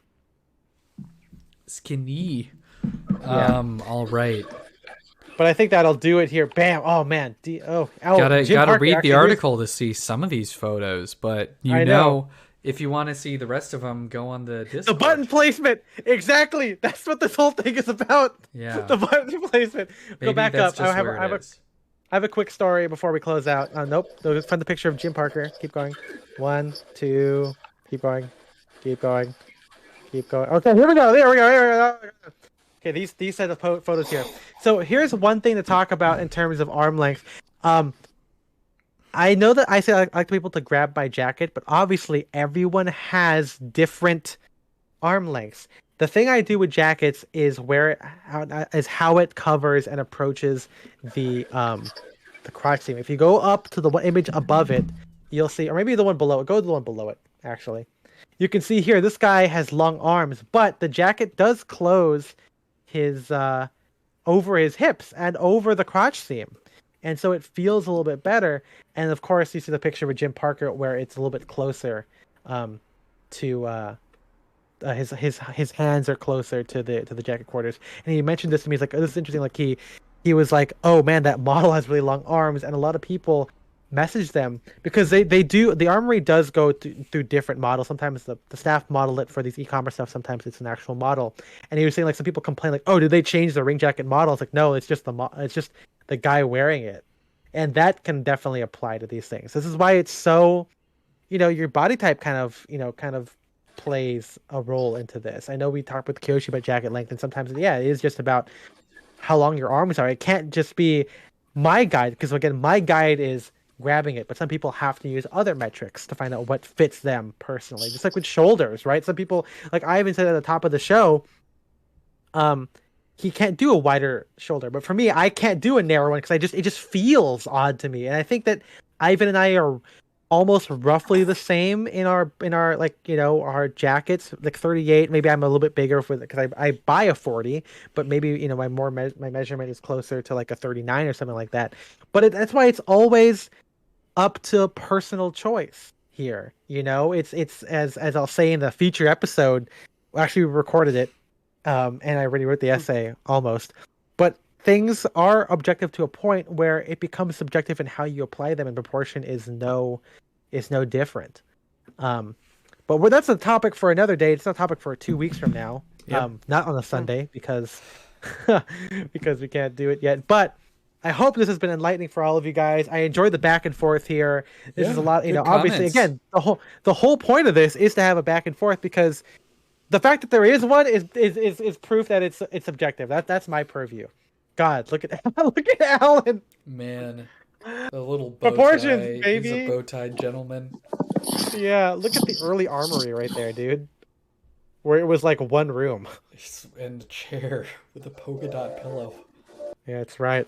Skinny. Yeah. All right. But I think that'll do it here. Bam! Oh man! Gotta read the article to see some of these photos. But if you want to see the rest of them, go on the Discord. The button placement, exactly. That's what this whole thing is about. Yeah. The button placement. Maybe go back that's up. Just where it is. I have a quick story before we close out. Nope. Let's find the picture of Jim Parker. Keep going. 1, 2. Keep going. Keep going. Keep going. Okay, here we go. There we go. Here we go. Okay, these set of photos here. So here's one thing to talk about in terms of arm length. I know that I say I like people to grab my jacket, but obviously everyone has different arm lengths. The thing I do with jackets is how it covers and approaches the crotch seam. If you go up to the image above it, you'll see, or maybe the one below it. Go to the one below it, actually. You can see here, this guy has long arms, but the jacket does close his over his hips and over the crotch seam. And so it feels a little bit better. And of course, you see the picture with Jim Parker where it's a little bit closer to his hands are closer to the jacket quarters. And he mentioned this to me. He's like, oh, this is interesting. Like he was like, oh man, that model has really long arms. And a lot of people message them because they do. The Armory does go through different models. Sometimes the staff model it for these e-commerce stuff. Sometimes it's an actual model. And he was saying like some people complain like, oh, did they change the ring jacket model? It's like, no, it's just the guy wearing it. And that can definitely apply to these things. This is why it's so, your body type kind of plays a role into this. I know we talked with Kyoshi about jacket length, and sometimes, it is just about how long your arms are. It can't just be my guide, because again, my guide is grabbing it, but some people have to use other metrics to find out what fits them personally. Just like with shoulders, right? Some people, like I even said at the top of the show, he can't do a wider shoulder, but for me, I can't do a narrow one because it just feels odd to me. And I think that Ivan and I are almost roughly the same in our like our jackets, like 38. Maybe I'm a little bit bigger because I buy a 40, but maybe my measurement is closer to like a 39 or something like that. But that's why it's always up to personal choice here. It's as I'll say in the feature episode. Actually, we recorded it. And I already wrote the essay almost, but things are objective to a point where it becomes subjective in how you apply them, and proportion is no different. But that's a topic for another day. It's not a topic for 2 weeks from now. Yep. Not on a Sunday because we can't do it yet. But I hope this has been enlightening for all of you guys. I enjoyed the back and forth here. This is a lot. Obviously, again, the whole point of this is to have a back and forth because. The fact that there is one is proof that it's subjective. That's my purview. God, look at Alan. Man, the little bow proportions, tie. Baby. He's a bow-tied gentleman. Yeah, look at the early Armory right there, dude. Where it was like one room and a chair with a polka dot pillow. Yeah, that's right.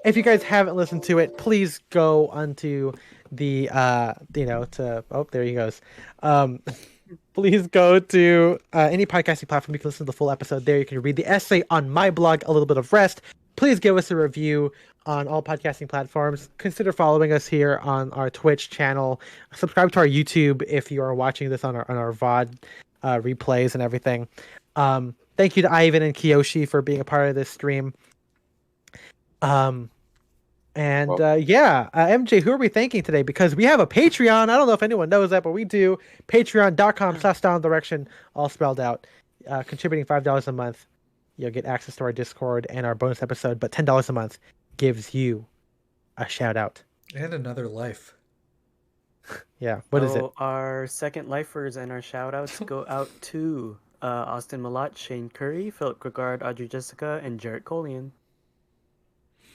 If you guys haven't listened to it, please go onto the there he goes. Please go to any podcasting platform. You can listen to the full episode there. You can read the essay on my blog, A Little Bit of Rest. Please give us a review on all podcasting platforms. Consider following us here on our Twitch channel. Subscribe to our YouTube if you are watching this on our VOD replays and everything. Thank you to Ivan and Kiyoshi for being a part of this stream. MJ, who are we thanking today? Because we have a Patreon. I don't know if anyone knows that, but we do. Patreon.com/downdirection, all spelled out. Contributing $5 a month, you'll get access to our Discord and our bonus episode. But $10 a month gives you a shout out and another life. Yeah, what is it? Our second lifers and our shout outs go out to Austin Malott, Shane Curry, Philip Gregard, Audrey Jessica, and Jarrett Colian.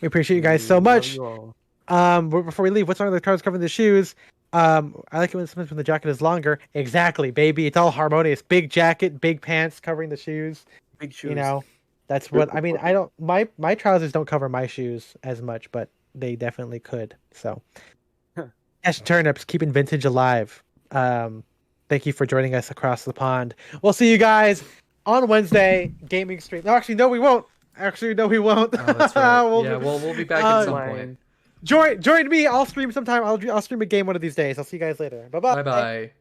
We appreciate you guys so much. Before we leave, what's on the cards covering the shoes? I like it when sometimes when the jacket is longer. Exactly, baby. It's all harmonious. Big jacket, big pants covering the shoes. Big shoes. That's what I mean. I don't. My trousers don't cover my shoes as much, but they definitely could. So, Ash Turnips keeping vintage alive. Thank you for joining us across the pond. We'll see you guys on Wednesday gaming stream. No, actually, no, we won't. No, we won't. Oh, that's right. we'll be back at some point. Join me. I'll stream sometime. I'll stream a game one of these days. I'll see you guys later. Bye bye. Bye bye.